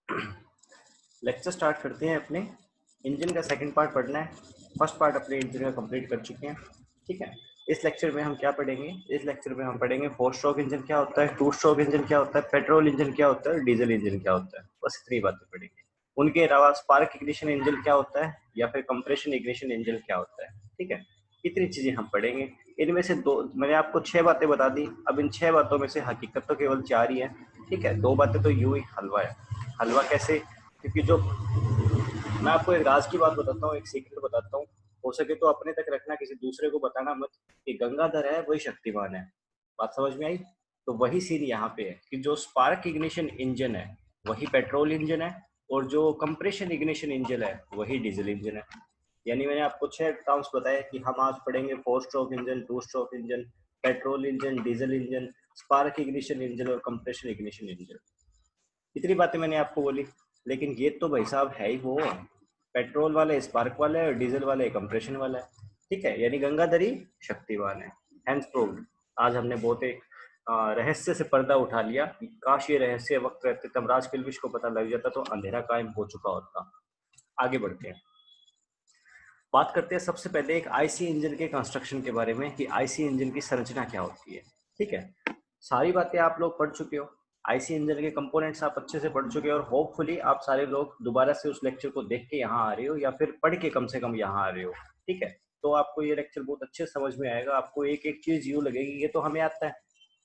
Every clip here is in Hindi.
लेक्चर स्टार्ट करते हैं। अपने इंजन का सेकंड पार्ट पढ़ना है। फर्स्ट पार्ट अपने इंजन का कंप्लीट कर चुके हैं। ठीक है। इस लेक्चर में हम क्या पढ़ेंगे? इस लेक्चर में हम पढ़ेंगे फोर स्ट्रोक इंजन क्या होता है, टू स्ट्रोक इंजन क्या होता है, पेट्रोल इंजन क्या होता है, डीजल इंजन क्या होता है। बस इतनी बातें पढ़ेंगे। उनके अलावा स्पार्क इग्निशन इंजन क्या होता है या फिर कंप्रेशन इग्निशन इंजन क्या होता है। ठीक है। इतनी चीजें हम पढ़ेंगे। इनमें से दो मैंने आपको 6 बातें बता दी। अब इन 6 बातों में से हकीकत तो केवल 4 ही है। ठीक है। 2 बातें तो यूं ही हलवा है। हलवा कैसे? क्योंकि जो मैं आपको एक राज की बात बताता हूँ, एक सीक्रेट बताता हूँ। हो सके तो अपने तक रखना, किसी दूसरे को बताना मत। कि गंगाधर है वही शक्तिमान है। बात समझ में आई? तो वही सीन यहाँ पे है कि जो स्पार्क इग्निशन इंजन है वही पेट्रोल इंजन है, और जो कंप्रेशन इग्निशन इंजन है वही डीजल इंजन है। यानी मैंने आपको 6 टर्म्स बताए कि हम आज पढ़ेंगे four stroke engine, two stroke engine, petrol engine, diesel engine, spark ignition engine और कंप्रेशन इग्निशन इंजन। इतनी बातें मैंने आपको बोली। लेकिन ये तो भाई साहब है ही वो, पेट्रोल वाले स्पार्क वाला है और डीजल वाले कंप्रेशन वाला है। ठीक है। यानी गंगाधरी शक्तिवान है। Hence proved. आज हमने बहुत एक रहस्य से पर्दा उठा लिया। काश ये रहस्य वक्त रहते तमराज किल्विश को पता लग जाता तो अंधेरा कायम हो चुका होता। आगे बढ़ते हैं। बात करते हैं सबसे पहले एक आईसी इंजन के कंस्ट्रक्शन के बारे में कि आईसी इंजन की संरचना क्या होती है। ठीक है। सारी बातें आप लोग पढ़ चुके हो। आईसी इंजन के कंपोनेंट्स आप अच्छे से पढ़ चुके हो, और होपफुली आप सारे लोग दोबारा से उस लेक्चर को देख के यहाँ आ रहे हो या फिर पढ़ के कम से कम यहाँ आ रहे हो। ठीक है। तो आपको ये लेक्चर बहुत अच्छे से समझ में आएगा। आपको एक एक चीज यूँ लगेगी ये तो हमें आता है,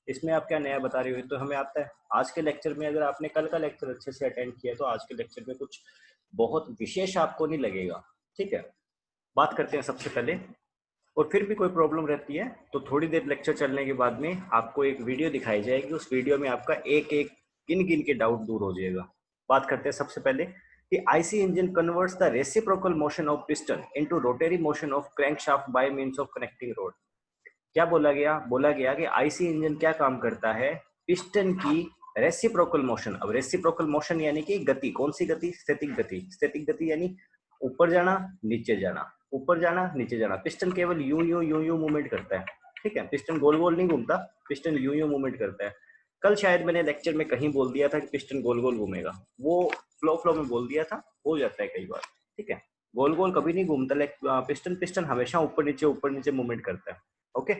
इसमें आप क्या नया बता रहे हो, ये तो हमें आता है। आज के लेक्चर में अगर आपने कल का लेक्चर अच्छे से अटेंड किया तो आज के लेक्चर में कुछ बहुत विशेष आपको नहीं लगेगा। ठीक है। बात करते हैं सबसे पहले। और फिर भी कोई प्रॉब्लम रहती है तो थोड़ी देर लेक्चर चलने के बाद में आपको एक वीडियो दिखाई जाएगी। उस वीडियो में आपका एक एक गिन गिन के डाउट दूर हो जाएगा। बात करते हैं सबसे पहले कि IC engine converts the reciprocal motion of piston into rotary motion of crankshaft by means of connecting road. क्या बोला गया? बोला गया कि आईसी इंजन क्या काम करता है? पिस्टन की रेसिप्रोकल मोशन। अब रेसिप्रोकल मोशन यानी कि गति। कौन सी गति? स्टैटिक गति। स्टैटिक गति यानी ऊपर जाना नीचे जाना, ऊपर जाना नीचे जाना। पिस्टन केवल यूं यूं यूं यूं मूवमेंट करता है। ठीक है। पिस्टन गोल गोल नहीं घूमता, पिस्टन यूं यूं मूवमेंट करता है। कल शायद मैंने लेक्चर में कहीं बोल दिया था कि पिस्टन गोल गोल घूमेगा। वो फ्लो फ्लो में बोल दिया था, हो जाता है कई बार। ठीक है। गोल गोल कभी नहीं घूमता, पिस्टन पिस्टन हमेशा ऊपर नीचे मूवमेंट करता है। ओके।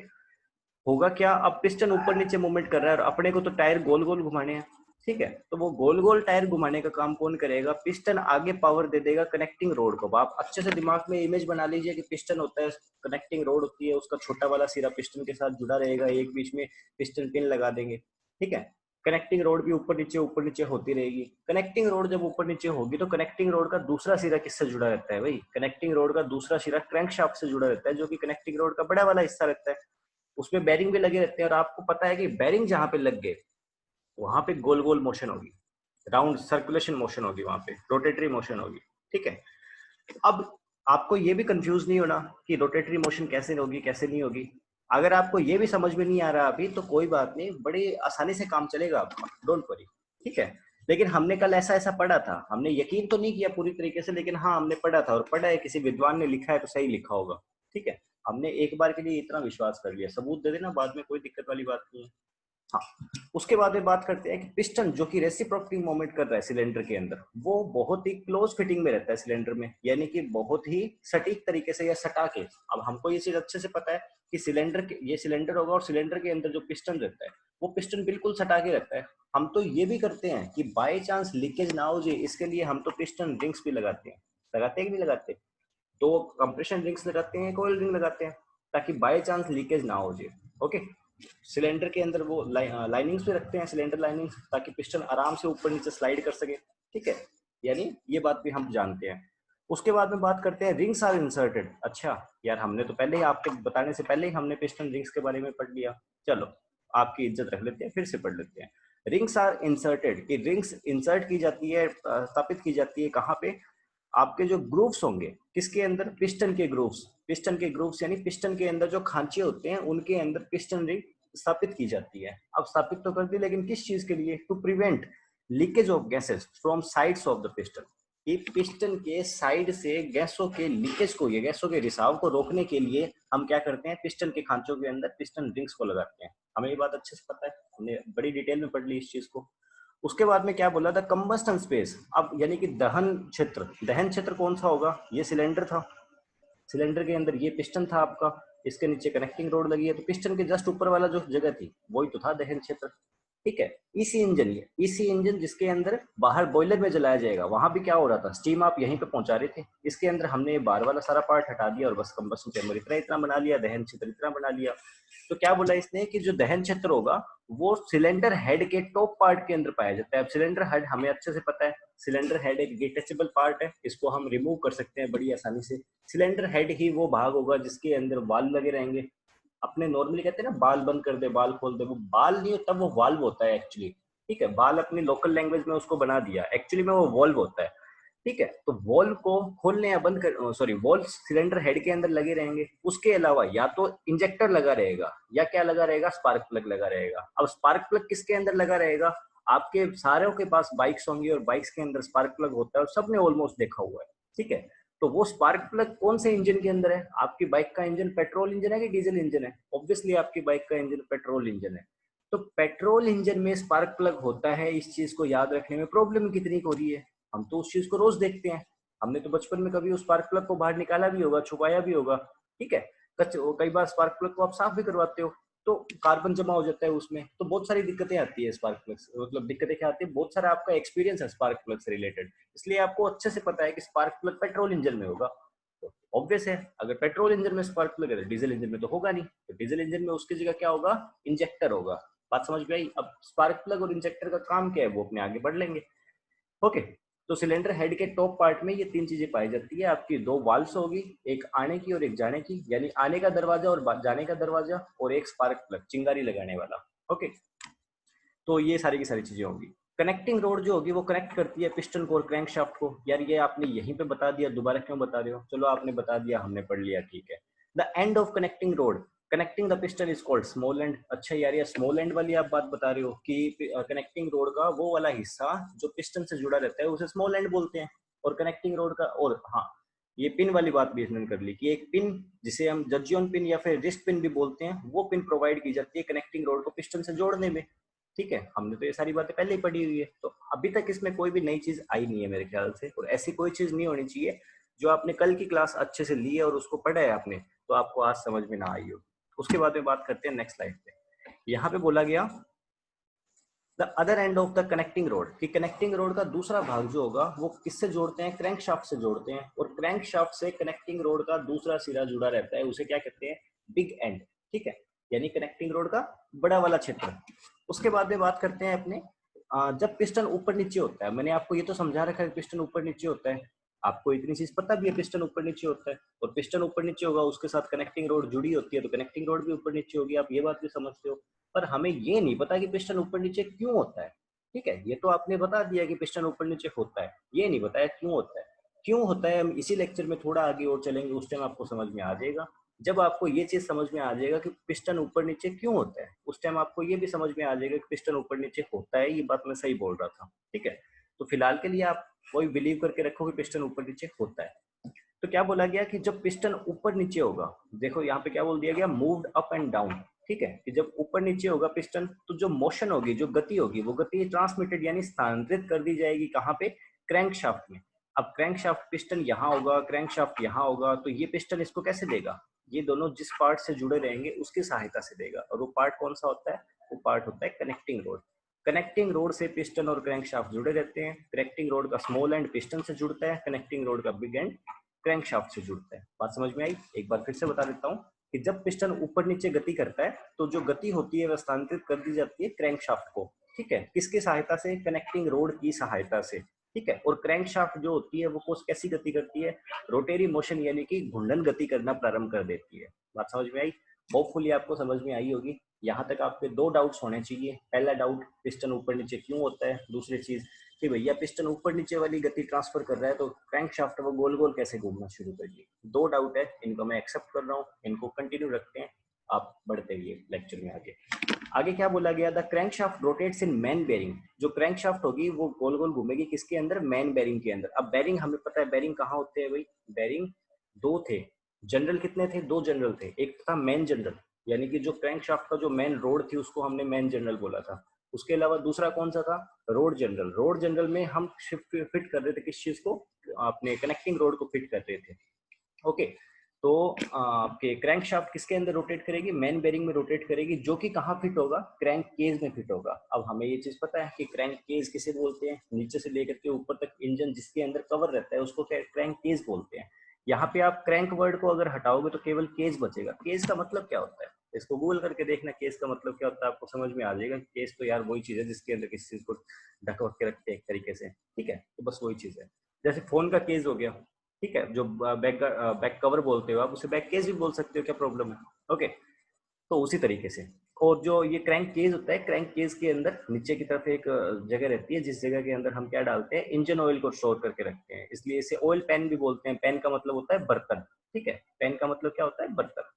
होगा क्या? अब पिस्टन ऊपर नीचे मूवमेंट कर रहा है और अपने को तो टायर गोल गोल घुमाने हैं। ठीक है। तो वो गोल गोल टायर घुमाने का काम कौन करेगा? पिस्टन आगे पावर दे देगा कनेक्टिंग रोड को। आप अच्छे से दिमाग में इमेज बना लीजिए कि पिस्टन होता है, कनेक्टिंग रोड होती है, उसका छोटा वाला सिरा पिस्टन के साथ जुड़ा रहेगा, एक बीच में पिस्टन पिन लगा देंगे। ठीक है। कनेक्टिंग रोड भी ऊपर नीचे होती रहेगी। कनेक्टिंग रोड जब ऊपर नीचे होगी तो कनेक्टिंग रोड का दूसरा सिरा किससे जुड़ा रहता है भाई? कनेक्टिंग रोड का दूसरा सिरा क्रैंकशाफ्ट से जुड़ा रहता है, जो कि कनेक्टिंग रोड का बड़ा वाला हिस्सा रहता है। उसमें बैरिंग भी लगे रहते हैं, और आपको पता है कि बैरिंग जहां पे लग गए वहां पे गोल गोल मोशन होगी, राउंड सर्कुलेशन मोशन होगी, वहां पे रोटेटरी मोशन होगी। ठीक है। अब आपको ये भी कंफ्यूज नहीं होना कि रोटेटरी मोशन कैसे होगी कैसे नहीं होगी। अगर आपको ये भी समझ में नहीं आ रहा अभी तो कोई बात नहीं, बड़ी आसानी से काम चलेगा आपका, डोंट वरी। ठीक है। लेकिन हमने कल ऐसा ऐसा पढ़ा था, हमने यकीन तो नहीं किया पूरी तरीके से, लेकिन हाँ हमने पढ़ा था, और पढ़ा है किसी विद्वान ने लिखा है तो सही लिखा होगा। ठीक है। हमने एक बार के लिए इतना विश्वास कर लिया, सबूत दे देना बाद में, कोई दिक्कत वाली बात नहीं है। हाँ। उसके बाद में बात करते हैं कि पिस्टन जो कि रेसिप्रोकली मूवमेंट कर रहा है सिलेंडर के अंदर, वो बहुत ही क्लोज फिटिंग में रहता है सिलेंडर में, यानी कि बहुत ही सटीक तरीके से या सटा के। अब हमको ये चीज अच्छे से पता है कि सिलेंडर के, ये सिलेंडर होगा और सिलेंडर के अंदर जो पिस्टन रहता है वो पिस्टन बिल्कुल सटा के रहता है। हम तो ये भी करते हैं कि बाई चांस लीकेज ना हो जाए, इसके लिए हम तो पिस्टन रिंग्स भी लगाते हैं। लगाते हैं कि नहीं लगाते? तो कंप्रेशन रिंग्स लगाते हैं, कोयल रिंग लगाते हैं, ताकि बाई चांस लीकेज ना हो जाए। ओके। सिलेंडर के अंदर वो लाइनिंग्स भी रखते हैं, सिलेंडर लाइनिंग्स, ताकि पिस्टन आराम से ऊपर नीचे स्लाइड कर सके। ठीक है। यानी ये बात भी हम जानते हैं। उसके बाद में बात करते हैं रिंग्स आर इंसर्टेड। अच्छा यार, हमने तो पहले ही आपके बताने से पहले ही हमने पिस्टन रिंग्स के बारे में पढ़ लिया। चलो आपकी इज्जत रख लेते हैं, फिर से पढ़ लेते हैं। रिंग्स आर इंसर्टेड, कि रिंग्स इंसर्ट की जाती है, स्थापित की जाती है कहाँ पे? आपके जो ग्रूव्स होंगे किसके अंदर? पिस्टन के ग्रूव्स। पिस्टन के ग्रूव्स यानी पिस्टन के अंदर जो खांचे होते हैं उनके अंदर पिस्टन रिंग स्थापित की जाती है। अब स्थापित तो कर दी, लेकिन किस चीज के लिए? To prevent leakage of gases from sides of the piston. कि पिस्टन के साइड से गैसों के लीकेज को, ये गैसों के रिसाव को रोकने के लिए हम क्या करते हैं? पिस्टन के खांचों के अंदर पिस्टन रिंग्स को लगाते हैं। हमें ये बात अच्छे से पता है, हमने बड़ी डिटेल में पढ़ ली इस चीज को। उसके बाद में क्या बोला था, कंबस्टन स्पेस। अब यानी कि दहन क्षेत्र, दहन क्षेत्र कौन सा होगा, ये सिलेंडर था, सिलेंडर के अंदर ये पिस्टन था आपका, इसके नीचे कनेक्टिंग रोड लगी है, तो पिस्टन के जस्ट ऊपर वाला जो जगह थी वही तो था दहन क्षेत्र। ठीक है, इसी इंजन, ये इसी इंजन जिसके अंदर बाहर बॉयलर में जलाया जाएगा, वहां भी क्या हो रहा था, स्टीम आप यहीं पे पहुंचा रहे थे, इसके अंदर हमने ये बाहर वाला सारा पार्ट हटा दिया और बस कंबस्शन चैम्बर इतना इतना बना लिया, दहन क्षेत्र इतना बना लिया। तो क्या बोला इसने कि जो दहन क्षेत्र होगा वो सिलेंडर हेड के टॉप पार्ट के अंदर पाया जाता है। अब सिलेंडर हेड हमें अच्छे से पता है, सिलेंडर हेड एक डिटेचेबल पार्ट है, इसको हम रिमूव कर सकते हैं बड़ी आसानी से। सिलेंडर हेड ही वो भाग होगा जिसके अंदर वाल्व लगे रहेंगे। अपने नॉर्मली कहते हैं ना बाल बंद कर दे बाल खोल दे, वो बाल नहीं होता, वो वाल्व होता है एक्चुअली। ठीक है, बाल अपनी लोकल लैंग्वेज में उसको बना दिया, एक्चुअली में वो वॉल्व होता है। ठीक है, तो वॉल्व को खोलने या बंद कर, सॉरी, वॉल्व सिलेंडर हेड के अंदर लगे रहेंगे। उसके अलावा या तो इंजेक्टर लगा रहेगा या क्या लगा रहेगा, स्पार्क प्लग लगा रहेगा। अब स्पार्क प्लग किसके अंदर लगा रहेगा, आपके सारों के पास बाइक्स होंगी और बाइक्स के अंदर स्पार्क प्लग होता है और सबने ऑलमोस्ट देखा हुआ है। ठीक है, तो वो स्पार्क प्लग कौन से इंजन के अंदर है, आपकी बाइक का इंजन पेट्रोल इंजन है कि डीजल इंजन है, ऑब्वियसली आपकी बाइक का इंजन पेट्रोल इंजन है। तो पेट्रोल इंजन में स्पार्क प्लग होता है, इस चीज को याद रखने में प्रॉब्लम कितनी हो रही है, हम तो उस चीज को रोज देखते हैं। हमने तो बचपन में कभी उस स्पार्क प्लग को बाहर निकाला भी होगा, छुपाया भी होगा। ठीक है, कई बार स्पार्क प्लग को आप साफ भी करवाते हो तो कार्बन जमा हो जाता है उसमें, तो बहुत सारी दिक्कतें आती है स्पार्क प्लग से। मतलब दिक्कतें क्या आती है, बहुत सारा आपका एक्सपीरियंस है स्पार्क प्लग से रिलेटेड, इसलिए आपको अच्छे से पता है कि स्पार्क प्लग पेट्रोल इंजन में होगा। तो ऑब्वियस है, अगर पेट्रोल इंजन में स्पार्क प्लग है तो डीजल इंजन में तो होगा नहीं, तो डीजल इंजन में उसकी जगह क्या होगा, इंजेक्टर होगा। बात समझ में आई। अब स्पार्क प्लग और इंजेक्टर का काम क्या है वो अपने आगे बढ़ लेंगे। ओके, तो सिलेंडर हेड के टॉप पार्ट में ये तीन चीजें पाई जाती है, आपकी दो वाल्व्स होगी, एक आने की और एक जाने की, यानी आने का दरवाजा और जाने का दरवाजा, और एक स्पार्क प्लग चिंगारी लगाने वाला। ओके, तो ये सारी की सारी चीजें होंगी। कनेक्टिंग रोड जो होगी वो कनेक्ट करती है पिस्टन को और क्रैंकशाफ्ट को। यार ये आपने यहीं पे बता दिया, दोबारा क्यों बता रहे हो, चलो आपने बता दिया, हमने पढ़ लिया, ठीक है। The end of connecting road connecting the piston is called small and. अच्छा यार, ये स्मॉल एंड वाली आप बात बता रहे हो कि कनेक्टिंग रोड का वो वाला हिस्सा जो पिस्टन से जुड़ा रहता है उसे स्मॉल एंड बोलते हैं, और कनेक्टिंग रोड का, और हाँ, ये पिन वाली बात भी इसने कर ली कि एक पिन जिसे हम जजियन पिन या फिर रिस्ट पिन भी बोलते हैं, वो पिन प्रोवाइड की जाती है कनेक्टिंग रोड को पिस्टन से जोड़ने में। ठीक है, हमने तो ये सारी बातें पहले ही पढ़ी हुई है, तो अभी तक इसमें कोई भी नई चीज आई नहीं है मेरे ख्याल से, और ऐसी कोई चीज नहीं होनी चाहिए जो आपने कल की क्लास अच्छे से ली है और उसको पढ़ा है आपने तो आपको आज समझ में ना आई हो। उसके बाद में बात करते हैं नेक्स्ट स्लाइड पे। यहाँ पे बोला गया the other end of the connecting road, कि कनेक्टिंग रोड का दूसरा भाग जो होगा वो किससे जोड़ते हैं, क्रैंक शाफ्ट से जोड़ते हैं, और क्रैंक शाफ्ट से कनेक्टिंग रोड का दूसरा सिरा जुड़ा रहता है, उसे क्या कहते हैं, बिग एंड। ठीक है, यानी कनेक्टिंग रोड का बड़ा वाला क्षेत्र। उसके बाद में बात करते हैं अपने जब पिस्टन ऊपर नीचे होता है, मैंने आपको ये तो समझा रखा है पिस्टन ऊपर नीचे होता है, आपको इतनी चीज पता भी है पिस्टन ऊपर नीचे होता है, और पिस्टन ऊपर नीचे होगा उसके साथ कनेक्टिंग रोड जुड़ी होती है, तो कनेक्टिंग रोड भी ऊपर नीचे होगी, आप ये बात भी समझते हो। पर हमें ये नहीं पता कि पिस्टन ऊपर नीचे क्यों होता है। ठीक है, ये तो आपने बता दिया कि पिस्टन ऊपर नीचे होता है, ये नहीं बताया क्यों होता है। क्यों होता है हम इसी लेक्चर में थोड़ा आगे और चलेंगे, उस टाइम आपको समझ में आ जाएगा। जब आपको ये चीज समझ में आ जाएगा कि पिस्टन ऊपर नीचे क्यों होता है, उस टाइम आपको ये भी समझ में आ जाएगा कि पिस्टन ऊपर नीचे होता है, ये बात मैं सही बोल रहा था। ठीक है, तो फिलहाल के लिए आप वही बिलीव करके रखो कि पिस्टन ऊपर नीचे होता है। तो क्या बोला गया कि जब पिस्टन ऊपर नीचे होगा, देखो यहाँ पे क्या बोल दिया गया, मूव्ड अप एंड डाउन। ठीक है, कि जब ऊपर नीचे होगा पिस्टन तो जो मोशन होगी, जो गति होगी, वो गति ट्रांसमिटेड यानी स्थानांतरित कर दी जाएगी कहाँ पे, क्रैंक शाफ्ट में। अब क्रैंक शाफ्ट पिस्टन यहाँ होगा, क्रैंक शाफ्ट यहाँ होगा, तो ये पिस्टन इसको कैसे देगा, ये दोनों जिस पार्ट से जुड़े रहेंगे उसकी सहायता से देगा, और वो पार्ट कौन सा होता है, वो पार्ट होता है कनेक्टिंग रोड। कनेक्टिंग रोड से पिस्टन और क्रैंक शाफ्ट जुड़े रहते हैं, कनेक्टिंग रोड का स्मॉल एंड पिस्टन से जुड़ता है, कनेक्टिंग रोड का बिग एंड क्रैंक शाफ्ट से जुड़ता है। बात समझ में आई, एक बार फिर से बता देता हूँ कि जब पिस्टन ऊपर नीचे गति करता है तो जो गति होती है वह स्थानांतरित कर दी जाती है क्रैंक शाफ्ट को। ठीक है, किसकी सहायता से, कनेक्टिंग रोड की सहायता से। ठीक है, और क्रैंक शाफ्ट जो होती है वो कैसी गति करती है, रोटेरी मोशन यानी कि घूर्णन गति करना प्रारंभ कर देती है। बात समझ में आई, होपफुली आपको समझ में आई होगी। यहाँ तक आपके दो डाउट्स होने चाहिए। पहला डाउट, पिस्टन ऊपर नीचे क्यों होता है, दूसरी चीज कि भैया पिस्टन ऊपर नीचे वाली गति ट्रांसफर कर रहा है तो क्रैंक शाफ्ट वो गोल गोल कैसे घूमना शुरू कर दिए। दो डाउट है, इनको मैं एक्सेप्ट कर रहा हूँ, इनको कंटिन्यू रखते हैं, आप बढ़ते हुए लेक्चर में आगे। आगे क्या बोला गया, the crank shaft rotates in main bearing. जो क्रैंक शाफ्ट होगी वो गोल गोल घूमेगी किसके अंदर, मैन बेरिंग के अंदर। अब बेरिंग हमें पता है बेरिंग कहाँ होते हैं भाई, बेरिंग दो थे, जनरल कितने थे, दो जनरल थे, एक था मैन जनरल, यानी कि जो क्रैंक शाफ्ट का जो मेन रोड थी उसको हमने मेन जनरल बोला था। उसके अलावा दूसरा कौन सा था, रोड जनरल। रोड जनरल में हम शिफ्ट फिट कर रहे थे किस चीज को, अपने कनेक्टिंग रोड को फिट कर रहे थे। ओके, तो आपके क्रैंक शाफ्ट किसके अंदर रोटेट करेगी, मेन बेरिंग में रोटेट करेगी, जो कि कहाँ फिट होगा, क्रैंक केज में फिट होगा। अब हमें ये चीज पता है कि क्रैंक केज किसे बोलते हैं, नीचे से लेकर के ऊपर तक इंजन जिसके अंदर कवर रहता है उसको क्रैंक केज बोलते हैं। यहाँ पे आप क्रैंक वर्ड को अगर हटाओगे तो केवल केज बचेगा। केज का मतलब क्या होता है, इसको गूगल करके देखना, केज का मतलब क्या होता है, आपको समझ में आ जाएगा। केज तो यार वही चीज है जिसके अंदर किसी चीज को ढक वक के रखते हैं एक तरीके से, ठीक है, तो बस वही चीज है। जैसे फोन का केज हो गया, ठीक है, जो बैक कवर बोलते हो आप, उसे बैक केस भी बोल सकते हो, क्या प्रॉब्लम है। ओके, तो उसी तरीके से। और जो ये क्रैंक केस होता है, क्रैंक केस के अंदर नीचे की तरफ एक जगह रहती है, जिस जगह के अंदर हम क्या डालते हैं, इंजन ऑयल को स्टोर करके रखते हैं, इसलिए इसे ऑयल पैन भी बोलते हैं। पैन का मतलब होता है बर्तन, ठीक है, पैन का मतलब क्या होता है, बर्तन।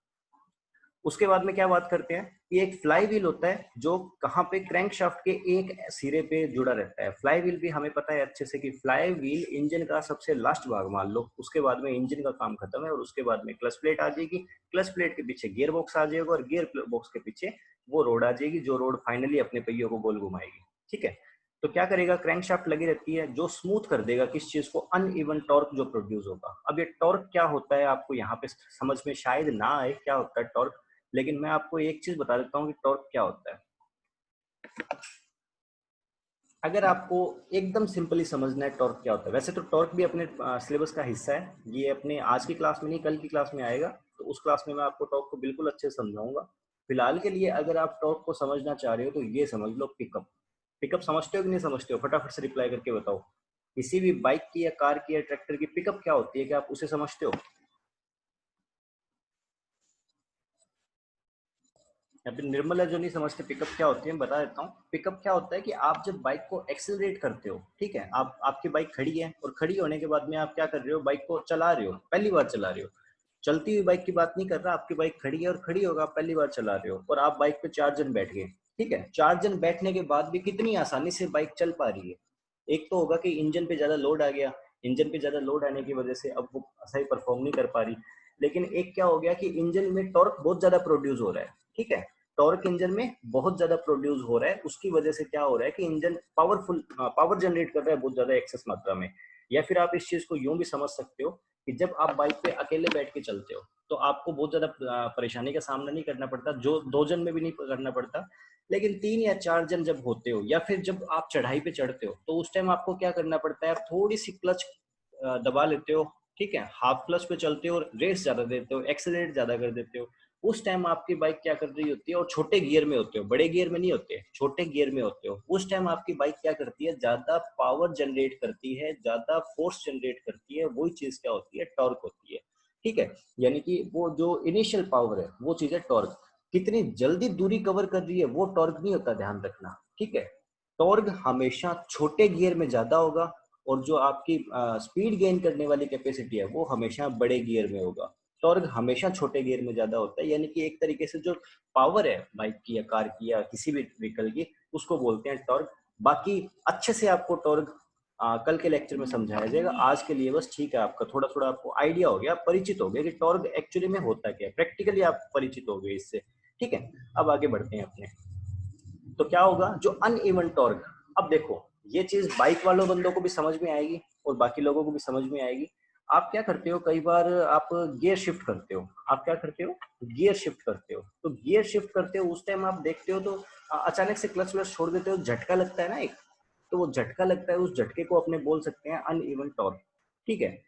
उसके बाद में क्या बात करते हैं कि एक फ्लाई व्हील होता है जो कहाँ पे, क्रैंक शाफ्ट के एक सिरे पे जुड़ा रहता है। फ्लाई व्हील भी हमें पता है अच्छे से कि फ्लाई व्हील इंजन का सबसे लास्ट भाग मान लो, उसके बाद में इंजन का काम खत्म है, और उसके बाद में क्लच प्लेट आ जाएगी, क्लच प्लेट के पीछे गियर बॉक्स आ जाएगा, और गियर बॉक्स के पीछे वो रोड आ जाएगी, जो रोड फाइनली अपने पहियों को गोल घुमाएगी, ठीक है। तो क्या करेगा, क्रैंक शाफ्ट लगी रहती है जो स्मूथ कर देगा किस चीज को, अनइवन टॉर्क जो प्रोड्यूस होगा। अब ये टॉर्क क्या होता है आपको यहाँ पे समझ में शायद ना आए क्या होता है टॉर्क, लेकिन मैं आपको एक चीज बता देता हूँ कि टॉर्क क्या होता है। अगर आपको एकदम सिंपली समझना है टॉर्क क्या होता है, वैसे तो टॉर्क भी अपने सिलेबस का हिस्सा है, ये अपने आज की क्लास में नहीं कल की क्लास में आएगा, तो उस क्लास में मैं आपको टॉर्क को बिल्कुल अच्छे से समझाऊंगा। फिलहाल के लिए अगर आप टॉर्क को समझना चाह रहे हो तो ये समझ लो, पिकअप। पिकअप समझते हो कि नहीं समझते हो, फटाफट से रिप्लाई करके बताओ। किसी भी बाइक की या कार की या ट्रैक्टर की पिकअप क्या होती है, क्या आप उसे समझते हो। या फिर निर्मला जो नहीं समझते पिकअप क्या होती है, बता देता हूँ। पिकअप क्या होता है कि आप जब बाइक को एक्सेलरेट करते हो, ठीक है, आप आपकी बाइक खड़ी है, और खड़ी होने के बाद में आप क्या कर रहे हो, बाइक को चला रहे हो, पहली बार चला रहे हो। चलती हुई बाइक की बात नहीं कर रहा, आपकी बाइक खड़ी है और खड़ी होगा, आप पहली बार चला रहे हो, और आप बाइक पे 4 जन बैठ गए, ठीक है। 4 जन बैठने के बाद भी कितनी आसानी से बाइक चल पा रही है। एक तो होगा कि इंजन पे ज्यादा लोड आ गया, इंजन पे ज्यादा लोड आने की वजह से अब वो सही परफॉर्म नहीं कर पा रही। लेकिन एक क्या हो गया कि इंजन में टॉर्क बहुत ज्यादा प्रोड्यूस हो रहा है, ठीक है। टॉर्क इंजन में बहुत ज्यादा प्रोड्यूस हो रहा है, उसकी वजह से क्या हो रहा है कि इंजन पावरफुल पावर जनरेट कर रहा है बहुत ज्यादा एक्सेस मात्रा में। या फिर आप इस चीज को यूं भी समझ सकते हो कि जब आप बाइक पे अकेले बैठ के चलते हो तो आपको बहुत ज्यादा परेशानी का सामना नहीं करना पड़ता, जो 2 जन में भी नहीं करना पड़ता। लेकिन 3 या 4 जन जब होते हो, या फिर जब आप चढ़ाई पे चढ़ते हो, तो उस टाइम आपको क्या करना पड़ता है, आप थोड़ी सी क्लच दबा लेते हो, ठीक है, हाफ क्लच पे चलते हो, रेस ज्यादा देते हो, एक्सेलरेट ज्यादा कर देते हो। उस टाइम आपकी बाइक क्या कर रही होती है, और छोटे गियर में होते हो, बड़े गियर में नहीं होते, छोटे गियर में होते हो, उस टाइम आपकी बाइक क्या करती है, ज्यादा पावर जनरेट करती है, ज्यादा फोर्स जनरेट करती है, वही चीज क्या होती है, टॉर्क होती है, ठीक है। यानी कि वो जो इनिशियल पावर है वो चीज है टॉर्क। कितनी जल्दी दूरी कवर कर रही है वो टॉर्क नहीं होता, ध्यान रखना, ठीक है। टॉर्क हमेशा छोटे गियर में ज्यादा होगा, और जो आपकी स्पीड गेन करने वाली कैपेसिटी है वो हमेशा बड़े गियर में होगा। टॉर्क हमेशा छोटे गियर में ज्यादा होता है, यानी कि एक तरीके से जो पावर है बाइक की या कार की या किसी भी व्हीकल की, उसको बोलते हैं टॉर्क। बाकी अच्छे से आपको टॉर्क कल के लेक्चर में समझाया जाएगा। आज के लिए बस ठीक है, आपका थोड़ा थोड़ा आपको आइडिया हो गया, परिचित हो गया कि टॉर्क एक्चुअली में होता क्या है, प्रैक्टिकली आप परिचित हो गए इससे, ठीक है। अब आगे बढ़ते हैं अपने। तो क्या होगा, जो अनइवन टॉर्क। अब देखो, ये चीज बाइक वालों बंदों को भी समझ में आएगी और बाकी लोगों को भी समझ में आएगी। आप क्या करते हो, कई बार आप गियर शिफ्ट करते हो, आप क्या करते हो, गियर शिफ्ट करते हो। तो गियर शिफ्ट करते हो उस टाइम आप देखते हो तो अचानक से क्लच व्लच छोड़ देते हो, झटका लगता है ना एक, तो वो झटका लगता है, उस झटके को अपने बोल सकते हैं अनइवन टॉर्क, ठीक है।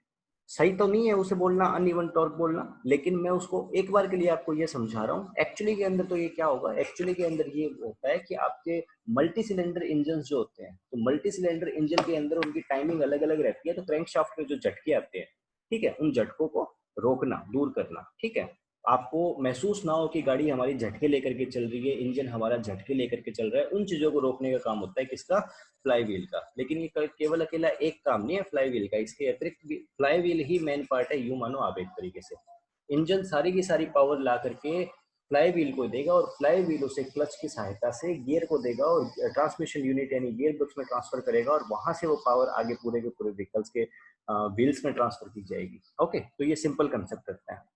सही तो नहीं है उसे बोलना अनइवन टॉर्क बोलना, लेकिन मैं उसको एक बार के लिए आपको ये समझा रहा हूँ। एक्चुअली के अंदर तो ये क्या होगा, एक्चुअली के अंदर ये होता है कि आपके मल्टी सिलेंडर इंजन जो होते हैं, तो मल्टी सिलेंडर इंजन के अंदर उनकी टाइमिंग अलग अलग रहती है, तो क्रैंक शाफ्ट में जो झटके आते हैं, ठीक है, उन झटकों को रोकना, दूर करना, ठीक है। आपको महसूस ना हो कि गाड़ी हमारी झटके लेकर के चल रही है, इंजन हमारा झटके लेकर के चल रहा है, उन चीजों को रोकने का काम होता है किसका, फ्लाई व्हील का। लेकिन ये केवल अकेला एक काम नहीं है फ्लाई व्हील का, इसके अतिरिक्त भी फ्लाई व्हील ही मेन पार्ट है, यूं मानो आप एक तरीके से। इंजन सारी की सारी पावर ला करके फ्लाई व्हील को देगा, और फ्लाई व्हील उसे क्लच की सहायता से गियर को देगा, और ट्रांसमिशन यूनिट यानी गियर बॉक्स में ट्रांसफर करेगा, और वहां से वो पावर आगे पूरे के पूरे व्हीकल्स के व्हील्स में ट्रांसफर की जाएगी। ओके, तो ये सिंपल कंसेप्ट रहता है।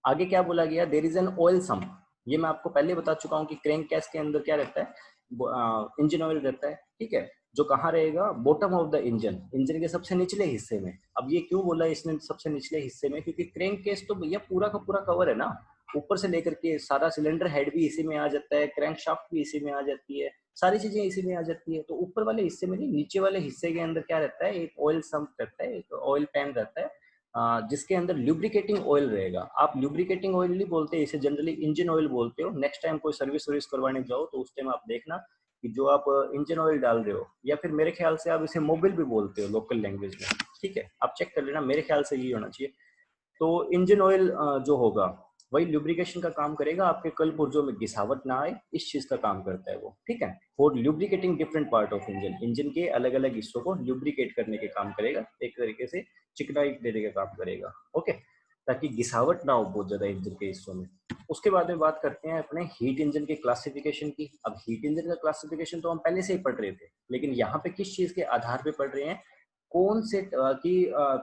आगे क्या बोला गया, there is an oil sump. ये मैं आपको पहले बता चुका हूँ कि क्रैंक केस के अंदर क्या रहता है, इंजन ऑयल रहता है, ठीक है, जो कहाँ रहेगा, bottom of the engine, engine के सबसे निचले हिस्से में। अब ये क्यों बोला इसने सबसे निचले हिस्से में, क्योंकि क्रैंक केस तो भैया पूरा का पूरा कवर है ना, ऊपर से लेकर के सारा सिलेंडर हेड भी इसी में आ जाता है, क्रैंक शाफ्ट भी इसी में आ जाती है, सारी चीजें इसी में आ जाती है। तो ऊपर वाले हिस्से में नहीं, नीचे वाले हिस्से के अंदर क्या रहता है, एक ऑयल सम्प रहता है, एक ऑयल पैन रहता है, जिसके अंदर ल्यूब्रिकेटिंग ऑयल रहेगा। आप ल्यूब्रिकेटिंग ऑयल नहीं बोलते इसे, जनरली इंजन ऑयल बोलते हो। नेक्स्ट टाइम कोई सर्विस वर्विस करवाने जाओ तो उस टाइम आप देखना कि जो आप इंजन ऑयल डाल रहे हो, या फिर मेरे ख्याल से आप इसे मोबिल भी बोलते हो लोकल लैंग्वेज में, ठीक है, आप चेक कर लेना, मेरे ख्याल से यही होना चाहिए। तो इंजन ऑयल जो होगा वही ल्यूब्रिकेशन का काम करेगा, आपके कल पुर्जों में घिसावट ना आए, इस चीज का काम करता है वो, ठीक है। For lubricating different part of engine, engine के अलग अलग हिस्सों को ल्यूब्रिकेट करने के काम करेगा, एक तरीके से चिकनाई देने का काम करेगा, ओके, ताकि घिसावट ना हो बहुत ज्यादा इंजन के हिस्सों में। उसके बाद में बात करते हैं अपने हीट इंजन के क्लासिफिकेशन की। अब हीट इंजन का क्लासिफिकेशन तो हम पहले से ही पढ़ रहे थे, लेकिन यहाँ पे किस चीज के आधार पे पढ़ रहे हैं, कौन से कि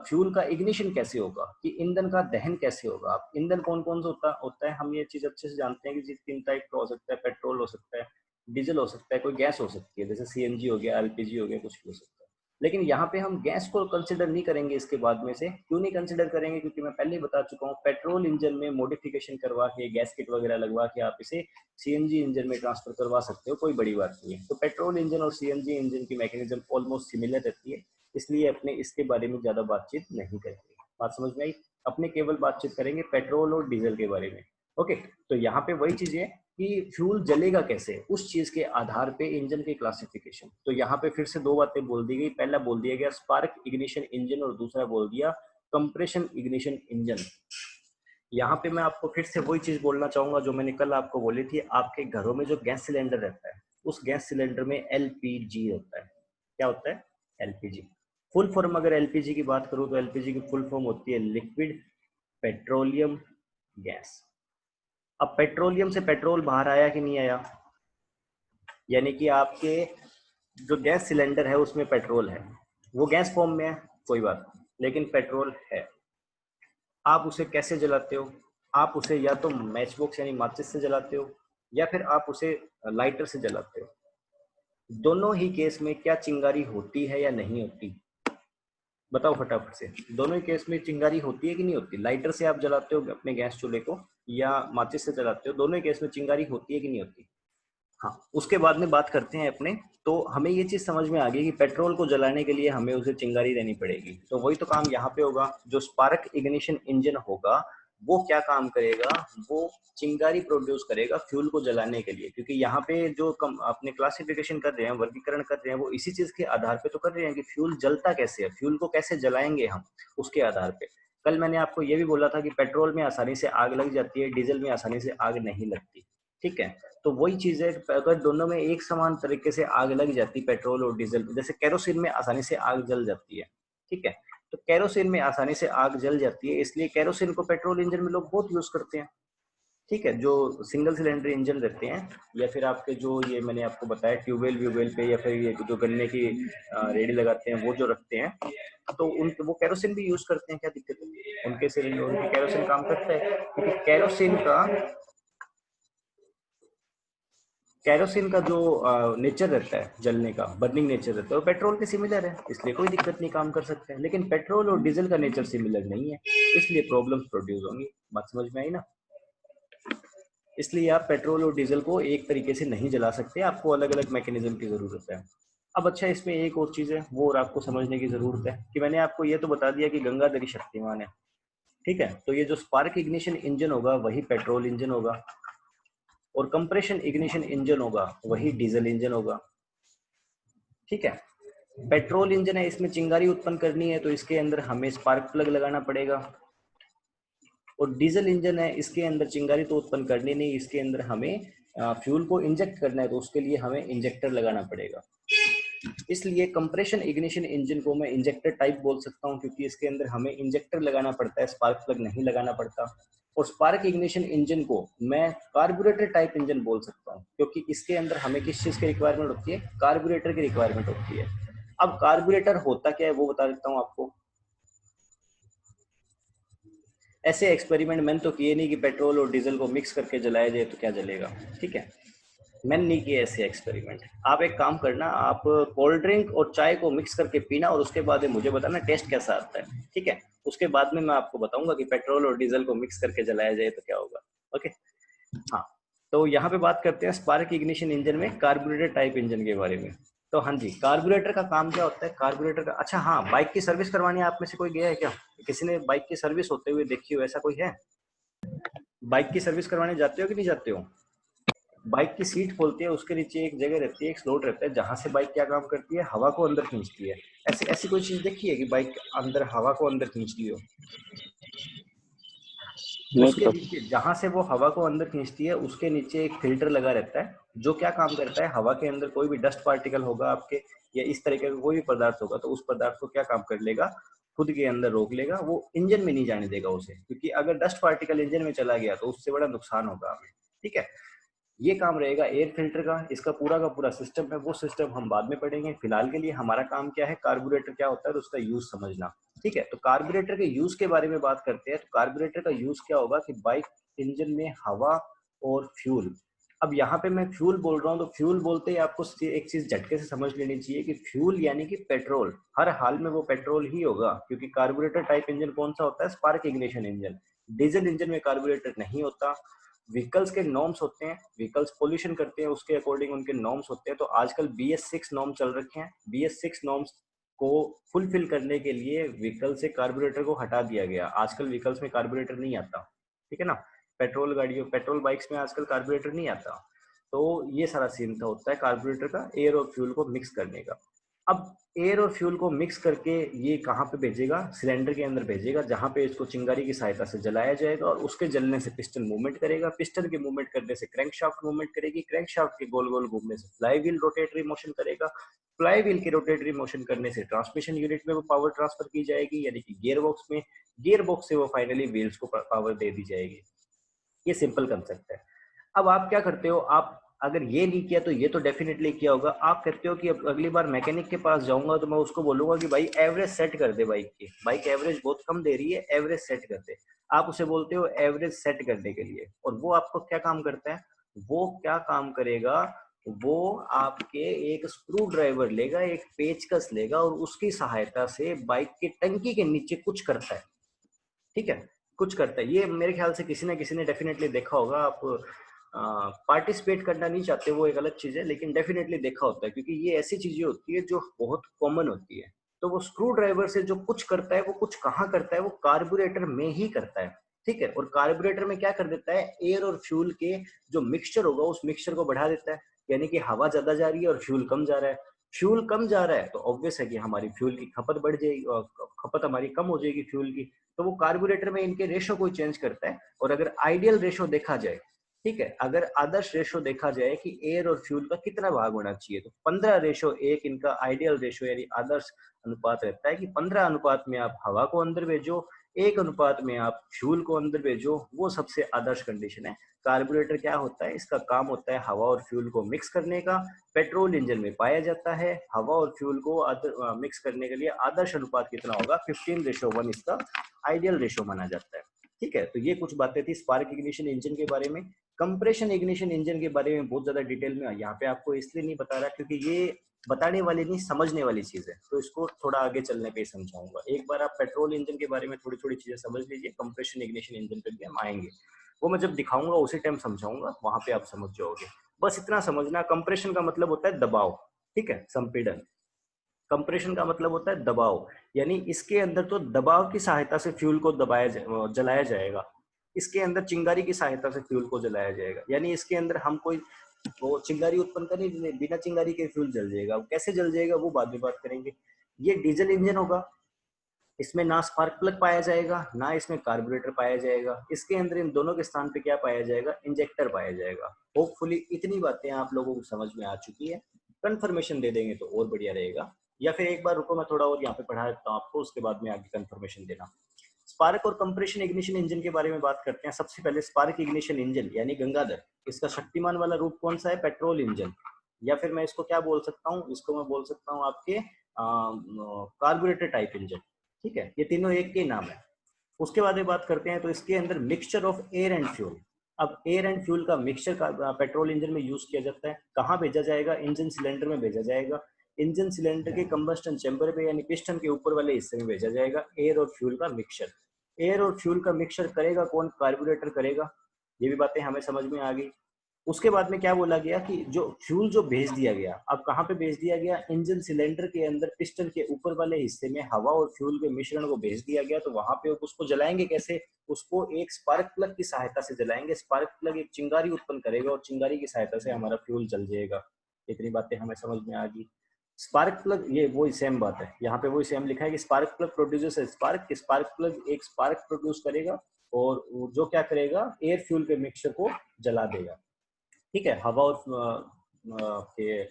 फ्यूल का इग्निशन कैसे होगा, कि ईंधन का दहन कैसे होगा। अब ईंधन कौन कौन सा होता है, हम ये चीज अच्छे से जानते हैं कि तीन टाइप का हो सकता है, पेट्रोल हो सकता है, डीजल हो सकता है, कोई गैस हो सकती है, जैसे सीएनजी हो गया, एलपीजी हो गया, कुछ भी हो सकता है। लेकिन यहाँ पे हम गैस को कंसिडर नहीं करेंगे इसके बाद में से। क्यों नहीं कंसिडर करेंगे, क्योंकि मैं पहले ही बता चुका हूँ, पेट्रोल इंजन में मॉडिफिकेशन करवा के, गैस किट वगैरह लगवा के आप इसे सीएनजी इंजन में ट्रांसफर करवा सकते हो, कोई बड़ी बात नहीं है। तो पेट्रोल इंजन और सीएनजी इंजन की मैकेनिज्म ऑलमोस्ट सिमिलर रहती है, इसलिए अपने इसके बारे में ज्यादा बातचीत नहीं करेंगे। बात समझ में आई? अपने केवल बातचीत करेंगे पेट्रोल और डीजल के बारे में, ओके। तो यहाँ पे वही चीज है कि फ्यूल जलेगा कैसे, उस चीज के आधार पे इंजन की क्लासिफिकेशन। तो यहाँ पे फिर से दो बातें बोल दी गई, पहला बोल दिया गया स्पार्क इग्निशन इंजन और दूसरा बोल दिया कंप्रेशन इग्निशन इंजन। यहाँ पे मैं आपको फिर से वही चीज बोलना चाहूंगा जो मैंने कल आपको बोली थी, आपके घरों में जो गैस सिलेंडर रहता है, उस गैस सिलेंडर में एलपीजी होता है। क्या होता है? एलपीजी। फुल फॉर्म अगर एलपीजी की बात करूं तो एलपीजी की फुल फॉर्म होती है लिक्विड पेट्रोलियम गैस। अब पेट्रोलियम से पेट्रोल बाहर आया कि नहीं आया, यानी कि आपके जो गैस सिलेंडर है उसमें पेट्रोल है, वो गैस फॉर्म में है, कोई बात नहीं, लेकिन पेट्रोल है। आप उसे कैसे जलाते हो? आप उसे या तो मैच बॉक्स यानी माचिस से जलाते हो, या फिर आप उसे लाइटर से जलाते हो। दोनों ही केस में क्या चिंगारी होती है या नहीं होती? बताओ फटाफट से। दोनों ही केस में चिंगारी होती है कि नहीं होती? लाइटर से आप जलाते हो अपने गैस चूल्हे को, या माचिस से जलाते हो, दोनों ही केस में चिंगारी होती है कि नहीं होती? हाँ, उसके बाद में बात करते हैं अपने। तो हमें ये चीज समझ में आ गई कि पेट्रोल को जलाने के लिए हमें उसे चिंगारी देनी पड़ेगी। तो वही तो काम यहाँ पे होगा, जो स्पार्क इग्निशन इंजन होगा वो क्या काम करेगा, वो चिंगारी प्रोड्यूस करेगा फ्यूल को जलाने के लिए। क्योंकि यहाँ पे जो अपने क्लासिफिकेशन कर रहे हैं, वर्गीकरण कर रहे हैं, वो इसी चीज के आधार पे तो कर रहे हैं कि फ्यूल जलता कैसे है, फ्यूल को कैसे जलाएंगे हम, उसके आधार पे। कल मैंने आपको ये भी बोला था कि पेट्रोल में आसानी से आग लग जाती है, डीजल में आसानी से आग नहीं लगती, ठीक है। तो वही चीज है, अगर दोनों में एक समान तरीके से आग लग जाती, पेट्रोल और डीजल, जैसे केरोसिन में आसानी से आग जल जाती है, ठीक है, तो केरोसिन में आसानी से आग जल जाती है, इसलिए केरोसिन को पेट्रोल इंजन में लोग बहुत यूज करते हैं, ठीक है। जो सिंगल सिलेंडर इंजन रहते हैं, या फिर आपके जो ये मैंने आपको बताया ट्यूबवेल व्यूबवेल पे, या फिर ये जो गन्ने की रेडी लगाते हैं वो जो रखते हैं, तो उन वो केरोसिन भी यूज करते हैं, क्या दिक्कत है? उनके सिलेंडर उनके केरोसिन काम करता है, क्योंकि कैरोसिन का जो नेचर रहता है, जलने का बर्निंग नेचर रहता है, वो पेट्रोल के सिमिलर है, इसलिए कोई दिक्कत नहीं, काम कर सकते हैं। लेकिन पेट्रोल और डीजल का नेचर सिमिलर नहीं है, इसलिए प्रॉब्लम्स प्रोड्यूस होंगी। बात समझ में आई ना? इसलिए आप पेट्रोल और डीजल को एक तरीके से नहीं जला सकते, आपको अलग अलग मैकेनिज्म की जरूरत है। अब अच्छा, इसमें एक और चीज है वो और आपको समझने की जरूरत है कि मैंने आपको ये तो बता दिया कि गंगाधरी शक्तिमान है, ठीक है। तो ये जो स्पार्क इग्निशन इंजन होगा वही पेट्रोल इंजन होगा, और कंप्रेशन इग्निशन इंजन होगा वही डीजल इंजन होगा, ठीक है। पेट्रोल इंजन है, इसमें चिंगारी उत्पन्न करनी है तो इसके अंदर हमें स्पार्क प्लग लगाना पड़ेगा। और डीजल इंजन है, इसके अंदर चिंगारी तो उत्पन्न करनी नहीं, इसके अंदर हमें फ्यूल को इंजेक्ट करना है, तो उसके लिए हमें इंजेक्टर लगाना पड़ेगा। इसलिए कंप्रेशन इग्निशन इंजन को मैं इंजेक्टर टाइप बोल सकता हूं, क्योंकि इसके अंदर हमें इंजेक्टर लगाना पड़ता है, स्पार्क प्लग नहीं लगाना पड़ता। और स्पार्क इग्निशन इंजन को मैं कार्बोरेटर टाइप इंजन बोल सकता हूं, क्योंकि इसके अंदर हमें किस चीज की रिक्वायरमेंट होती है? कार्बोरेटर की रिक्वायरमेंट होती है। अब कार्बोरेटर होता क्या है वो बता देता हूं आपको। ऐसे एक्सपेरिमेंट मैंने तो किए नहीं कि पेट्रोल और डीजल को मिक्स करके जलाया जाए तो क्या जलेगा, ठीक है। मैंने नहीं किया ऐसे एक्सपेरिमेंट। आप एक काम करना, आप कोल्ड ड्रिंक और चाय को मिक्स करके पीना और उसके बाद मुझे बताना टेस्ट कैसा आता है, ठीक है? उसके बाद में मैं आपको बताऊंगा कि पेट्रोल और डीजल को मिक्स करके जलाया जाए तो क्या होगा। ओके, हाँ। तो यहाँ पे बात करते हैं स्पार्क इग्निशन इंजन में कार्बोरेटर टाइप इंजन के बारे में। तो हाँ जी, कार्बोरेटर का काम क्या होता है? कार्बोरेटर का, अच्छा हाँ, बाइक की सर्विस करवानी आप में से कोई गया है क्या? किसी ने बाइक की सर्विस होते हुए देखी हो, ऐसा कोई है? बाइक की सर्विस करवाने जाते हो कि नहीं जाते हो? बाइक की सीट खोलती है, उसके नीचे एक जगह रहती है, एक स्लॉट रहता है, जहां से बाइक क्या काम करती है, हवा को अंदर खींचती है। ऐसी ऐसी कोई चीज देखी है कि बाइक अंदर हवा को अंदर खींचती हो? नहीं उसके पता। नीचे जहां से वो हवा को अंदर खींचती है, उसके नीचे एक फिल्टर लगा रहता है, जो क्या काम करता है, हवा के अंदर कोई भी डस्ट पार्टिकल होगा आपके, या इस तरीके का कोई भी पदार्थ होगा, तो उस पदार्थ को क्या काम कर लेगा, खुद के अंदर रोक लेगा, वो इंजन में नहीं जाने देगा उसे, क्योंकि अगर डस्ट पार्टिकल इंजन में चला गया तो उससे बड़ा नुकसान होगा हमें। ठीक है, ये काम रहेगा एयर फिल्टर का। इसका पूरा का पूरा सिस्टम है, वो सिस्टम हम बाद में पढ़ेंगे। फिलहाल के लिए हमारा काम क्या है, कार्बोरेटर क्या होता है और उसका यूज समझना। ठीक है, तो कार्बोरेटर के यूज के बारे में बात करते हैं। तो कार्बोरेटर का यूज क्या होगा कि बाइक इंजन में हवा और फ्यूल। अब यहाँ पे मैं फ्यूल बोल रहा हूँ, तो फ्यूल बोलते ही आपको एक चीज झटके से समझ लेनी चाहिए कि फ्यूल यानी कि पेट्रोल। हर हाल में वो पेट्रोल ही होगा, क्योंकि कार्बोरेटर टाइप इंजन कौन सा होता है, spark ignition engine. Diesel engine में कार्बोरेटर नहीं होता। व्हीकल्स के नॉर्म्स होते हैं, व्हीकल्स पोल्यूशन करते हैं, उसके अकॉर्डिंग उनके नॉर्म्स होते हैं। तो आजकल BS6 नॉर्म चल रखे हैं। BS6 नॉर्म्स को फुलफिल करने के लिए व्हीकल से कार्बोरेटर को हटा दिया गया। आजकल व्हीकल्स में कार्बोरेटर नहीं आता, ठीक है ना? पेट्रोल गाड़ियों, पेट्रोल बाइक्स में आजकल कार्बोरेटर नहीं आता। तो ये सारा सीन था, होता है कार्बोरेटर का, एयर और फ्यूल को मिक्स करने का। अब एयर और फ्यूल को मिक्स करके ये कहाँ पे भेजेगा, सिलेंडर के अंदर भेजेगा, जहाँ पे इसको चिंगारी की सहायता से जलाया जाएगा, और उसके जलने से पिस्टन मूवमेंट करेगा, पिस्टन के मूवमेंट करने से क्रैंकशाफ्ट मूवमेंट करेगी, क्रैंकशाफ्ट के गोल गोल घूमने से फ्लाई व्हील रोटेटरी मोशन करेगा, फ्लाई व्हील के रोटेटरी मोशन करने से ट्रांसमिशन यूनिट में वो पावर ट्रांसफर की जाएगी, यानी कि गियर बॉक्स में, गियर बॉक्स से वो फाइनली व्हील्स को पावर दे दी जाएगी। ये सिंपल कंसेप्ट है। अब आप क्या करते हो, आप अगर ये नहीं किया तो ये तो डेफिनेटली किया होगा। आप कहते हो कि अब अगली बार मैकेनिक के पास जाऊंगा तो मैं उसको बोलूंगा कि भाई एवरेज सेट कर दे बाइक की, बाइक एवरेज बहुत कम दे रही है, एवरेज सेट कर दे। आप उसे बोलते हो एवरेज सेट करने के लिए, और वो आपको क्या काम करता है, वो क्या काम करेगा, वो आपके एक स्क्रू ड्राइवर लेगा, एक पेचकस लेगा, और उसकी सहायता से बाइक की टंकी के नीचे कुछ करता है। ठीक है, कुछ करता है। ये मेरे ख्याल से किसी ने डेफिनेटली देखा होगा। आप पार्टिसिपेट करना नहीं चाहते, वो एक अलग चीज है, लेकिन डेफिनेटली देखा होता है, क्योंकि ये ऐसी चीजें होती है जो बहुत कॉमन होती है। तो वो स्क्रू ड्राइवर से जो कुछ करता है, वो कुछ कहाँ करता है, वो कार्बोरेटर में ही करता है। ठीक है, और कार्बोरेटर में क्या कर देता है, एयर और फ्यूल के जो मिक्सचर होगा, उस मिक्सचर को बढ़ा देता है। यानी कि हवा ज्यादा जा रही है और फ्यूल कम जा रहा है। फ्यूल कम जा रहा है तो ऑब्वियस है कि हमारी फ्यूल की खपत बढ़ जाएगी, और खपत हमारी कम हो जाएगी फ्यूल की। तो वो कार्बोरेटर में इनके रेशो को चेंज करता है। और अगर आइडियल रेशो देखा जाए, ठीक है, अगर आदर्श रेशो देखा जाए कि एयर और फ्यूल का कितना भाग होना चाहिए, तो 15:1 इनका आइडियल रेशो यानी आदर्श अनुपात रहता है, कि 15 अनुपात में आप हवा को अंदर भेजो, 1 अनुपात में आप फ्यूल को अंदर भेजो, वो सबसे आदर्श कंडीशन है। कार्बोरेटर क्या होता है, इसका काम होता है हवा और फ्यूल को मिक्स करने का। पेट्रोल इंजन में पाया जाता है। हवा और फ्यूल को मिक्स करने के लिए आदर्श अनुपात कितना होगा, 15:1 इसका आइडियल रेशो माना जाता है। ठीक है, तो ये कुछ बातें थी स्पार्क इग्निशन इंजन के बारे में। कंप्रेशन इग्निशन इंजन के बारे में बहुत ज्यादा डिटेल में यहाँ पे आपको इसलिए नहीं बता रहा, क्योंकि ये बताने वाली नहीं, समझने वाली चीज है, तो इसको थोड़ा आगे चलने पे समझाऊंगा। एक बार आप पेट्रोल इंजन के बारे में थोड़ी थोड़ी चीजें समझ लीजिए, कंप्रेशन इग्निशन इंजन पे भी हम आएंगे। वो मैं जब दिखाऊंगा उसी टाइम समझाऊंगा, वहां पे आप समझ जाओगे। बस इतना समझना, कंप्रेशन का मतलब होता है दबाव। ठीक है, संपीड़न। कंप्रेशन का मतलब होता है दबाव, यानी इसके अंदर तो दबाव की सहायता से फ्यूल को जलाया जाएगा। इसके अंदर चिंगारी की सहायता से फ्यूल को जलाया जाएगा, यानी इसके अंदर हम कोई वो चिंगारी उत्पन्न करें, बिना चिंगारी के फ्यूल जल जाएगा। कैसे जल जाएगा वो बाद में बात करेंगे। ये डीजल इंजन होगा, इसमें ना स्पार्क प्लग पाया जाएगा, ना इसमें कार्बोरेटर पाया जाएगा। इसके अंदर इन दोनों के स्थान पे क्या पाया जाएगा, इंजेक्टर पाया जाएगा। होपफुली इतनी बातें आप लोगों को समझ में आ चुकी है। कंफर्मेशन दे देंगे तो और बढ़िया रहेगा, या फिर एक बार रुको, मैं थोड़ा और यहाँ पे पढ़ा देता हूँ आपको, उसके बाद में आगे कंफर्मेशन देना। स्पार्क और कंप्रेशन इग्निशन इंजन के बारे में बात करते हैं। सबसे पहले स्पार्क इग्निशन इंजन यानी गंगाधर, इसका शक्तिमान वाला रूप कौन सा है, पेट्रोल इंजन। या फिर मैं इसको क्या बोल सकता हूँ, इसको मैं बोल सकता हूँ आपके कार्बोरेटर टाइप इंजन। ठीक है, ये तीनों एक के नाम है। उसके बाद में बात करते हैं, तो इसके अंदर mixture of air and fuel. अब एयर एंड फ्यूल का मिक्सचर का पेट्रोल इंजन में यूज किया जाता है। कहाँ भेजा जाएगा? इंजन सिलेंडर में भेजा जाएगा। इंजन सिलेंडर के कंबस्टन चैम्बर पे यानी पिस्टन के ऊपर वाले हिस्से में भेजा जाएगा एयर और फ्यूल का मिक्सचर। एयर और फ्यूल का मिक्सचर करेगा कौन? कार्बोरेटर करेगा। ये भी बातें हमें समझ में आ गई। उसके बाद में क्या बोला गया कि जो फ्यूल जो भेज दिया गया, अब कहाँ पे भेज दिया गया? इंजन सिलेंडर के अंदर पिस्टन के ऊपर वाले हिस्से में हवा और फ्यूल के मिश्रण को भेज दिया गया। तो वहां पे उसको जलाएंगे कैसे? उसको एक स्पार्क प्लग की सहायता से जलाएंगे। स्पार्क प्लग एक चिंगारी उत्पन्न करेगा और चिंगारी की सहायता से हमारा फ्यूल जल जाएगा। इतनी बातें हमें समझ में आ गई। स्पार्क प्लग, ये वही सेम बात है, यहाँ पे वही सेम लिखा है कि spark plug producer spark, spark plug एक स्पार्क प्रोड्यूस करेगा और जो क्या करेगा? एयर फ्यूल के मिक्सचर को जला देगा। ठीक है, हवा और के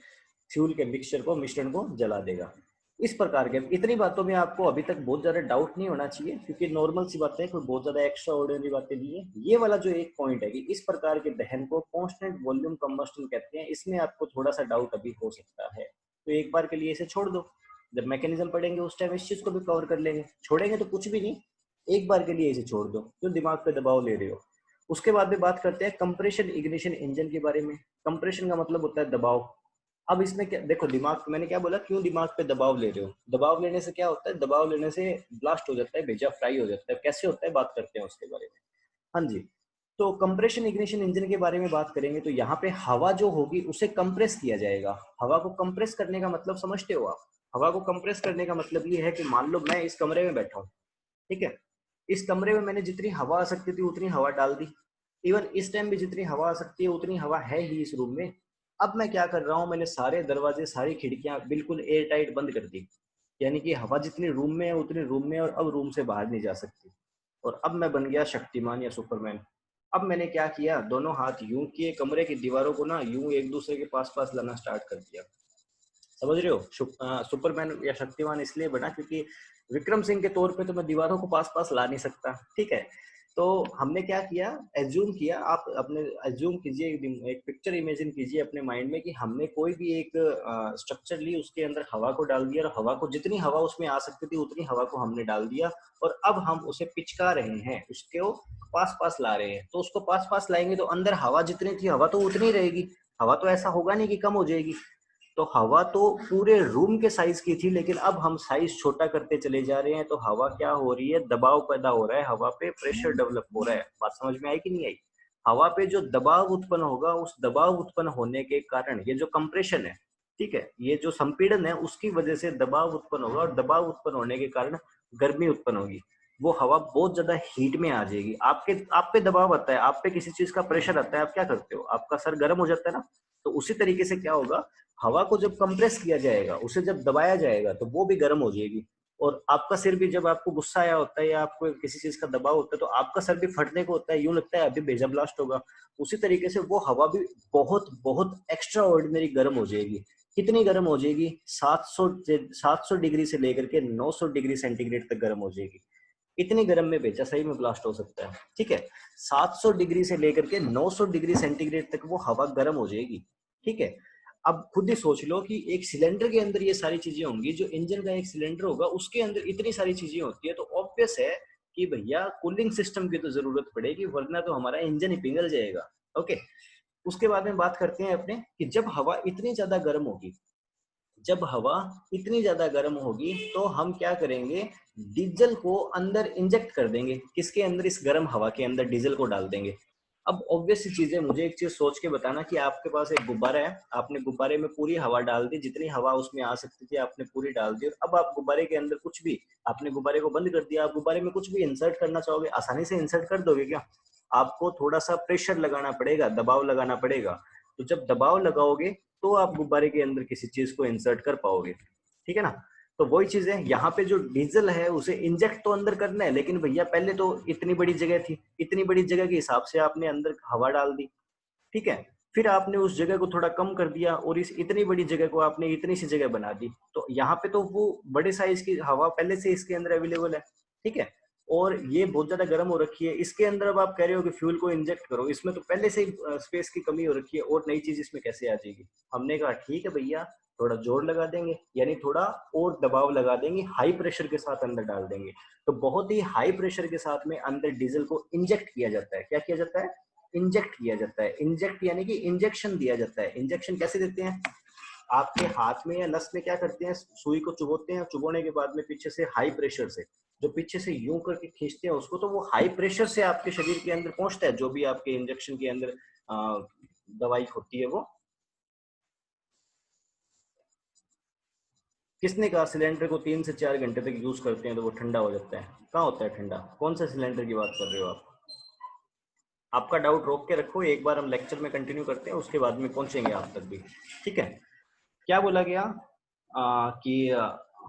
फ्यूल के मिक्सचर को, मिश्रण को जला देगा। इस प्रकार के इतनी बातों में आपको अभी तक बहुत ज्यादा डाउट नहीं होना चाहिए, क्योंकि नॉर्मल सी बातें हैं, कोई बहुत ज्यादा एक्स्ट्रा ऑर्डिनरी बातें नहीं है। ये वाला जो एक पॉइंट है कि इस प्रकार के दहन को कांस्टेंट वॉल्यूम कंबस्टन कहते हैं, इसमें आपको थोड़ा सा डाउट अभी हो सकता है। तो एक बार के लिए इसे छोड़ दो, जब मैकेनिज्म पढ़ेंगे उस टाइम इस चीज को भी कवर कर लेंगे। छोड़ेंगे तो कुछ भी नहीं, एक बार के लिए इसे छोड़ दो जो दिमाग पे दबाव ले रहे हो। उसके बाद में बात करते हैं कंप्रेशन इग्निशन इंजन के बारे में। कंप्रेशन का मतलब होता है दबाव। अब इसमें क्या देखो, दिमाग, मैंने क्या बोला, क्यों दिमाग पे दबाव ले रहे हो? दबाव लेने से क्या होता है? दबाव लेने से ब्लास्ट हो जाता है, भेजा फ्राई हो जाता है। कैसे होता है बात करते हैं उसके बारे में। हाँ जी, तो कंप्रेशन इग्निशन इंजन के बारे में बात करेंगे तो यहाँ पे हवा जो होगी उसे कंप्रेस किया जाएगा। हवा को कंप्रेस करने का मतलब समझते हो आप? हवा को कंप्रेस करने का मतलब ये है कि मान लो मैं इस कमरे में बैठा हूँ, ठीक है, इस कमरे में मैंने जितनी हवा आ सकती थी उतनी हवा डाल दी। इवन इस टाइम भी जितनी हवा आ सकती है उतनी हवा है ही इस रूम में। अब मैं क्या कर रहा हूँ, मैंने सारे दरवाजे सारी खिड़कियां बिल्कुल एयर टाइट बंद कर दी, यानी कि हवा जितनी रूम में है उतनी रूम में, और अब रूम से बाहर नहीं जा सकती। और अब मैं बन गया शक्तिमान या सुपरमैन। अब मैंने क्या किया, दोनों हाथ यूं किए, कमरे की दीवारों को ना यूं एक दूसरे के पास पास लाना स्टार्ट कर दिया। समझ रहे हो? सुपरमैन या शक्तिमान इसलिए बना क्योंकि विक्रम सिंह के तौर पे तो मैं दीवारों को पास पास ला नहीं सकता, ठीक है। तो हमने क्या किया, एज्यूम किया, आप अपने एज्यूम कीजिए, एक पिक्चर इमेजिन कीजिए अपने माइंड में कि हमने कोई भी एक स्ट्रक्चर ली, उसके अंदर हवा को डाल दिया और हवा को, जितनी हवा उसमें आ सकती थी उतनी हवा को हमने डाल दिया। और अब हम उसे पिचका रहे हैं, उसको पास पास ला रहे हैं। तो उसको पास पास लाएंगे तो अंदर हवा जितनी थी हवा तो उतनी रहेगी। हवा तो ऐसा होगा नहीं कि कम हो जाएगी। तो हवा तो पूरे रूम के साइज की थी, लेकिन अब हम साइज छोटा करते चले जा रहे हैं। तो हवा क्या हो रही है? दबाव पैदा हो रहा है, हवा पे प्रेशर डेवलप हो रहा है। बात समझ में आई कि नहीं आई? हवा पे जो दबाव उत्पन्न होगा, उस दबाव उत्पन्न होने के कारण ये जो कंप्रेशन है, ठीक है, ये जो संपीड़न है, उसकी वजह से दबाव उत्पन्न होगा, और दबाव उत्पन्न होने के कारण गर्मी उत्पन्न होगी। वो हवा बहुत ज्यादा हीट में आ जाएगी। आप पे दबाव आता है, आप पे किसी चीज का प्रेशर आता है, आप क्या करते हो? आपका सर गर्म हो जाता है ना। तो उसी तरीके से क्या होगा, हवा को जब कंप्रेस किया जाएगा, उसे जब दबाया जाएगा तो वो भी गर्म हो जाएगी। और आपका सिर भी, जब आपको गुस्सा आया होता है या आपको किसी चीज का दबाव होता है, तो आपका सर भी फटने को होता है, यूं लगता है अभी भेजा ब्लास्ट होगा। उसी तरीके से वो हवा भी बहुत बहुत एक्स्ट्रा ऑर्डिनरी गर्म हो जाएगी। कितनी गर्म हो जाएगी? 700 डिग्री से लेकर के 900 डिग्री सेंटीग्रेड तक गर्म हो जाएगी। इतनी गर्म में भेजा सही में ब्लास्ट हो सकता है, ठीक है। 700 डिग्री से लेकर के 900 डिग्री सेंटीग्रेड तक वो हवा गर्म हो जाएगी, ठीक है। अब खुद ही सोच लो कि एक सिलेंडर के अंदर ये सारी चीजें होंगी, जो इंजन का एक सिलेंडर होगा उसके अंदर इतनी सारी चीजें होती है, तो ऑब्वियस है कि भैया कूलिंग सिस्टम की तो जरूरत पड़ेगी, वरना तो हमारा इंजन ही पिघल जाएगा। ओके, उसके बाद में बात करते हैं अपने कि जब हवा इतनी ज्यादा गर्म होगी, जब हवा इतनी ज्यादा गर्म होगी तो हम क्या करेंगे, डीजल को अंदर इंजेक्ट कर देंगे। किसके अंदर? इस गर्म हवा के अंदर डीजल को डाल देंगे। अब ऑब्वियस सी चीज है, मुझे एक चीज सोच के बताना कि आपके पास एक गुब्बारा है, आपने गुब्बारे में पूरी हवा डाल दी, जितनी हवा उसमें आ सकती थी आपने पूरी डाल दी, और अब आप गुब्बारे के अंदर कुछ भी, आपने गुब्बारे को बंद कर दिया, आप गुब्बारे में कुछ भी इंसर्ट करना चाहोगे, आसानी से इंसर्ट कर दोगे क्या? आपको थोड़ा सा प्रेशर लगाना पड़ेगा, दबाव लगाना पड़ेगा। तो जब दबाव लगाओगे तो आप गुब्बारे के अंदर किसी चीज को इंसर्ट कर पाओगे, ठीक है ना। तो वही चीज है यहाँ पे, जो डीजल है उसे इंजेक्ट तो अंदर करना है, लेकिन भैया पहले तो इतनी बड़ी जगह थी, इतनी बड़ी जगह के हिसाब से आपने अंदर हवा डाल दी, ठीक है। फिर आपने उस जगह को थोड़ा कम कर दिया और इस इतनी बड़ी जगह को आपने इतनी सी जगह बना दी। तो यहाँ पे तो वो बड़े साइज की हवा पहले से इसके अंदर अवेलेबल है, ठीक है। और ये बहुत ज्यादा गर्म हो रखी है, इसके अंदर अब आप कह रहे हो कि फ्यूल को इंजेक्ट करो, इसमें तो पहले से ही स्पेस की कमी हो रखी है, और नई चीज इसमें कैसे आ जाएगी? हमने कहा ठीक है भैया, थोड़ा जोर लगा देंगे, यानी थोड़ा और दबाव लगा देंगे, हाई प्रेशर के साथ अंदर डाल देंगे। तो बहुत ही हाई प्रेशर के साथ में अंदर डीजल को इंजेक्ट किया जाता है। क्या किया जाता है? इंजेक्ट किया जाता है। इंजेक्ट यानी कि इंजेक्शन दिया जाता है। इंजेक्शन कैसे देते हैं? आपके हाथ में या नस में क्या करते हैं, सुई को चुभोते हैं, चुभोने के बाद में पीछे से हाई प्रेशर से, जो पीछे से यूं करके खींचते हैं उसको, तो वो हाई प्रेशर से आपके शरीर के अंदर पहुंचता है, जो भी आपके इंजेक्शन के अंदर दवाई होती है वो। किसने कहा सिलेंडर को 3 से 4 घंटे तक यूज करते हैं तो वो ठंडा हो जाता है? कहाँ होता है ठंडा? कौन सा सिलेंडर की बात कर रहे हो आप? आपका डाउट रोक के रखो, एक बार हम लेक्चर में कंटिन्यू करते हैं, उसके बाद में पहुंचेंगे आप तक भी। ठीक है, क्या बोला गया कि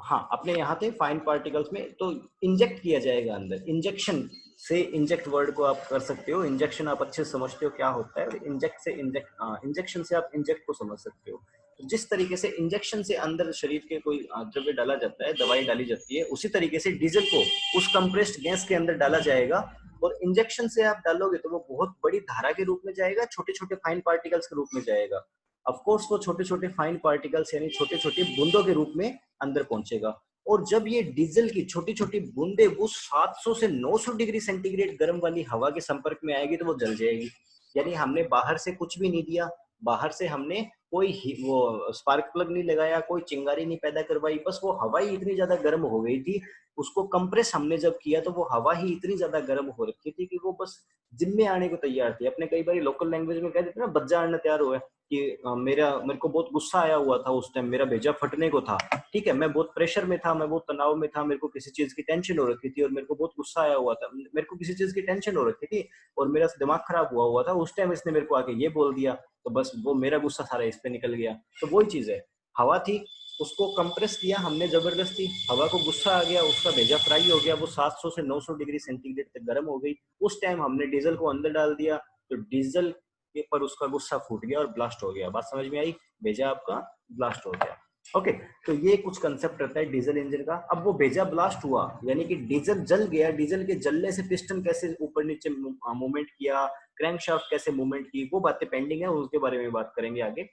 हाँ अपने यहाँ थे फाइन पार्टिकल्स में, तो इंजेक्ट किया जाएगा अंदर। इंजेक्शन से, इंजेक्ट वर्ड को आप कर सकते हो, इंजेक्शन आप अच्छे से समझते हो क्या होता है, इंजेक्ट से इंजेक्शन से आप इंजेक्ट को समझ सकते हो। तो जिस तरीके से इंजेक्शन से अंदर शरीर के कोई द्रव्य डाला जाता है, दवाई डाली जाती है, उसी तरीके से डीजल को उस कंप्रेस्ड गैस के अंदर डाला जाएगा। और इंजेक्शन से आप डालोगे तो वो बहुत बड़ी धारा के रूप में जाएगा, छोटे छोटे फाइन पार्टिकल्स के रूप में जाएगा। ऑफ कोर्स वो छोटे छोटे फाइन पार्टिकल्स यानी छोटे छोटे बूंदों के रूप में अंदर पहुंचेगा। और जब ये डीजल की छोटी छोटी बूंदे वो 700 से 900 डिग्री सेंटीग्रेड गर्म वाली हवा के संपर्क में आएगी तो वो जल जाएगी। यानी हमने बाहर से कुछ भी नहीं दिया, बाहर से हमने कोई वो स्पार्क प्लग नहीं लगाया, कोई चिंगारी नहीं पैदा करवाई, बस वो हवा ही इतनी ज्यादा गर्म हो गई थी, उसको कंप्रेस हमने जब किया तो वो हवा ही इतनी ज्यादा गर्म हो रखी थी कि वो बस जिम्मे आने को तैयार थी। अपने कई बार लोकल लैंग्वेज में कह देते हैं ना, बज्जा आने तैयार हुआ है, कि मेरे को बहुत गुस्सा आया हुआ था उस टाइम, मेरा भेजा फटने को था। ठीक है, मैं बहुत प्रेशर में था, मैं बहुत तनाव में था, मेरे को किसी चीज की टेंशन हो रखी थी और मेरे को बहुत गुस्सा आया हुआ था, मेरे को किसी चीज की टेंशन हो रखी थी और मेरा दिमाग खराब हुआ था, उस टाइम इसने मेरे को आके ये बोल दिया, तो बस वो मेरा गुस्सा सारा इस पे निकल गया। तो वही चीज है, हवा थी, उसको कंप्रेस किया हमने जबरदस्ती, हवा को गुस्सा आ गया, उसका भेजा फ्राई हो गया, वो 700 से 900 डिग्री सेंटीग्रेड तक गर्म हो गई। उस टाइम हमने डीजल को अंदर डाल दिया, तो डीजल के पर उसका गुस्सा फूट गया और ब्लास्ट हो गया। बात समझ में आई? भेजा आपका ब्लास्ट हो गया। ओके, तो ये कुछ कंसेप्ट रहता है डीजल इंजन का। अब वो भेजा ब्लास्ट हुआ यानी कि डीजल जल गया, डीजल के जलने से पिस्टन कैसे ऊपर नीचे मूवमेंट किया, क्रैंकशाफ्ट कैसे मूवमेंट की, वो बातें पेंडिंग है, उसके बारे में बात करेंगे आगे।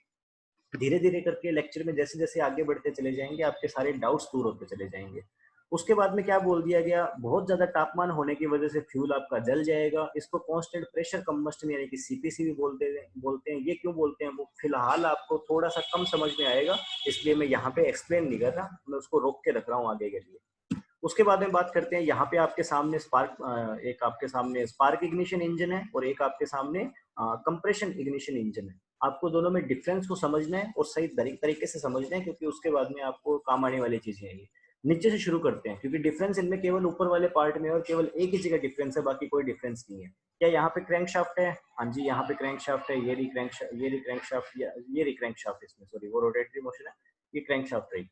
धीरे धीरे करके लेक्चर में जैसे जैसे आगे बढ़ते चले जाएंगे आपके सारे डाउट्स दूर होते चले जाएंगे। उसके बाद में क्या बोल दिया गया, बहुत ज्यादा तापमान होने की वजह से फ्यूल आपका जल जाएगा। इसको कांस्टेंट प्रेशर कंबस्टन यानी कि सीपीसी भी बोलते हैं। ये क्यों बोलते हैं वो फिलहाल आपको थोड़ा सा कम समझ में आएगा, इसलिए मैं यहाँ पे एक्सप्लेन नहीं कर रहा, मैं उसको रोक के रख रहा हूँ आगे के लिए। उसके बाद में बात करते हैं, यहाँ पे आपके सामने स्पार्क, एक आपके सामने स्पार्क इग्निशन इंजन है और एक आपके सामने कंप्रेशन इग्निशन इंजन है। आपको दोनों में डिफरेंस को समझना है और सही तरीके से समझना है, क्योंकि उसके बाद में आपको काम आने वाली चीजें हैं ये। नीचे से शुरू करते हैं, क्योंकि डिफरेंस इनमें केवल ऊपर वाले पार्ट में और केवल एक ही जगह डिफरेंस है, बाकी कोई डिफरेंस नहीं है। क्या यहाँ पे क्रैंक शाफ्ट है? हाँ जी, यहाँ पे क्रैंक शाफ्ट है, ये री क्रैंक शाफ्ट, ये री क्रैंक शाफ्ट, इसमें सॉरी वो रोटेटरी मोशन है, ये क्रैंक शाफ्ट रही।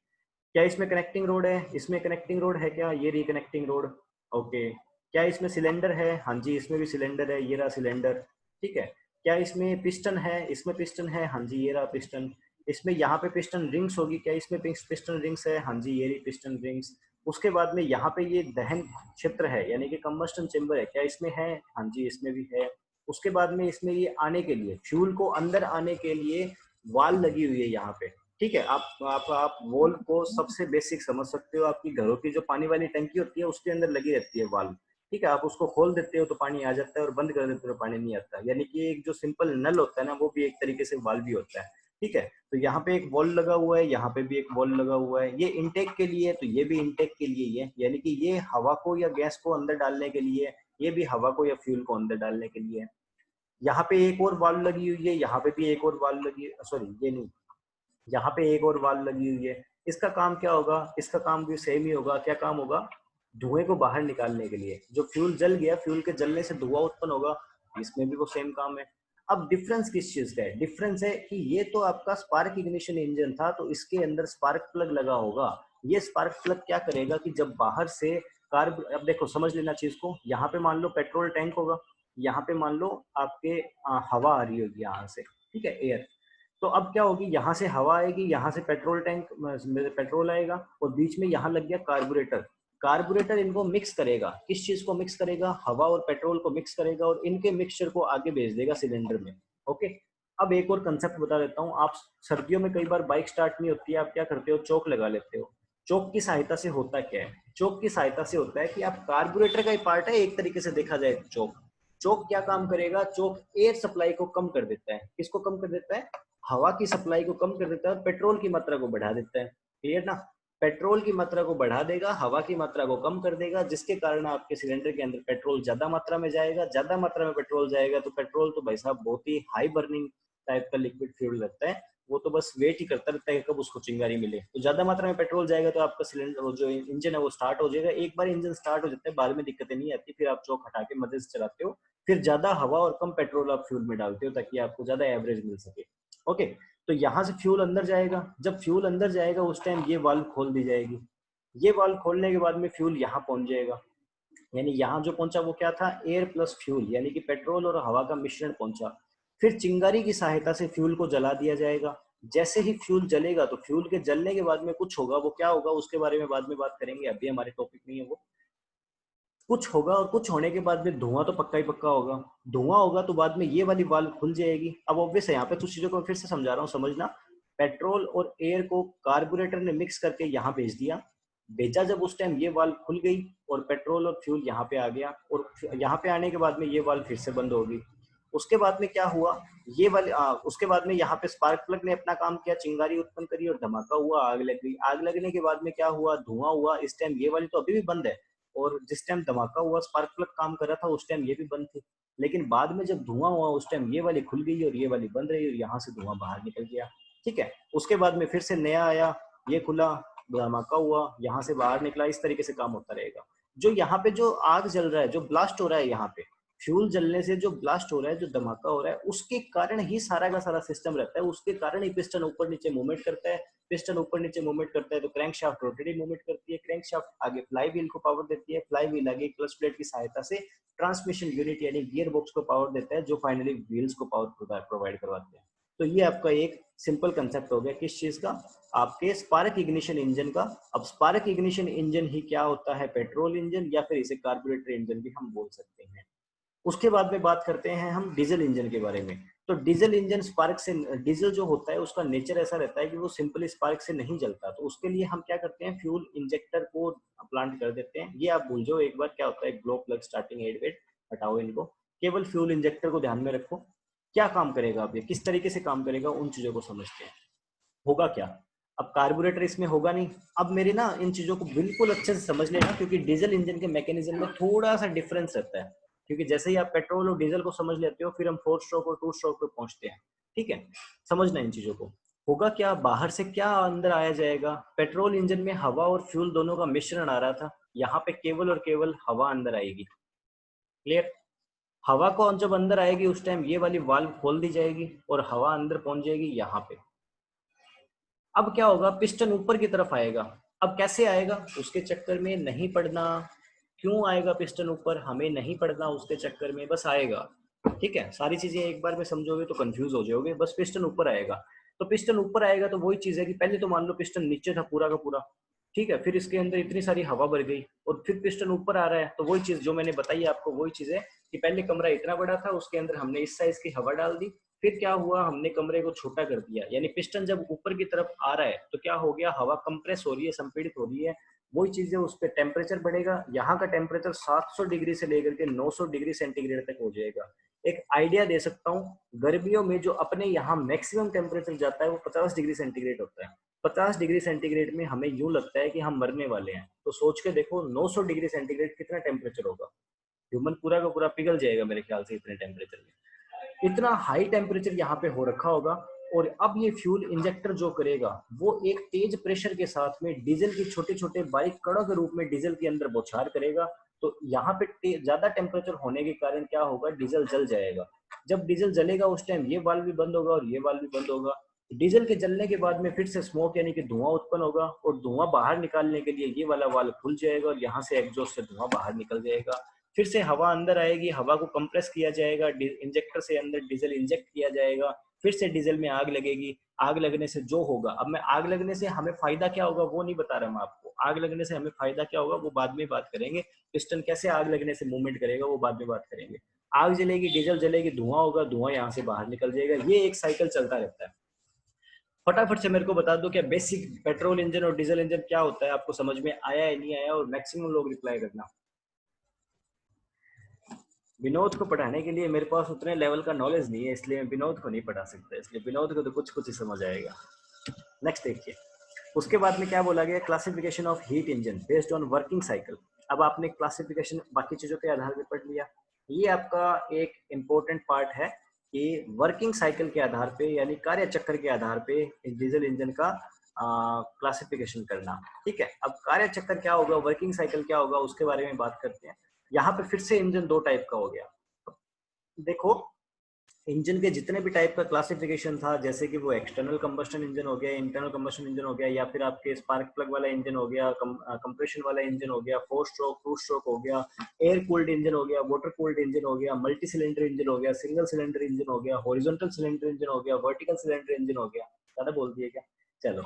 क्या इसमें कनेक्टिंग रोड है? इसमें कनेक्टिंग रोड है क्या? ये रिकनेक्टिंग रोड। ओके। क्या इसमें सिलेंडर है? हाँ जी, इसमें भी सिलेंडर है, ये रहा सिलेंडर। ठीक है। क्या इसमें पिस्टन है? इसमें पिस्टन है, हाँ जी, ये रहा पिस्टन। इसमें यहाँ पे पिस्टन रिंग्स होगी, क्या इसमें पिस्टन रिंग्स है? हाँ जी, ये रही पिस्टन रिंग्स। उसके बाद में यहाँ पे ये दहन क्षेत्र है यानी कि कंबस्टन चेम्बर है, क्या इसमें है? हाँ जी, इसमें भी है। उसके बाद में इसमें ये आने के लिए, फ्यूल को अंदर आने के लिए वाल लगी हुई है यहाँ पे। ठीक है, आप वॉल को सबसे बेसिक समझ सकते हो, आपकी घरों की जो पानी वाली टंकी होती है उसके अंदर लगी रहती है वाल। ठीक है, आप उसको खोल देते हो तो पानी आ जाता है और बंद कर देते हो तो पानी नहीं आता, यानी कि एक जो सिंपल नल होता है ना, वो भी एक तरीके से वाल भी होता है। ठीक है, तो यहाँ पे एक वॉल लगा हुआ है, यहाँ पे भी एक वॉल लगा हुआ है, ये इनटेक के लिए, तो ये भी इनटेक के लिए ही है, यानी कि ये हवा को या गैस को अंदर डालने के लिए, ये भी हवा को या फ्यूल को अंदर डालने के लिए है। यहाँ पे एक और वाल्व लगी हुई है, यहाँ पे भी एक और वाल्व लगी, सॉरी ये नहीं, यहाँ पे एक और वाल्व लगी हुई है। इसका काम क्या होगा? इसका काम भी सेम ही होगा। क्या काम होगा? धुएं को बाहर निकालने के लिए। जो फ्यूल जल गया, फ्यूल के जलने से धुआं उत्पन्न होगा, इसमें भी वो सेम काम है। अब डिफरेंस किस चीज का है? डिफरेंस है कि ये तो आपका स्पार्क इग्निशन इंजन था, तो इसके अंदर स्पार्क प्लग लगा होगा। ये स्पार्क प्लग क्या करेगा कि जब बाहर से कार्ब, अब देखो समझ लेना चीज को, यहाँ पे मान लो पेट्रोल टैंक होगा, यहाँ पे मान लो आपके हवा आ रही होगी यहाँ से, ठीक है, एयर। तो अब क्या होगी, यहाँ से हवा आएगी, यहाँ से पेट्रोल टैंक में पेट्रोल आएगा और बीच में यहाँ लग गया कार्बोरेटर। कार्बोरेटर इनको मिक्स करेगा, किस चीज को मिक्स करेगा? हवा और पेट्रोल को मिक्स करेगा और इनके मिक्सचर को आगे भेज देगा सिलेंडर में। ओके। अब एक और कंसेप्ट बता देता हूँ। आप सर्दियों में कई बार बाइक स्टार्ट नहीं होती है, आप क्या करते हो? चौक लगा लेते हो। चौक की सहायता से होता क्या है? चौक की सहायता से होता है कि आप कार्बोरेटर का ही पार्ट है एक तरीके से देखा जाए। चौक चोक क्या काम करेगा, चोक एयर सप्लाई को कम कर देता है। किसको कम कर देता है, हवा की सप्लाई को कम कर देता है, पेट्रोल की मात्रा को बढ़ा देता है। क्लियर ना, पेट्रोल की मात्रा को बढ़ा देगा, हवा की मात्रा को कम कर देगा, जिसके कारण आपके सिलेंडर के अंदर पेट्रोल ज्यादा मात्रा में जाएगा। ज्यादा मात्रा में पेट्रोल जाएगा तो पेट्रोल तो भाई साहब बहुत ही हाई बर्निंग टाइप का लिक्विड फ्यूल रहता है, वो तो बस वेट ही करता रहता है कि कब उसको चिंगारी मिले। तो ज्यादा मात्रा में पेट्रोल जाएगा तो आपका सिलेंडर जो इंजन है वो स्टार्ट हो जाएगा। एक बार इंजन स्टार्ट हो जाता है बाद में दिक्कतें नहीं आती, फिर आप चौक हटा के मजे से चलाते हो, फिर ज्यादा हवा और कम पेट्रोल आप फ्यूल में डालते हो ताकि आपको ज्यादा एवरेज मिल सके। ओके, तो यहाँ से फ्यूल अंदर जाएगा, जब फ्यूल अंदर जाएगा उस टाइम ये वाल्व खोल दी जाएगी। ये वाल्व खोलने के बाद में फ्यूल यहाँ पहुंच जाएगा, यानी यहाँ जो पहुंचा वो क्या था, एयर प्लस फ्यूल, यानी कि पेट्रोल और हवा का मिश्रण पहुंचा। फिर चिंगारी की सहायता से फ्यूल को जला दिया जाएगा। जैसे ही फ्यूल जलेगा तो फ्यूल के जलने के बाद में कुछ होगा, वो क्या होगा उसके बारे में बाद में बात करेंगे, अभी हमारे टॉपिक नहीं है वो। कुछ होगा और कुछ होने के बाद में धुआं तो पक्का ही पक्का होगा। धुआं होगा तो बाद में ये वाली वाल्व खुल जाएगी। अब ऑब्वियस है, यहाँ पे कुछ चीजों को मैं फिर से समझा रहा हूँ, समझना। पेट्रोल और एयर को कार्बोरेटर ने मिक्स करके यहाँ भेज दिया, भेजा जब उस टाइम ये वाल्व खुल गई और पेट्रोल और फ्यूल यहाँ पे आ गया, और यहाँ पे आने के बाद में ये वाल्व फिर से बंद हो गई। उसके बाद में क्या हुआ, ये वाले उसके बाद में यहाँ पे स्पार्क प्लग ने अपना काम किया, चिंगारी उत्पन्न करी और धमाका हुआ, आग लग गई। आग लगने के बाद में क्या हुआ, धुआं हुआ। इस टाइम ये वाली तो अभी भी बंद है, और जिस टाइम धमाका हुआ स्पार्क प्लग काम कर रहा था उस टाइम ये भी बंद थी। लेकिन बाद में जब धुआं हुआ उस टाइम ये वाली खुल गई और ये वाली बंद रही और यहाँ से धुआं बाहर निकल गया। ठीक है, उसके बाद में फिर से नया आया, ये खुला, धमाका हुआ, यहाँ से बाहर निकला। इस तरीके से काम होता रहेगा। जो यहाँ पे जो आग जल रहा है, जो ब्लास्ट हो रहा है, यहाँ पे फ्यूल जलने से जो ब्लास्ट हो रहा है, जो धमाका हो रहा है, उसके कारण ही सारा का सारा सिस्टम रहता है। उसके कारण ही पिस्टन ऊपर नीचे मूवमेंट करता है। पिस्टन ऊपर नीचे मूवमेंट करता है तो क्रैंक शाफ्ट रोटेटिंग मूवमेंट करती है, क्रैंक शाफ्ट आगे फ्लाई व्हील को पावर देती है, फ्लाई व्हील आगे क्लच प्लेट की सहायता से ट्रांसमिशन यूनिट यानी गियर बॉक्स को पावर देता है, जो फाइनली व्हील्स को पावर प्रोवाइड करवाते हैं। तो ये आपका एक सिंपल कंसेप्ट हो गया किस चीज का, आपके स्पार्क इग्निशन इंजन का। अब स्पार्क इग्निशन इंजन ही क्या होता है, पेट्रोल इंजन, या फिर इसे कार्बोरेटर इंजन भी हम बोल सकते हैं। उसके बाद में बात करते हैं हम डीजल इंजन के बारे में। तो डीजल इंजन स्पार्क से, डीजल जो होता है उसका नेचर ऐसा रहता है कि वो सिंपली स्पार्क से नहीं जलता। तो उसके लिए हम क्या करते हैं, फ्यूल इंजेक्टर को प्लांट कर देते हैं। ये आप भूल जाओ एक बार क्या होता है, glow plug starting aid wait हटाओ इनको, केवल फ्यूल इंजेक्टर को ध्यान में रखो। क्या काम करेगा, अब ये किस तरीके से काम करेगा उन चीजों को समझते हैं। होगा क्या, अब कार्बोरेटर इसमें होगा नहीं। अब मेरे ना इन चीजों को बिल्कुल अच्छे से समझ लेना, क्योंकि डीजल इंजन के मैकेनिज्म में थोड़ा सा डिफरेंस रहता है। क्योंकि जैसे ही आप पेट्रोल और डीजल को समझ लेते हो फिर हम 4 स्ट्रोक और 2 स्ट्रोक पे पहुंचते हैं। ठीक है, समझना इन चीजों को। होगा क्या, बाहर से क्या अंदर आया जाएगा, पेट्रोल इंजन में हवा और फ्यूल दोनों का मिश्रण आ रहा था, यहाँ पे केवल और केवल हवा अंदर आएगी। क्लियर, हवा को जब अंदर आएगी उस टाइम ये वाली वाल्व खोल दी जाएगी और हवा अंदर पहुंच जाएगी यहाँ पे। अब क्या होगा, पिस्टन ऊपर की तरफ आएगा। अब कैसे आएगा, उसके चक्कर में नहीं पड़ना। क्यों आएगा पिस्टन ऊपर, हमें नहीं पड़ना उसके चक्कर में, बस आएगा। ठीक है, सारी चीजें एक बार में समझोगे तो कंफ्यूज हो जाओगे, बस पिस्टन ऊपर आएगा। तो पिस्टन ऊपर आएगा तो वही चीज है कि पहले तो मान लो पिस्टन नीचे था पूरा का पूरा, ठीक है, फिर इसके अंदर इतनी सारी हवा भर गई और फिर पिस्टन ऊपर आ रहा है। तो वही चीज जो मैंने बताई आपको, वही चीज है कि पहले कमरा इतना बड़ा था, उसके अंदर हमने इस साइज की हवा डाल दी, फिर क्या हुआ, हमने कमरे को छोटा कर दिया। यानी पिस्टन जब ऊपर की तरफ आ रहा है तो क्या हो गया, हवा कंप्रेस हो रही है, संपीड़ित हो रही है। वही चीज है, उस पर टेम्परेचर बढ़ेगा। यहाँ का टेम्परेचर 700 डिग्री से लेकर के 900 डिग्री सेंटीग्रेड तक हो जाएगा। एक आइडिया दे सकता हूँ, गर्मियों में जो अपने यहाँ मैक्सिमम टेम्परेचर जाता है वो 50 डिग्री सेंटीग्रेड होता है। 50 डिग्री सेंटीग्रेड में हमें यूं लगता है कि हम मरने वाले हैं। तो सोच के देखो 900 डिग्री सेंटीग्रेड कितना टेम्परेचर होगा, ह्यूमन पूरा का पूरा पिघल जाएगा मेरे ख्याल से इतने टेम्परेचर में। इतना हाई टेम्परेचर यहाँ पे हो रखा होगा। और अब ये फ्यूल इंजेक्टर जो करेगा वो एक तेज प्रेशर के साथ में डीजल की छोटे छोटे बारीक कणों के रूप में डीजल के अंदर बौछार करेगा। तो यहाँ पे ज्यादा टेम्परेचर होने के कारण क्या होगा, डीजल जल जाएगा। जब डीजल जलेगा उस टाइम ये वाल्व भी बंद होगा और ये वाल्व भी बंद होगा। डीजल के जलने के बाद में फिर से स्मोक यानी कि धुआं उत्पन्न होगा, और धुआं बाहर निकालने के लिए ये वाला वाल्व खुल जाएगा और यहाँ से एग्जॉस्ट से धुआं बाहर निकल जाएगा। फिर से हवा अंदर आएगी, हवा को कंप्रेस किया जाएगा, इंजेक्टर से अंदर डीजल इंजेक्ट किया जाएगा, फिर से डीजल में आग लगेगी। आग लगने से जो होगा, अब मैं आग लगने से हमें फायदा क्या होगा वो नहीं बता रहा मैं आपको, आग लगने से हमें फायदा क्या होगा वो बाद में बात करेंगे। पिस्टन कैसे आग लगने से मूवमेंट करेगा वो बाद में बात करेंगे। आग जलेगी, डीजल जलेगी, धुआं होगा, धुआं यहाँ से बाहर निकल जाएगा। ये एक साइकिल चलता रहता है। फटाफट से मेरे को बता दो क्या बेसिक पेट्रोल इंजन और डीजल इंजन क्या होता है, आपको समझ में आया है नहीं आया, और मैक्सिमम लोग रिप्लाई करना। विनोद को पढ़ाने के लिए मेरे पास उतने लेवल का नॉलेज नहीं है, इसलिए मैं विनोद को नहीं पढ़ा सकता, इसलिए विनोद को तो कुछ कुछ ही समझ आएगा। नेक्स्ट देखिए, उसके बाद में क्या बोला गया, classification of heat engine based on working cycle. अब आपने क्लासिफिकेशन बाकी चीजों के आधार पर पढ़ लिया, ये आपका एक इम्पोर्टेंट पार्ट है कि वर्किंग साइकिल के आधार पे यानी कार्य चक्र के आधार पे डीजल इंजन का क्लासिफिकेशन करना। ठीक है, अब कार्य चक्र क्या होगा, वर्किंग साइकिल क्या होगा, उसके बारे में बात करते हैं। यहाँ पे फिर से इंजन दो टाइप का हो गया। देखो, इंजन के जितने भी टाइप का क्लासिफिकेशन था, जैसे कि वो एक्सटर्नल कंबस्टन इंजन हो गया, इंटरनल कंबस्टन इंजन हो गया, या फिर आपके स्पार्क प्लग वाला इंजन हो गया, कंप्रेशन वाला इंजन हो गया, 4 स्ट्रोक 2 स्ट्रोक हो गया, एयर कूल्ड इंजन हो गया, वाटर कूल्ड इंजन हो गया, मल्टी सिलेंडर इंजन हो गया, सिंगल सिलेंडर इंजन हो गया, हॉरिजॉन्टल सिलेंडर इंजन हो गया, वर्टिकल सिलेंडर इंजन हो गया। ज्यादा बोल दिए क्या? चलो,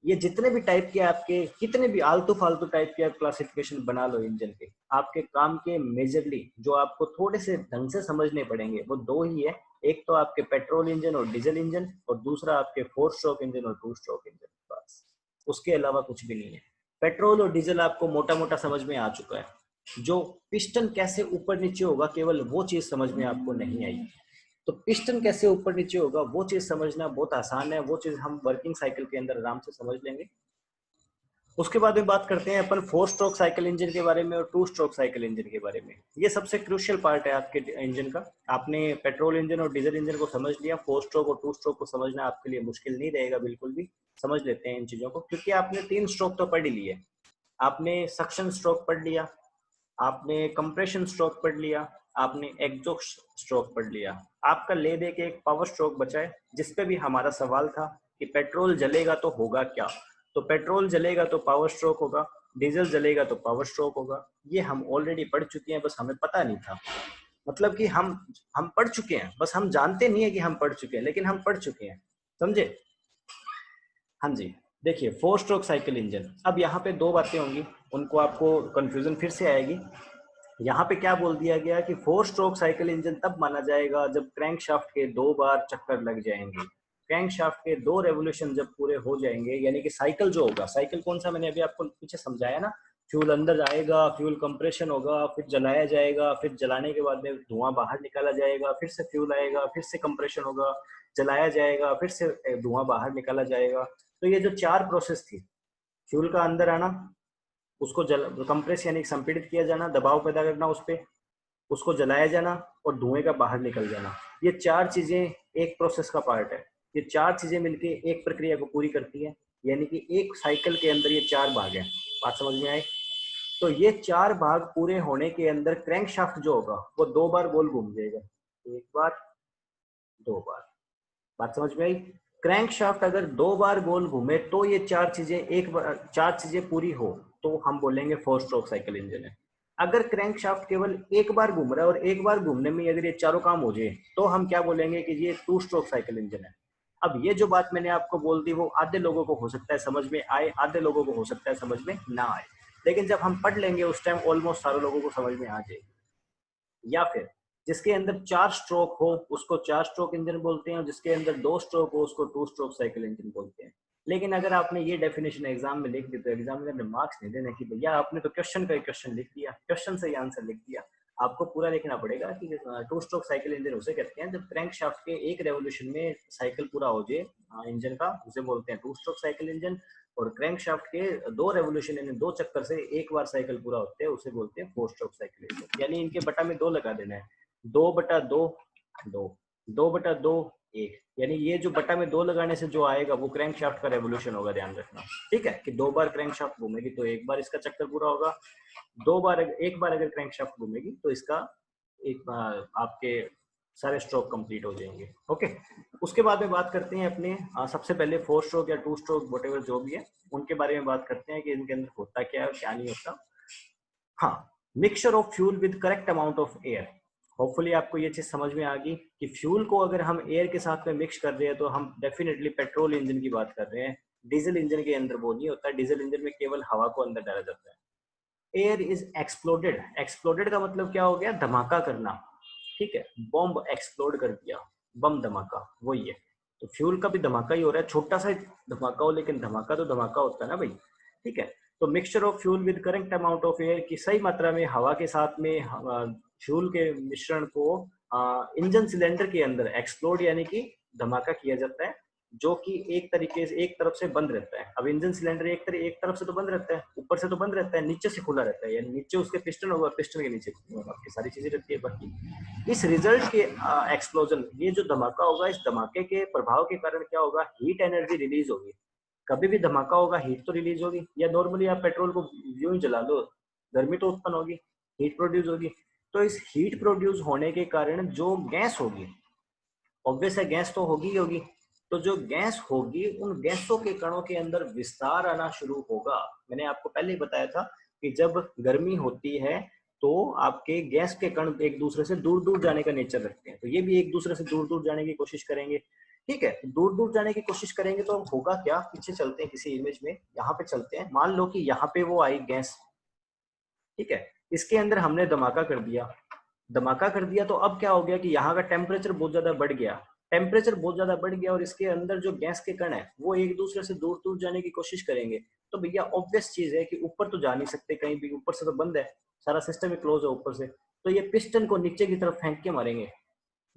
ये जितने भी टाइप के आपके, कितने भी आलतू फालतू टाइप के आप क्लासिफिकेशन बना लो इंजन के, आपके काम के मेजरली जो आपको थोड़े से ढंग से समझने पड़ेंगे वो दो ही है। एक तो आपके पेट्रोल इंजन और डीजल इंजन, और दूसरा आपके 4 स्ट्रोक इंजन और 2 स्ट्रोक इंजन। बस, उसके अलावा कुछ भी नहीं है। पेट्रोल और डीजल आपको मोटा मोटा समझ में आ चुका है। जो पिस्टन कैसे ऊपर नीचे होगा, केवल वो चीज समझ में आपको नहीं आई। तो पिस्टन कैसे ऊपर नीचे होगा वो चीज समझना बहुत आसान है, वो चीज हम वर्किंग साइकिल के अंदर आराम से समझ लेंगे। उसके बाद में बात करते हैं अपन 4 स्ट्रोक साइकिल इंजन के बारे में और 2 स्ट्रोक साइकिल इंजन के बारे में। ये सबसे क्रूशियल पार्ट है आपके इंजन का। आपने पेट्रोल इंजन और डीजल इंजन को समझ लिया, 4 स्ट्रोक और 2 स्ट्रोक को समझना आपके लिए मुश्किल नहीं रहेगा बिल्कुल भी। समझ लेते हैं इन चीजों को, क्योंकि आपने 3 स्ट्रोक तो पढ़ ही लिए। आपने सक्शन स्ट्रोक पढ़ लिया, आपने कंप्रेशन स्ट्रोक पढ़ लिया, आपने एग्जॉस्ट स्ट्रोक पढ़ लिया। आपका ले दे के एक पावर स्ट्रोक बचा है, जिसपे भी हमारा सवाल था कि पेट्रोल जलेगा तो होगा क्या। तो पेट्रोल जलेगा तो पावर स्ट्रोक होगा, डीजल जलेगा तो पावर स्ट्रोक होगा। ये हम ऑलरेडी पढ़ चुके हैं, बस हमें पता नहीं था। मतलब कि हम पढ़ चुके हैं, बस हम जानते नहीं है कि हम पढ़ चुके हैं, लेकिन हम पढ़ चुके हैं। समझे? हाँ जी। देखिए, 4 स्ट्रोक साइकिल इंजन, अब यहाँ पे दो बातें होंगी, उनको आपको कंफ्यूजन फिर से आएगी। यहाँ पे क्या बोल दिया गया कि 4 स्ट्रोक साइकिल इंजन तब माना जाएगा जब क्रैंक शाफ्ट के 2 बार चक्कर लग जाएंगे। क्रैंक शाफ्ट के 2 रेवोल्यूशन जब पूरे हो जाएंगे, यानी कि साइकिल जो होगा, साइकिल कौन सा, मैंने अभी आपको पीछे समझाया ना। फ्यूल अंदर आएगा, फ्यूल कंप्रेशन होगा, फिर जलाया जाएगा, फिर जलाने के बाद में धुआं बाहर निकाला जाएगा, फिर से फ्यूल आएगा, फिर से कंप्रेशन होगा, जलाया जाएगा, फिर से धुआं बाहर निकाला जाएगा। तो ये जो 4 प्रोसेस थी, फ्यूल का अंदर आना, उसको जल कंप्रेस यानी संपीड़ित किया जाना, दबाव पैदा करना उस पर, उसको जलाया जाना, और धुएं का बाहर निकल जाना, ये 4 चीजें एक प्रोसेस का पार्ट है। ये 4 चीजें मिलके एक प्रक्रिया को पूरी करती है, यानी कि एक साइकिल के अंदर ये 4 भाग हैं। बात समझ में आए? तो ये 4 भाग पूरे होने के अंदर क्रैंक शाफ्ट जो होगा वो 2 बार गोल घूम जाएगा। 1 बार, 2 बार। बात समझ में आई? क्रैंक शाफ्ट अगर 2 बार गोल घूमे तो ये 4 चीजें एक बार, 4 चीजें पूरी हो, तो हम बोलेंगे 4 स्ट्रोक साइकिल इंजन है। अगर क्रैंक शाफ्ट केवल एक बार घूम रहा है और एक बार घूमने में अगर ये चारों काम हो जाए, तो हम क्या बोलेंगे कि ये 2 स्ट्रोक साइकिल इंजन है। अब ये जो बात मैंने आपको बोल दी वो आधे लोगों को हो सकता है समझ में आए, आधे लोगों को हो सकता है समझ में ना आए, लेकिन जब हम पढ़ लेंगे उस टाइम ऑलमोस्ट सारे लोगों को समझ में आ जाएगी। या फिर जिसके अंदर 4 स्ट्रोक हो उसको 4 स्ट्रोक इंजन बोलते हैं, और जिसके अंदर 2 स्ट्रोक हो उसको 2 स्ट्रोक साइकिल इंजन बोलते हैं। लेकिन अगर आपने ये डेफिनेशन एग्जाम में लिख दी तो एग्जामिनर ने मार्क्स नहीं देने कि भैया आपने तो क्वेश्चन का क्वेश्चन लिख दिया, क्वेश्चन से ही आंसर लिख दिया। आपको पूरा लिखना पड़ेगा कि 2 स्ट्रोक साइकिल इंजन उसे कहते हैं जब क्रैंक शाफ्ट के एक रेवोल्यूशन में साइकिल पूरा हो जाए इंजन का, उसे बोलते हैं 2 स्ट्रोक साइकिल इंजन। और क्रैंक शाफ्ट के 2 रेवोल्यूशन यानी 2 चक्कर से एक बार साइकिल पूरा होते हैं, उसे बोलते हैं 4 स्ट्रोक साइकिल इंजन। यानी इनके बटा में 2 लगा देना है, 2/2, 2, 2/2, 1। यानी ये जो बटा में 2 लगाने से जो आएगा वो क्रैंक शाफ्ट का रेवोल्यूशन होगा, ध्यान रखना। ठीक है, कि 2 बार क्रैंक शाफ्ट घूमेगी तो एक बार इसका चक्कर पूरा होगा, 2 बार, एक बार अगर क्रैंक शाफ्ट घूमेगी तो इसका एक बार आपके सारे स्ट्रोक कंप्लीट हो जाएंगे। ओके, उसके बाद में बात करते हैं अपने सबसे पहले 4 स्ट्रोक या 2 स्ट्रोक वटेवर जो भी है उनके बारे में बात करते हैं कि इनके अंदर होता क्या है और क्या नहीं होता। हाँ, mixture of fuel with correct amount of air. Hopefully आपको ये चीज समझ में आ गई कि फ्यूल को अगर हम एयर के साथ में मिक्स कर रहे हैं तो हम डेफिनेटली पेट्रोल इंजन की बात कर रहे हैं। डीजल इंजन के अंदर वो नहीं होता, डीजल इंजन में केवल हवा को अंदर डाला जाता है। एयर इज एक्सप्लोडेड, एक्सप्लोडेड का मतलब क्या हो गया, धमाका करना। ठीक है, बॉम्ब एक्सप्लोड कर दिया, बम धमाका, वही है। तो फ्यूल का भी धमाका ही हो रहा है, छोटा सा धमाका हो लेकिन धमाका तो धमाका होता है ना भाई। ठीक है, तो mixture of fuel with correct amount of air की सही मात्रा में हवा के साथ में फ्यूल के मिश्रण को इंजन सिलेंडर के अंदर एक्सप्लोड यानी कि धमाका किया जाता है, जो कि एक तरीके से एक तरफ से बंद रहता है। अब इंजन सिलेंडर एक तरफ से तो बंद रहता है, ऊपर से तो बंद रहता है, नीचे से खुला रहता है, यानी नीचे उसके पिस्टन होगा, पिस्टन के नीचे बाकी सारी चीजें रहती है। बाकी इस रिजल्ट के एक्सप्लोजन, ये जो धमाका होगा, इस धमाके के प्रभाव के कारण क्या होगा, हीट एनर्जी रिलीज होगी। कभी भी धमाका होगा हीट तो रिलीज होगी, या नॉर्मली आप पेट्रोल को यूं ही जला लो, गर्मी तो उत्पन्न होगी, हीट प्रोड्यूस होगी। तो इस हीट प्रोड्यूस होने के कारण जो गैस होगी, ऑब्वियस है गैस तो होगी ही होगी, तो जो गैस होगी उन गैसों के कणों के अंदर विस्तार आना शुरू होगा। मैंने आपको पहले ही बताया था कि जब गर्मी होती है तो आपके गैस के कण एक दूसरे से दूर दूर जाने का नेचर रखते हैं, तो ये भी एक दूसरे से दूर दूर जाने की कोशिश करेंगे। ठीक है, दूर दूर जाने की कोशिश करेंगे तो होगा क्या, पीछे चलते हैं किसी इमेज में, यहाँ पे चलते हैं, मान लो कि यहाँ पे वो आई गैस, ठीक है, इसके अंदर हमने धमाका कर दिया, धमाका कर दिया तो अब क्या हो गया कि यहाँ का टेम्परेचर बहुत ज्यादा बढ़ गया, टेम्परेचर बहुत ज्यादा बढ़ गया, और इसके अंदर जो गैस के कण है वो एक दूसरे से दूर दूर जाने की कोशिश करेंगे। तो भैया ऑब्वियस चीज है कि ऊपर तो जा नहीं सकते कहीं भी, ऊपर से तो बंद है, सारा सिस्टम ही क्लोज है ऊपर से, तो ये पिस्टन को नीचे की तरफ फेंक के मारेंगे।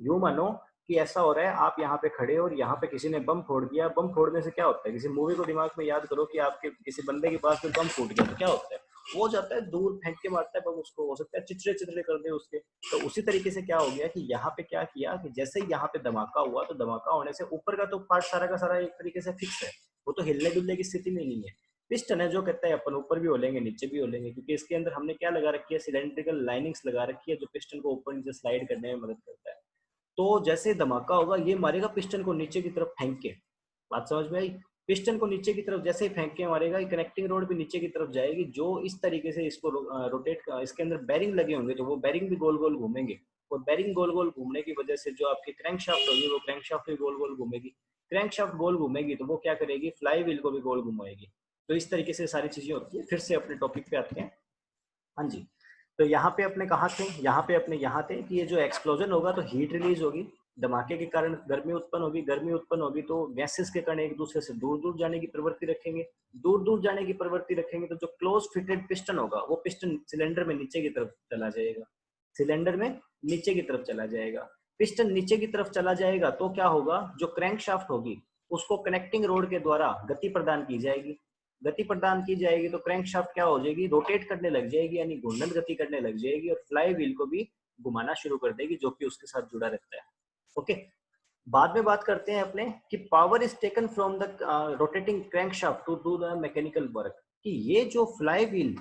यूं मानो कि ऐसा हो रहा है, आप यहाँ पे खड़े हो और यहाँ पे किसी ने बम फोड़ दिया, बम फोड़ने से क्या होता है, किसी मूवी को दिमाग में याद करो कि आपके किसी बंदे के पास में बम फूट गया तो क्या होता है, वो जाता है दूर फेंक के मारता है बम, उसको हो सकता है चिचड़े चिचड़े कर दे उसके। तो उसी तरीके से क्या हो गया कि यहाँ पे क्या किया कि जैसे ही यहाँ पे धमाका हुआ, तो धमाका होने से ऊपर का तो पार्ट सारा का सारा एक तरीके से फिक्स है, वो तो हिलने डुलने की स्थिति में नहीं है। पिस्टन है जो कहता है अपन ऊपर भी होलेंगे नीचे भी होलेंगे, क्योंकि इसके अंदर हमने क्या लगा रखी है, सिलेंड्रिकल लाइनिंग्स लगा रखी है जो पिस्टन को ऊपर नीचे स्लाइड करने में मदद करता है। तो जैसे धमाका होगा ये मारेगा पिस्टन को नीचे की तरफ फेंक के, बात समझ में आई, पिस्टन को नीचे की तरफ जैसे ही फेंक के मारेगा, ये कनेक्टिंग रोड भी नीचे की तरफ जाएगी, जो इस तरीके से इसको रोटेट, इसके अंदर बैरिंग लगे होंगे तो वो बैरिंग भी गोल गोल घूमेंगे, और बैरिंग गोल गोल घूमने की वजह से जो आपकी क्रैंकशाफ्ट होगी वो क्रैंकशाफ्ट भी गोल गोल घूमेगी, क्रैंकशाफ्ट गोल घूमेगी तो वो क्या करेगी, फ्लाई व्हील को भी गोल घुमाएगी। तो इस तरीके से सारी चीजें होती है। फिर से अपने टॉपिक पे आते हैं। हाँ जी, तो यहाँ पे अपने कहाँ थे, यहाँ पे अपने यहाँ थे कि ये जो एक्सप्लोजन होगा तो हीट रिलीज होगी, धमाके के कारण गर्मी उत्पन्न होगी, गर्मी उत्पन्न होगी तो गैसेस के कण एक दूसरे से दूर दूर जाने की प्रवृत्ति रखेंगे, दूर दूर जाने की प्रवृत्ति रखेंगे तो जो क्लोज फिटेड पिस्टन होगा वो पिस्टन सिलेंडर में नीचे की तरफ चला जाएगा, सिलेंडर में नीचे की तरफ चला जाएगा, पिस्टन नीचे की तरफ चला जाएगा तो क्या होगा, जो क्रैंकशाफ्ट होगी उसको कनेक्टिंग रोड के द्वारा गति प्रदान की जाएगी, गति प्रदान की जाएगी तो क्रैंकशाफ्ट क्या हो जाएगी, रोटेट करने लग जाएगी, यानी घूर्णन गति करने लग जाएगी, और फ्लाई व्हील को भी घुमाना शुरू कर देगी जो कि उसके साथ जुड़ा रहता है। ओके, बाद में बात करते हैं अपने कि power is taken from the rotating crankshaft to do the mechanical work, कि ये जो फ्लाई व्हील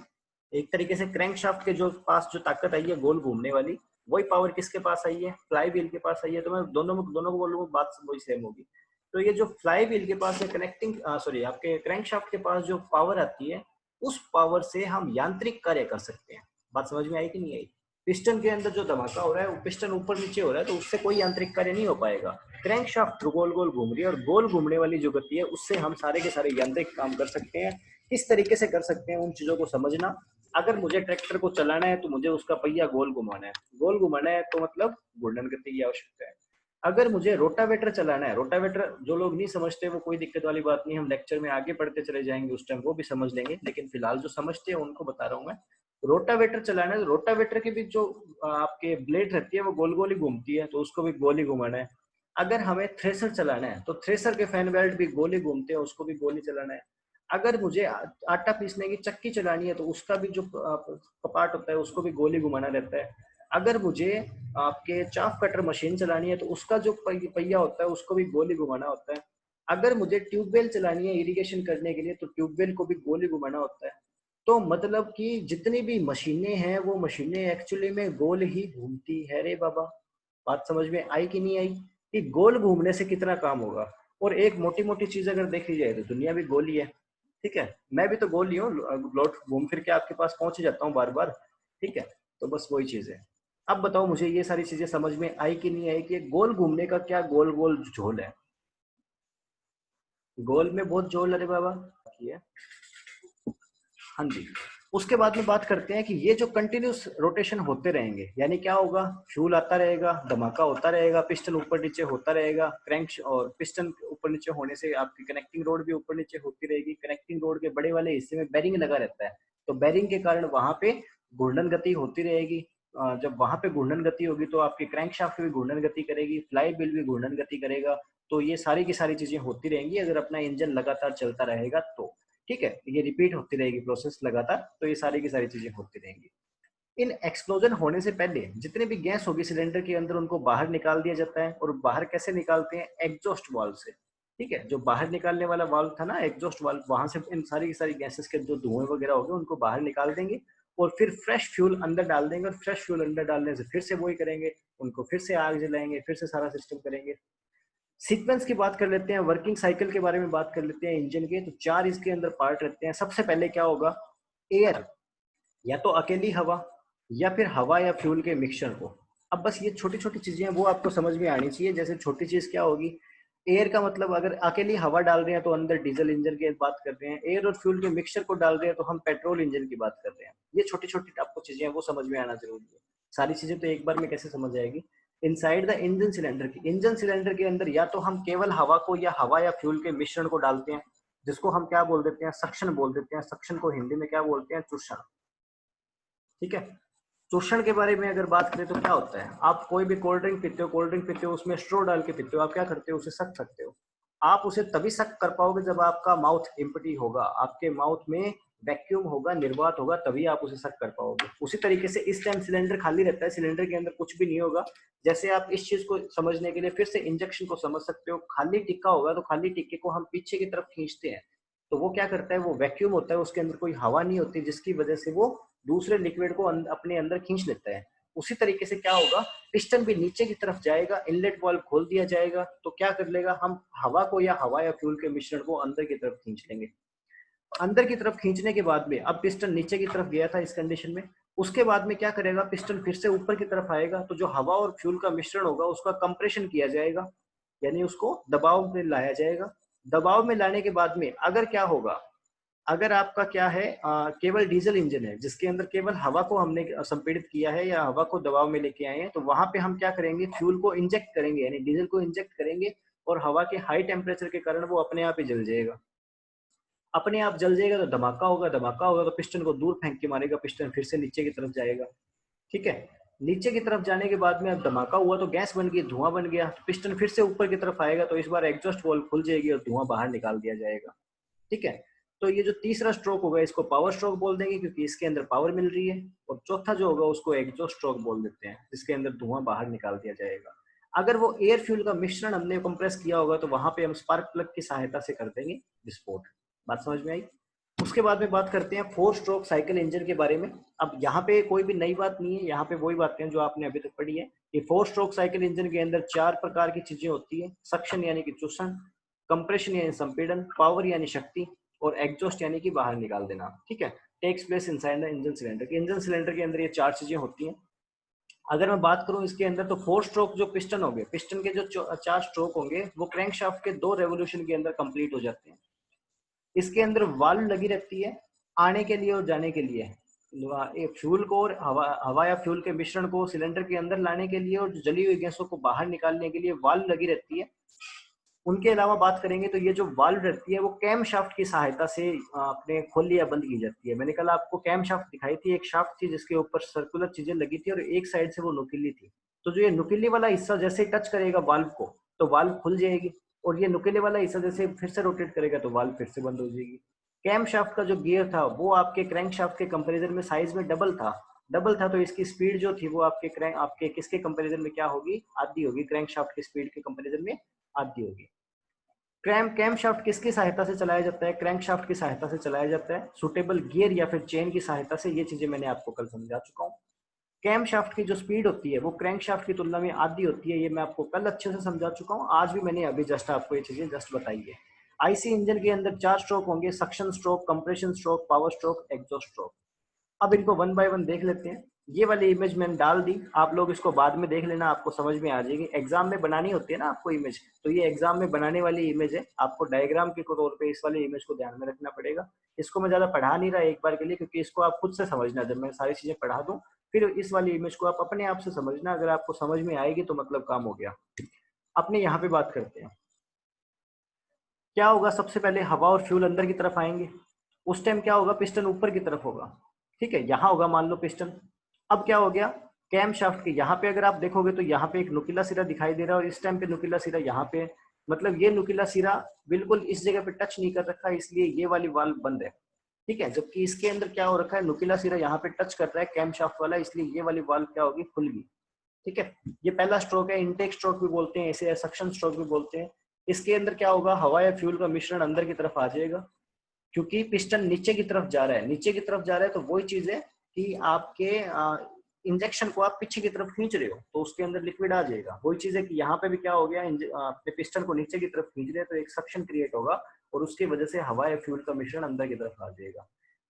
एक तरीके से क्रैंकशाफ्ट के जो पास जो ताकत आई है गोल घूमने वाली, वही पावर किसके पास आई है, फ्लाई व्हील के पास आई है। तो मैं दोनों को बोलूंगा बात वही सेम होगी। तो ये जो फ्लाई व्हील के पास है कनेक्टिंग सॉरी आपके क्रैंकशाफ्ट के पास जो पावर आती है, उस पावर से हम यांत्रिक कार्य कर सकते हैं। बात समझ में आई कि नहीं आई? पिस्टन के अंदर जो धमाका हो रहा है वो पिस्टन ऊपर नीचे हो रहा है तो उससे कोई यांत्रिक कार्य नहीं हो पाएगा, क्रैंकशाफ्ट गोल गोल घूम रही है और गोल घूमने वाली जो गति है उससे हम सारे के सारे यांत्रिक काम कर सकते हैं। किस तरीके से कर सकते हैं उन चीजों को समझना। अगर मुझे ट्रैक्टर को चलाना है तो मुझे उसका पहिया गोल घुमाना है, गोल घुमाना है तो मतलब घूर्णन गति की आवश्यकता है। अगर मुझे रोटावेटर चलाना है, रोटावेटर जो लोग नहीं समझते वो कोई दिक्कत वाली बात नहीं, हम लेक्चर में आगे बढ़ते चले जाएंगे उस टाइम वो भी समझ लेंगे, लेकिन फिलहाल जो समझते हैं उनको बता रहा हूँ मैं। रोटावेटर चलाना है तो रोटावेटर के भी जो आपके ब्लेड रहती है वो गोल गोल ही घूमती है तो उसको भी गोल ही घुमाना है। अगर हमें थ्रेसर चलाना है तो थ्रेसर के फैन बेल्ट भी गोल ही घूमते हैं, उसको भी गोल ही चलाना है। अगर मुझे आटा पीसने की चक्की चलानी है तो उसका भी जो कपाट होता है उसको भी गोल ही घुमाना रहता है। अगर मुझे आपके चाफ कटर मशीन चलानी है तो उसका जो पहिया होता है उसको भी गोल ही घुमाना होता है। अगर मुझे ट्यूबवेल चलानी है इरिगेशन करने के लिए तो ट्यूबवेल को भी गोल ही घुमाना होता है। तो मतलब कि जितनी भी मशीनें हैं वो मशीनें एक्चुअली में गोल ही घूमती है रे बाबा। बात समझ में आई कि नहीं आई कि गोल घूमने से कितना काम होगा। और एक मोटी मोटी चीज अगर देखी जाए तो दुनिया भी गोल ही है, ठीक है, मैं भी तो गोल ही हूँ, लौट घूम फिर के आपके पास पहुंच ही जाता हूँ बार बार, ठीक है। तो बस वही चीज है। अब बताओ मुझे ये सारी चीजें समझ में आई कि नहीं आई कि गोल घूमने का क्या गोल गोल झोल है, गोल में बहुत झोल अरे बाबा है। हाँ जी, उसके बाद में बात करते हैं कि ये जो कंटिन्यूस रोटेशन होते रहेंगे यानी क्या होगा, फ्यूल आता रहेगा, धमाका होता रहेगा, पिस्टन ऊपर नीचे होता रहेगा, क्रैंक और पिस्टन ऊपर नीचे होने से आपकी कनेक्टिंग रोड भी ऊपर नीचे होती रहेगी, कनेक्टिंग रोड के बड़े वाले हिस्से में बेरिंग लगा रहता है तो बेरिंग के कारण वहां पे घूर्णन गति होती रहेगी। जब वहां पे घूर्णन गति होगी तो आपके क्रैंकशाफ्ट भी घूर्णन गति करेगी, फ्लाई व्हील भी घूर्णन गति करेगा। तो ये सारी की सारी चीजें होती रहेंगी अगर अपना इंजन लगातार चलता रहेगा तो। ठीक है, ये रिपीट होती रहेगी प्रोसेस लगातार, तो ये सारी की सारी चीजें होती रहेंगी। इन एक्सप्लोजन होने से पहले जितने भी गैस होगी सिलेंडर के अंदर उनको बाहर निकाल दिया जाता है। और बाहर कैसे निकालते हैं? एग्जॉस्ट वाल्व से। ठीक है, जो बाहर निकालने वाला वाल्व था ना एग्जॉस्ट वाल्व, वहां से इन सारी की सारी गैसेस के जो धुएं वगैरह हो गए उनको बाहर निकाल देंगे और फिर फ्रेश फ्यूल अंदर डाल देंगे। और फ्रेश फ्यूल अंदर डालने से फिर से वही करेंगे, उनको फिर से आग जलाएंगे, फिर से सारा सिस्टम करेंगे। सीक्वेंस की बात कर लेते हैं, वर्किंग साइकिल के बारे में बात कर लेते हैं इंजन के। तो 4 इसके अंदर पार्ट रहते हैं। सबसे पहले क्या होगा? एयर, या तो अकेली हवा या फिर हवा या फ्यूल के मिक्सचर को। अब बस ये छोटी छोटी चीजें हैं वो आपको समझ में आनी चाहिए। जैसे छोटी चीज क्या होगी? एयर का मतलब अगर अकेली हवा डाल रहे हैं तो अंदर डीजल इंजन की बात कर रहे हैं। एयर और फ्यूल के मिक्सचर को डाल रहे हैं तो हम पेट्रोल इंजन की बात कर रहे हैं। ये छोटी छोटी आपको चीजें हैं वो समझ में आना जरूरी है। सारी चीजें तो एक बार में कैसे समझ आएगी? इनसाइड द इंजन सिलेंडर की, इंजन सिलेंडर के अंदर या तो हम केवल हवा को या हवा या फ्यूल के मिश्रण को डालते हैं, जिसको हम क्या बोल देते हैं? सक्शन बोल देते हैं। सक्शन को हिंदी में क्या बोलते हैं? चूषण। ठीक है, चूषण के बारे में अगर बात करें तो क्या होता है? आप कोई भी कोल्ड ड्रिंक पीते हो, कोल्ड ड्रिंक पीते हो उसमें स्ट्रो डाल के पीते हो, आप क्या करते हो? उसे सक सकते हो। आप उसे तभी सक कर पाओगे जब आपका माउथ एम्प्टी होगा, आपके माउथ में वैक्यूम होगा, निर्वात होगा, तभी आप उसे सक कर पाओगे। उसी तरीके से इस टाइम सिलेंडर खाली रहता है, सिलेंडर के अंदर कुछ भी नहीं होगा। जैसे आप इस चीज को समझने के लिए फिर से इंजेक्शन को समझ सकते हो। खाली टिक्का होगा तो खाली टिक्के को हम पीछे की तरफ खींचते हैं, तो वो क्या करता है? वो वैक्यूम होता है, उसके अंदर कोई हवा नहीं होती, जिसकी वजह से वो दूसरे लिक्विड को अपने अंदर खींच लेता है। उसी तरीके से क्या होगा? पिस्टन भी नीचे की तरफ जाएगा, इनलेट वाल्व खोल दिया जाएगा, तो क्या कर लेगा? हम हवा को या हवा या फ्यूल के मिश्रण को अंदर की तरफ खींच लेंगे। अंदर की तरफ खींचने के बाद में अब पिस्टन नीचे की तरफ गया था इस कंडीशन में, उसके बाद में क्या करेगा? पिस्टन फिर से ऊपर की तरफ आएगा, तो जो हवा और फ्यूल का मिश्रण होगा उसका कंप्रेशन किया जाएगा, यानी उसको दबाव में लाया जाएगा। दबाव में लाने के बाद में अगर क्या होगा? अगर आपका क्या है, केवल डीजल इंजन है जिसके अंदर केवल हवा को हमने संपीड़ित किया है या हवा को दबाव में लेके आए हैं, तो वहां पे हम क्या करेंगे? फ्यूल को इंजेक्ट करेंगे, यानी डीजल को इंजेक्ट करेंगे, और हवा के हाई टेम्परेचर के कारण वो अपने आप ही जल जाएगा। अपने आप जल जाएगा तो धमाका होगा, धमाका होगा तो पिस्टन को दूर फेंक के मारेगा, पिस्टन फिर से नीचे की तरफ जाएगा। ठीक है, नीचे की तरफ जाने के बाद में अब धमाका हुआ तो गैस बन गई, धुआं बन गया, तो पिस्टन फिर से ऊपर की तरफ आएगा, तो इस बार एग्जॉस्ट वाल्व खुल जाएगी और धुआं बाहर निकाल दिया जाएगा। ठीक है, तो ये जो तीसरा स्ट्रोक होगा इसको पावर स्ट्रोक बोल देंगे, क्योंकि इसके अंदर पावर मिल रही है। और चौथा जो होगा उसको एग्जॉस्ट स्ट्रोक बोल देते हैं, जिसके अंदर धुआं बाहर निकाल दिया जाएगा। अगर वो एयर फ्यूल का मिश्रण हमने कंप्रेस किया होगा तो वहां पे हम स्पार्क प्लग की सहायता से कर देंगे विस्फोट। बात समझ में आई? उसके बाद में बात करते हैं 4 स्ट्रोक साइकिल इंजन के बारे में। अब यहाँ पे कोई भी नई बात नहीं है, यहाँ पे वही बातें हैं जो आपने अभी तक पढ़ी है। ये 4 स्ट्रोक साइकिल इंजन के अंदर 4 प्रकार की चीजें होती है। सक्शन यानी कि चूषण, कंप्रेशन यानी संपीड़न, पावर यानी शक्ति, और एग्जॉस्ट यानी कि बाहर निकाल देना। ठीक है, takes place inside the engine cylinder. Engine cylinder के अंदर ये 4 चीजें होती हैं। अगर मैं बात करूं इसके अंदर, तो 4 स्ट्रोक जो पिस्टन होंगे, पिस्टन के जो 4 स्ट्रोक होंगे वो क्रैंकशाफ्ट के 2 रेवोल्यूशन के अंदर कंप्लीट हो जाते हैं। इसके अंदर वाल्व लगी रहती है आने के लिए और जाने के लिए, फ्यूल को और हवा या फ्यूल के मिश्रण को सिलेंडर के अंदर लाने के लिए, और जली हुई गैसों को बाहर निकालने के लिए वाल्व लगी रहती है। उनके अलावा बात करेंगे तो ये जो वाल्व रहती है वो कैम शाफ्ट की सहायता से अपने खोली या बंद की जाती है। मैंने कल आपको कैम शाफ्ट दिखाई थी, एक शाफ्ट थी जिसके ऊपर सर्कुलर चीजें लगी थी और एक साइड से वो नुकीली थी। तो जो ये नुकीली वाला हिस्सा जैसे टच करेगा वाल्व को तो वाल्व खुल जाएगी, और ये नुकीले वाला हिस्सा जैसे फिर से रोटेट करेगा तो वाल्व फिर से बंद हो जाएगी। कैम शाफ्ट का जो गियर था वो आपके क्रैंक शाफ्ट के कंपेरिजन में साइज में डबल था, तो इसकी स्पीड जो थी वो आपके किसके कंपेरिजन में क्या होगी? आधी होगी। क्रैंक शाफ्ट की स्पीड के कंपेरिजन में आधी होगी। कैम शाफ्ट किसकी सहायता से चलाया जाता है? क्रैंक शाफ्ट की सहायता से चलाया जाता है, सुटेबल गियर या फिर चेन की सहायता से। ये चीजें मैंने आपको कल समझा चुका हूँ। कैम शाफ्ट की जो स्पीड होती है वो क्रैंक शाफ्ट की तुलना में आधी होती है, ये मैं आपको कल अच्छे से समझा चुका हूँ। आज भी मैंने अभी जस्ट आपको ये चीजें जस्ट बताई है। आईसी इंजन के अंदर 4 स्ट्रोक होंगे: suction stroke, compression stroke, power stroke, exhaust stroke. अब इनको वन बाय वन देख लेते हैं। ये वाली इमेज मैंने डाल दी, आप लोग इसको बाद में देख लेना, आपको समझ में आ जाएगी। एग्जाम में बनानी होती है ना आपको इमेज, तो ये एग्जाम में बनाने वाली इमेज है। आपको डायग्राम के तौर पे इस वाली इमेज को ध्यान में रखना पड़ेगा। इसको मैं ज्यादा पढ़ा नहीं रहा एक बार के लिए, क्योंकि इसको आप खुद से समझना। जब मैं सारी चीजें पढ़ा दूं फिर इस वाली इमेज को आप अपने आप से समझना। अगर आपको समझ में आएगी तो मतलब काम हो गया। अपने यहाँ पे बात करते हैं क्या होगा। सबसे पहले हवा और फ्यूल अंदर की तरफ आएंगे, उस टाइम क्या होगा? पिस्टन ऊपर की तरफ होगा। ठीक है, यहाँ होगा मान लो पिस्टन। अब क्या हो गया? कैम शाफ्ट के यहाँ पे अगर आप देखोगे तो यहाँ पे एक नुकीला सिरा दिखाई दे रहा है और इस टाइम पे नुकीला सिरा यहाँ पे, मतलब ये नुकीला सिरा बिल्कुल इस जगह पे टच नहीं कर रखा है, इसलिए ये वाली वाल्व बंद है, ठीक है। जबकि इसके अंदर क्या हो रखा है, नुकीला सिरा यहाँ पे टच कर रहा है कैम शाफ्ट वाला, इसलिए ये वाली वाल्व क्या होगी, खुल गई, ठीक है। ये पहला स्ट्रोक है, इनटेक स्ट्रोक भी बोलते हैं इसे, सक्शन स्ट्रोक भी बोलते हैं। इसके अंदर क्या होगा, हवा या फ्यूल का मिश्रण अंदर की तरफ आ जाएगा, क्योंकि पिस्टन नीचे की तरफ जा रहा है, नीचे की तरफ जा रहा है तो वही चीज है कि आपके इंजेक्शन को आप पीछे की तरफ खींच रहे हो तो उसके अंदर लिक्विड आ जाएगा। वही चीज है कि यहाँ पे भी क्या हो गया, अपने पिस्टन को नीचे की तरफ खींच रहे हैं तो एक सक्शन क्रिएट होगा और उसकी वजह से हवा या फ्यूल का मिश्रण अंदर की तरफ आ जाएगा।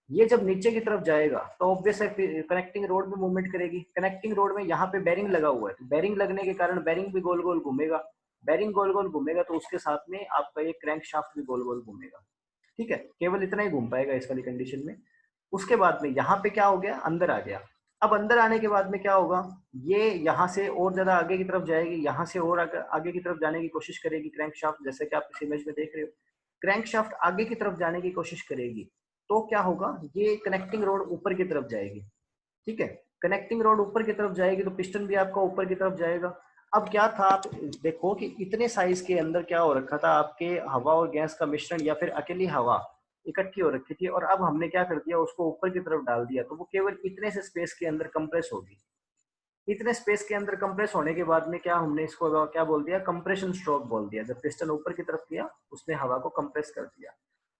ये जब नीचे की तरफ जाएगा तो ऑब्वियस है कनेक्टिंग रोड में मूवमेंट करेगी। कनेक्टिंग रोड में यहाँ पे बेरिंग लगा हुआ है, तो बेरिंग लगने के कारण बेरिंग भी गोल गोल घूमेगा, बेरिंग गोल गोल घूमेगा तो उसके साथ में आपका ये क्रैंक शाफ्ट भी गोल गोल घूमेगा, ठीक है। केवल इतना ही घूम पाएगा इस वाली कंडीशन में। उसके बाद में यहाँ पे क्या हो गया, अंदर आ गया। अब अंदर आने के बाद में क्या होगा, ये यहाँ से और ज्यादा आगे की तरफ जाएगी, यहाँ से और आगे की तरफ जाने की कोशिश करेगी क्रैंक शाफ्ट, जैसे कि आप इस इमेज में देख रहे हो क्रैंक शाफ्ट आगे की तरफ जाने की कोशिश करेगी। तो क्या होगा, ये कनेक्टिंग रोड ऊपर की तरफ जाएगी, ठीक है। कनेक्टिंग रोड ऊपर की तरफ जाएगी तो पिस्टन भी आपका ऊपर की तरफ जाएगा। अब क्या था, आप देखो कि इतने साइज के अंदर क्या हो रखा था, आपके हवा और गैस का मिश्रण या फिर अकेली हवा इकट्ठी हो रखी थी और अब हमने क्या कर दिया, उसको ऊपर की तरफ डाल दिया, तो वो केवल इतने से स्पेस के अंदर कंप्रेस होगी। इतने स्पेस के अंदर कंप्रेस होने के बाद में क्या हमने इसको क्या बोल दिया, कंप्रेशन स्ट्रोक बोल दिया। जब पिस्टन ऊपर की तरफ किया उसने हवा को कंप्रेस कर दिया।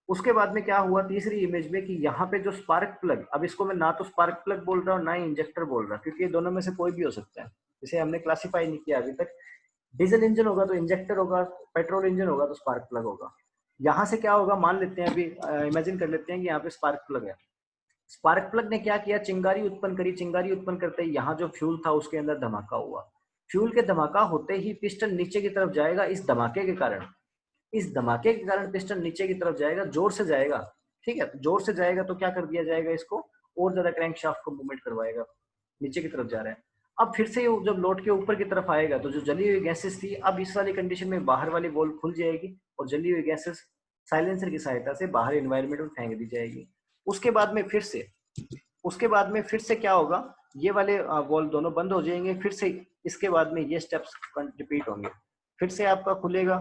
उसके बाद में क्या हुआ तीसरी इमेज में कि यहाँ पे जो स्पार्क प्लग, अब इसको मैं ना तो स्पार्क प्लग बोल रहा हूँ ना ही इंजेक्टर बोल रहा, क्योंकि ये दोनों में से कोई भी हो सकता है, इसे हमने क्लासिफाई नहीं किया अभी तक। डीजल इंजन होगा तो इंजेक्टर होगा, पेट्रोल इंजन होगा तो स्पार्क प्लग होगा। यहाँ से क्या होगा, मान लेते हैं अभी इमेजिन कर लेते हैं कि यहाँ पे स्पार्क प्लग है। स्पार्क प्लग ने क्या किया, चिंगारी उत्पन्न करी, चिंगारी उत्पन्न करते ही यहाँ जो फ्यूल था उसके अंदर धमाका हुआ। फ्यूल के धमाका होते ही पिस्टन नीचे की तरफ जाएगा, इस धमाके के कारण, इस धमाके के कारण पिस्टन नीचे की तरफ जाएगा, जोर से जाएगा, ठीक है। जोर से जाएगा तो क्या कर दिया जाएगा, इसको और ज्यादा क्रैंक शाफ्ट को मूवमेंट करवाएगा, नीचे की तरफ जा रहा है। अब फिर से जब लौट के ऊपर की तरफ आएगा तो जो जली हुई गैसेस थी, अब इस वाली कंडीशन में बाहर वाली वॉल्व खुल जाएगी और जली हुई गैसेस साइलेंसर की सहायता से बाहर एनवायरनमेंट में फेंक दी जाएगी। उसके बाद में फिर से क्या होगा, ये वाले वॉल्व दोनों बंद हो जाएंगे, फिर से इसके बाद में ये स्टेप्स रिपीट होंगे। फिर से आपका खुलेगा,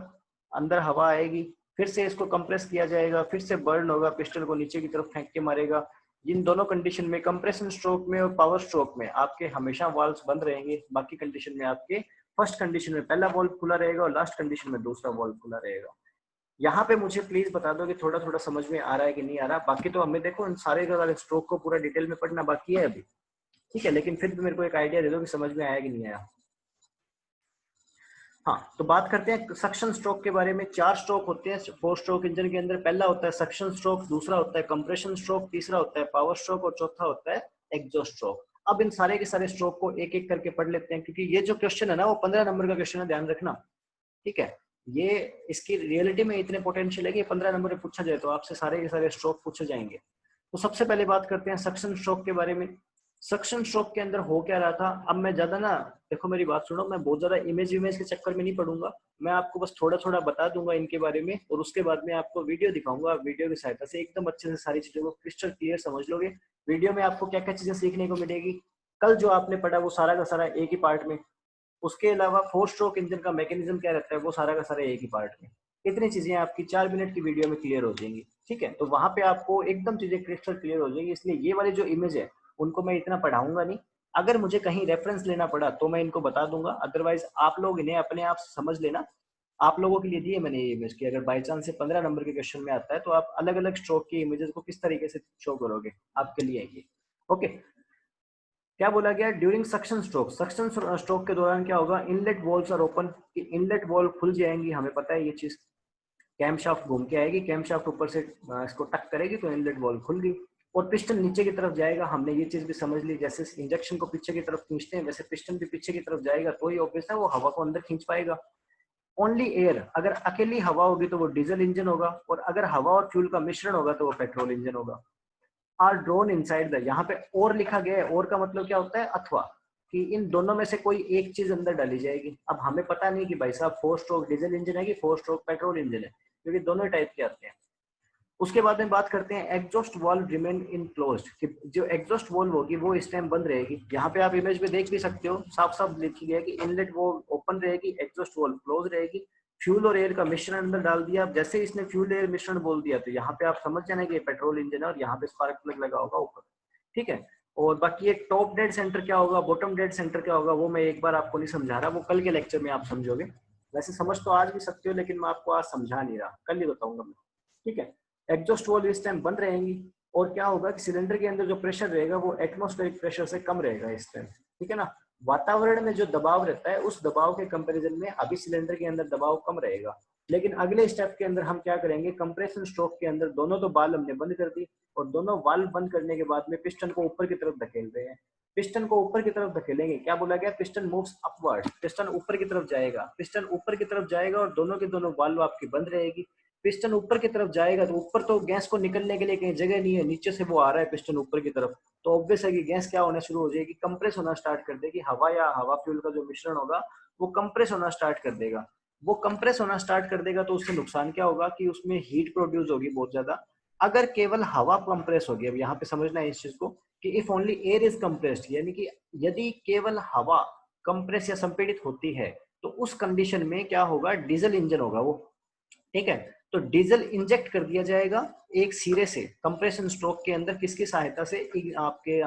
अंदर हवा आएगी, फिर से इसको कंप्रेस किया जाएगा, फिर से बर्न होगा, पिस्टन को नीचे की तरफ फेंक के मारेगा। इन दोनों कंडीशन में, कंप्रेशन स्ट्रोक में और पावर स्ट्रोक में, आपके हमेशा वाल्व्स बंद रहेंगे। बाकी कंडीशन में आपके फर्स्ट कंडीशन में पहला वाल्व खुला रहेगा और लास्ट कंडीशन में दूसरा वाल्व खुला रहेगा। यहाँ पे मुझे प्लीज बता दो कि थोड़ा थोड़ा समझ में आ रहा है कि नहीं आ रहा। बाकी तो हमें देखो इन सारे स्ट्रोक को पूरा डिटेल में पढ़ना बाकी है अभी, ठीक है, लेकिन फिर भी मेरे को एक आइडिया दे दो कि समझ में आया कि नहीं आया। हाँ, तो बात करते हैं सक्शन स्ट्रोक के बारे में। 4 स्ट्रोक होते हैं 4 स्ट्रोक इंजन के अंदर। पहला होता है सक्शन स्ट्रोक, दूसरा होता है कंप्रेशन स्ट्रोक, तीसरा होता है पावर स्ट्रोक और चौथा होता है एग्जॉस्ट स्ट्रोक। अब इन सारे के सारे स्ट्रोक को एक एक करके पढ़ लेते हैं, क्योंकि ये जो क्वेश्चन है ना वो 15 नंबर का क्वेश्चन है, ध्यान रखना, ठीक है। ये इसकी रियलिटी में इतने पोटेंशियल है कि 15 नंबर में पूछा जाए तो आपसे सारे के सारे स्ट्रोक पूछे जाएंगे। तो सबसे पहले बात करते हैं सक्शन स्ट्रोक के बारे में। सक्शन स्ट्रोक के अंदर हो क्या रहा था, अब मैं ज्यादा ना, देखो मेरी बात सुनो, मैं बहुत ज्यादा इमेज के चक्कर में नहीं पढ़ूंगा, मैं आपको बस थोड़ा थोड़ा बता दूंगा इनके बारे में और उसके बाद में आपको वीडियो दिखाऊंगा। वीडियो की सहायता से एकदम अच्छे से सारी चीजों को क्रिस्टल क्लियर समझ लोगे। वीडियो में आपको क्या क्या चीजें सीखने को मिलेगी, कल जो आपने पढ़ा वो सारा का सारा एक ही पार्ट में, उसके अलावा 4 स्ट्रोक इंजन का मैकेनिज्म क्या रहता है वो सारा का सारा एक ही पार्ट में। इतनी चीजें आपकी 4 मिनट की वीडियो में क्लियर हो जाएंगी, ठीक है। तो वहां पे आपको एकदम चीजें क्रिस्टल क्लियर हो जाएगी, इसलिए ये वाली जो इमेज है उनको मैं इतना पढ़ाऊंगा नहीं। अगर मुझे कहीं रेफरेंस लेना पड़ा तो मैं इनको बता दूंगा, अदरवाइज आप लोग इन्हें अपने आप समझ लेना। आप लोगों के लिए दिए मैंने ये इमेज की, अगर बाई चांस से 15 नंबर के क्वेश्चन में आता है तो आप अलग अलग स्ट्रोक की इमेजेस को किस तरीके से शो करोगे, आपके लिए ये ओके। क्या बोला गया, during suction stroke, suction stroke के दौरान क्या होगा, inlet valves are open, inlet valve खुल जाएंगी, हमें पता है ये चीज। कैम शाफ्ट घूम के आएगी, कैम शाफ्ट ऊपर से इसको टक करेगी तो इनलेट वॉल्व खुल गई और पिस्टन नीचे की तरफ जाएगा। हमने ये चीज भी समझ ली, जैसे इंजेक्शन को पीछे की तरफ खींचते हैं वैसे पिस्टन भी पीछे की तरफ जाएगा, तो ही ऑब्वियस है वो हवा को अंदर खींच पाएगा। ओनली एयर, अगर अकेली हवा होगी तो वो डीजल इंजन होगा और अगर हवा और फ्यूल का मिश्रण होगा तो वो पेट्रोल इंजन होगा। आर ड्रोन इनसाइड द, यहाँ पे और लिखा गया है, और का मतलब क्या होता है, अथवा, कि इन दोनों में से कोई एक चीज अंदर डाली जाएगी। अब हमें पता नहीं कि भाई साहब 4 स्ट्रोक डीजल इंजन है कि 4 स्ट्रोक पेट्रोल इंजन है, क्योंकि दोनों टाइप के आते हैं। उसके बाद में बात करते हैं exhaust valve remain in closed, कि जो एग्जॉस्ट वाल्व होगी वो इस टाइम बंद रहेगी। यहाँ पे आप इमेज में देख भी सकते हो, साफ साफ लिखी गया है कि इनलेट वो ओपन रहेगी, एग्जॉस्ट वाल्व क्लोज रहेगी। फ्यूल और एयर का मिश्रण अंदर डाल दिया। अब जैसे इसने फ्यूल एयर मिश्रण बोल दिया तो यहाँ पे आप समझ जाना कि पेट्रोल इंजन है और यहाँ पे स्पार्क प्लग लगा होगा ऊपर, ठीक है। और बाकी एक टॉप डेड सेंटर क्या होगा, बॉटम डेड सेंटर क्या होगा, वो मैं एक बार आपको नहीं समझा रहा, वो कल के लेक्चर में आप समझोगे। वैसे समझ तो आज भी सकते हो, लेकिन मैं आपको आज समझा नहीं रहा, कल ही बताऊंगा मैं, ठीक है। एग्जॉस्ट वाल्व इस टाइम बंद रहेंगी और क्या होगा कि सिलेंडर के अंदर जो प्रेशर रहेगा वो एटमॉस्फेरिक प्रेशर से कम रहेगा इस टाइम, ठीक है ना। वातावरण में जो दबाव रहता है उस दबाव के कंपैरिजन में अभी सिलेंडर के अंदर दबाव कम रहेगा। लेकिन अगले स्टेप के अंदर हम क्या करेंगे, कंप्रेशन स्ट्रोक के अंदर दोनों तो बाल हमने बंद कर दी और दोनों वाल्व बंद करने के बाद में पिस्टन को ऊपर की तरफ धकेल रहे हैं। पिस्टन को ऊपर की तरफ धकेलेंगे, क्या बोला गया, पिस्टन मूव्स अपवर्ड, पिस्टन ऊपर की तरफ जाएगा, पिस्टन ऊपर की तरफ जाएगा और दोनों के दोनों वाल्व आपकी बंद रहेगी। पिस्टन ऊपर की तरफ जाएगा तो ऊपर तो गैस को निकलने के लिए कहीं जगह नहीं है, नीचे से वो आ रहा है पिस्टन ऊपर की तरफ, तो ऑब्वियस है कि गैस क्या होना शुरू हो जाएगी, कंप्रेस होना स्टार्ट कर देगी। हवा या हवा फ्यूल का जो मिश्रण होगा वो कंप्रेस होना स्टार्ट कर देगा। वो कंप्रेस होना स्टार्ट कर देगा तो उससे नुकसान क्या होगा कि उसमें हीट प्रोड्यूस होगी बहुत ज्यादा। अगर केवल हवा कंप्रेस होगी, अब यहाँ पे समझना है इस चीज को कि if only air is compressed, यानी कि यदि केवल हवा कंप्रेस या संपीड़ित होती है तो उस कंडीशन में क्या होगा, डीजल इंजन होगा वो, ठीक है। तो डीजल इंजेक्ट कर दिया जाएगा एक सिरे से कंप्रेशन स्ट्रोक के अंदर, किसकी सहायता से, आपके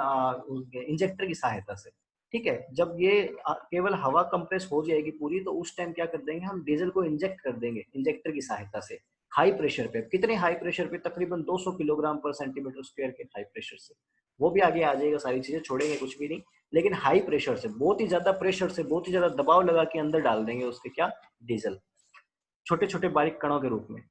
इंजेक्टर की सहायता से, ठीक है। जब ये केवल हवा कंप्रेस हो जाएगी पूरी तो उस टाइम क्या कर देंगे, हम डीजल को इंजेक्ट कर देंगे इंजेक्टर की सहायता से हाई प्रेशर पे। कितने हाई प्रेशर पे, तकरीबन 200 किलोग्राम पर सेंटीमीटर स्क्वायर के हाई प्रेशर से। वो भी आगे आ जाएगा, सारी चीजें छोड़ेंगे कुछ भी नहीं, लेकिन हाई प्रेशर से, बहुत ही ज्यादा प्रेशर से, बहुत ही ज्यादा दबाव लगा के अंदर डाल देंगे उसके क्या, डीजल, छोटे छोटे बारीक कणों के रूप में।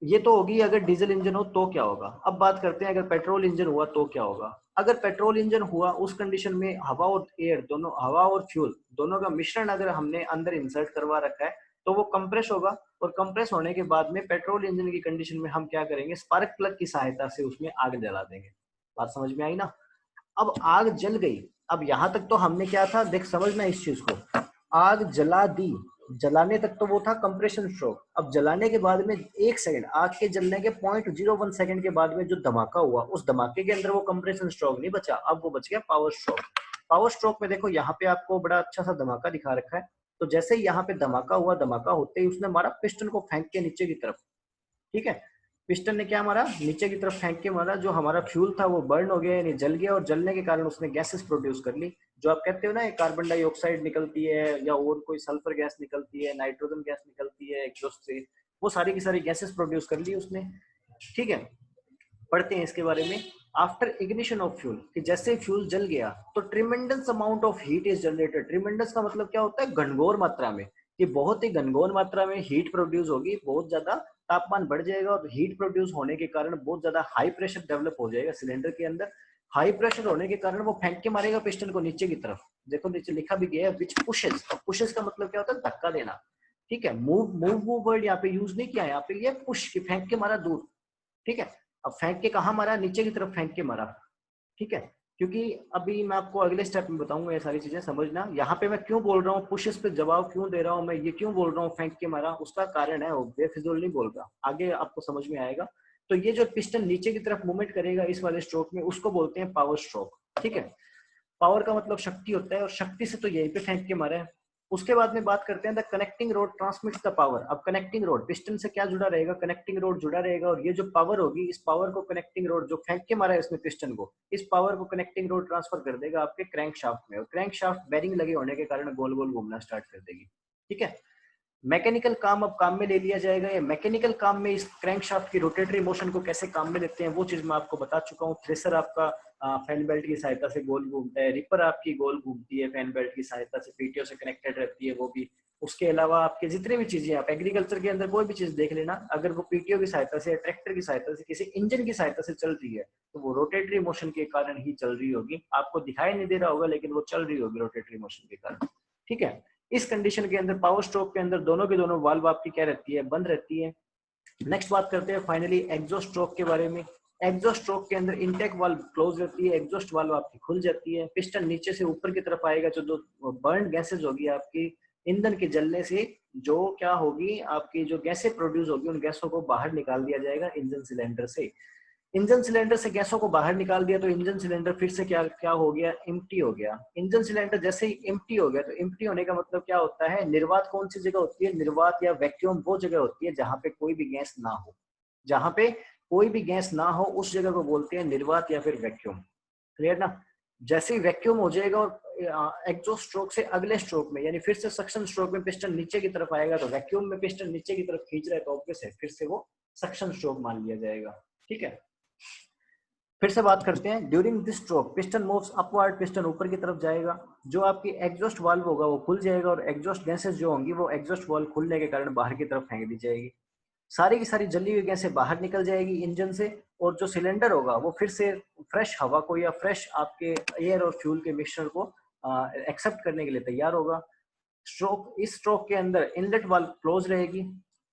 ये तो होगी अगर डीजल इंजन हो तो क्या होगा। अब बात करते हैं अगर पेट्रोल इंजन हुआ तो क्या होगा। अगर पेट्रोल इंजन हुआ उस कंडीशन में हवा और एयर दोनों, हवा और फ्यूल दोनों का मिश्रण अगर हमने अंदर इंसर्ट करवा रखा है तो वो कंप्रेस होगा और कंप्रेस होने के बाद में पेट्रोल इंजन की कंडीशन में हम क्या करेंगे, स्पार्क प्लग की सहायता से उसमें आग जला देंगे। बात समझ में आई ना। अब आग जल गई, अब यहां तक तो हमने क्या था, देख समझना इस चीज को, आग जला दी, जलाने तक तो वो था कंप्रेशन स्ट्रोक। अब जलाने के बाद में 1 सेकंड, आग के जलने के 0.01 सेकंड के बाद में जो धमाका हुआ, उस धमाके के अंदर वो कंप्रेशन स्ट्रोक नहीं बचा, अब वो बच गया पावर स्ट्रोक। पावर स्ट्रोक में देखो यहाँ पे आपको बड़ा अच्छा सा धमाका दिखा रखा है। तो जैसे ही यहाँ पे धमाका हुआ, धमाका होते ही उसने मारा पिस्टन को फेंक के नीचे की तरफ, ठीक है। पिस्टन ने क्या मारा, नीचे की तरफ फेंक के मारा, जो हमारा फ्यूल था वो बर्न हो गया, यानी जल गया, और जलने के कारण उसने गैसेस प्रोड्यूस कर ली। जो आप कहते हो ना, कार्बन डाइऑक्साइड निकलती है या और कोई सल्फर गैस निकलती है, नाइट्रोजन गैस निकलती है एग्जॉस्ट से, वो सारी की सारी गैसेस प्रोड्यूस कर ली उसने, ठीक है। पढ़ते हैं इसके बारे में। आफ्टर इग्निशन ऑफ फ्यूल, कि जैसे फ्यूल जल गया तो tremendous amount of heat is generated. Tremendous का मतलब क्या होता है, घनघोर मात्रा में, कि बहुत ही घनघोर मात्रा में हीट प्रोड्यूस होगी, बहुत ज्यादा तापमान बढ़ जाएगा और हीट प्रोड्यूस होने के कारण बहुत ज्यादा हाई प्रेशर डेवलप हो जाएगा सिलेंडर के अंदर। हाई प्रेशर होने के कारण वो फेंक के मारेगा पिस्टन को नीचे की तरफ। देखो नीचे लिखा भी गया है विच पुशेस, पुशेस का मतलब क्या होता है, धक्का देना, ठीक है। मूव वर्ड यहाँ पे यूज नहीं किया है, यहाँ पे ये पुश, कि फेंक के मारा दूर, ठीक है। अब फेंक के कहा मारा, नीचे की तरफ फेंक के मारा, ठीक है। क्योंकि अभी मैं आपको अगले स्टेप में बताऊंगा ये सारी चीजें, समझना। यहाँ पे मैं क्यों बोल रहा हूँ पुशेस पे जवाब क्यों दे रहा हूँ मैं, ये क्यों बोल रहा हूँ फेंक के मारा, उसका कारण है, वो बेफिजूल नहीं बोल रहा, आगे आपको समझ में आएगा। तो ये जो पिस्टन नीचे की तरफ मूवमेंट करेगा इस वाले स्ट्रोक में, उसको बोलते हैं पावर स्ट्रोक, ठीक है। पावर का मतलब शक्ति होता है और शक्ति से तो यहीं पे फेंक के मारा है। उसके बाद में बात करते हैं the connecting road transmits the power. अब कनेक्टिंग रोड पिस्टन से क्या जुड़ा रहेगा, कनेक्टिंग रोड जुड़ा रहेगा, और ये जो पावर होगी इस पावर को कनेक्टिंग रोड, जो फेंक के मारा है इसमें पिस्टन को, इस पावर को कनेक्टिंग रोड ट्रांसफर कर देगा आपके क्रैंक शाफ्ट में, और क्रैंक शाफ्ट बेरिंग लगे होने के कारण गोल गोल घूमना स्टार्ट कर देगी, ठीक है। मैकेनिकल काम अब काम में ले लिया जाएगा। ये मैकेनिकल काम में इस क्रैंकशाफ्ट की रोटेटरी मोशन को कैसे काम में लेते हैं वो चीज मैं आपको बता चुका हूँ। थ्रेसर आपका फैन बेल्ट की सहायता से गोल घूमता है, रिपर आपकी गोल घूमती है फैन बेल्ट की सहायता से, पीटीओ से कनेक्टेड रहती है वो भी। उसके अलावा आपके जितने भी चीजें, आप एग्रीकल्चर के अंदर कोई भी चीज देख लेना, अगर वो पीटीओ की सहायता से, ट्रैक्टर की सहायता से, किसी इंजन की सहायता से चल रही है तो वो रोटेटरी मोशन के कारण ही चल रही होगी। आपको दिखाई नहीं दे रहा होगा लेकिन वो चल रही होगी रोटेटरी मोशन के कारण, ठीक है। इस कंडीशन के अंदर पावर स्ट्रोक के अंदर दोनों के दोनों वाल्व आपकी क्या रहती है, बंद रहती है। नेक्स्ट बात करते हैं फाइनली एग्जॉस्ट स्ट्रोक के बारे में। एग्जॉस्ट स्ट्रोक के अंदर इनटेक वाल्व क्लोज रहती है, एग्जॉस्ट वाल्व आपकी खुल जाती है, पिस्टन नीचे से ऊपर की तरफ आएगा, जो बर्न गैसेज होगी आपकी ईंधन के जलने से जो क्या होगी आपकी जो गैसें प्रोड्यूस होगी उन गैसों को बाहर निकाल दिया जाएगा इंजन सिलेंडर से। इंजन सिलेंडर से गैसों को बाहर निकाल दिया तो इंजन सिलेंडर फिर से क्या क्या हो गया, एम्प्टी हो गया। इंजन सिलेंडर जैसे ही एम्प्टी हो गया तो एम्प्टी होने का मतलब क्या होता है, निर्वात कौन सी जगह होती है, निर्वात या वैक्यूम वो जगह होती है जहां पे कोई भी गैस ना हो। जहां पे कोई भी गैस ना हो उस जगह को बोलते हैं निर्वात या फिर वैक्यूम। क्लियर ना। जैसे ही वैक्यूम हो जाएगा और एग्जॉस्ट स्ट्रोक से अगले स्ट्रोक में यानी फिर से सक्शन स्ट्रोक में पिस्टन नीचे की तरफ आएगा, तो वैक्यूम में पिस्टन नीचे की तरफ खींच रहा है तो ऑब्वियस है फिर से वो सक्शन स्ट्रोक मान लिया जाएगा। ठीक है, फिर से बात करते हैं। During this stroke piston moves upward, piston ऊपर की तरफ जाएगा। जो आपकी एग्जॉस्ट वाल्व होगा वो खुल जाएगा और एग्जॉस्ट गैसेस जो होंगी वो एग्जॉस्ट वाल्व खुलने के कारण बाहर की तरफ फेंक दी जाएगी। सारी की सारी जली हुई गैसें बाहर निकल जाएगी इंजन से, और जो सिलेंडर होगा वो फिर से फ्रेश हवा को या फ्रेश आपके एयर और फ्यूल के मिक्सचर को एक्सेप्ट करने के लिए तैयार होगा। स्ट्रोक, इस स्ट्रोक के अंदर इनलेट वाल्व क्लोज रहेगी।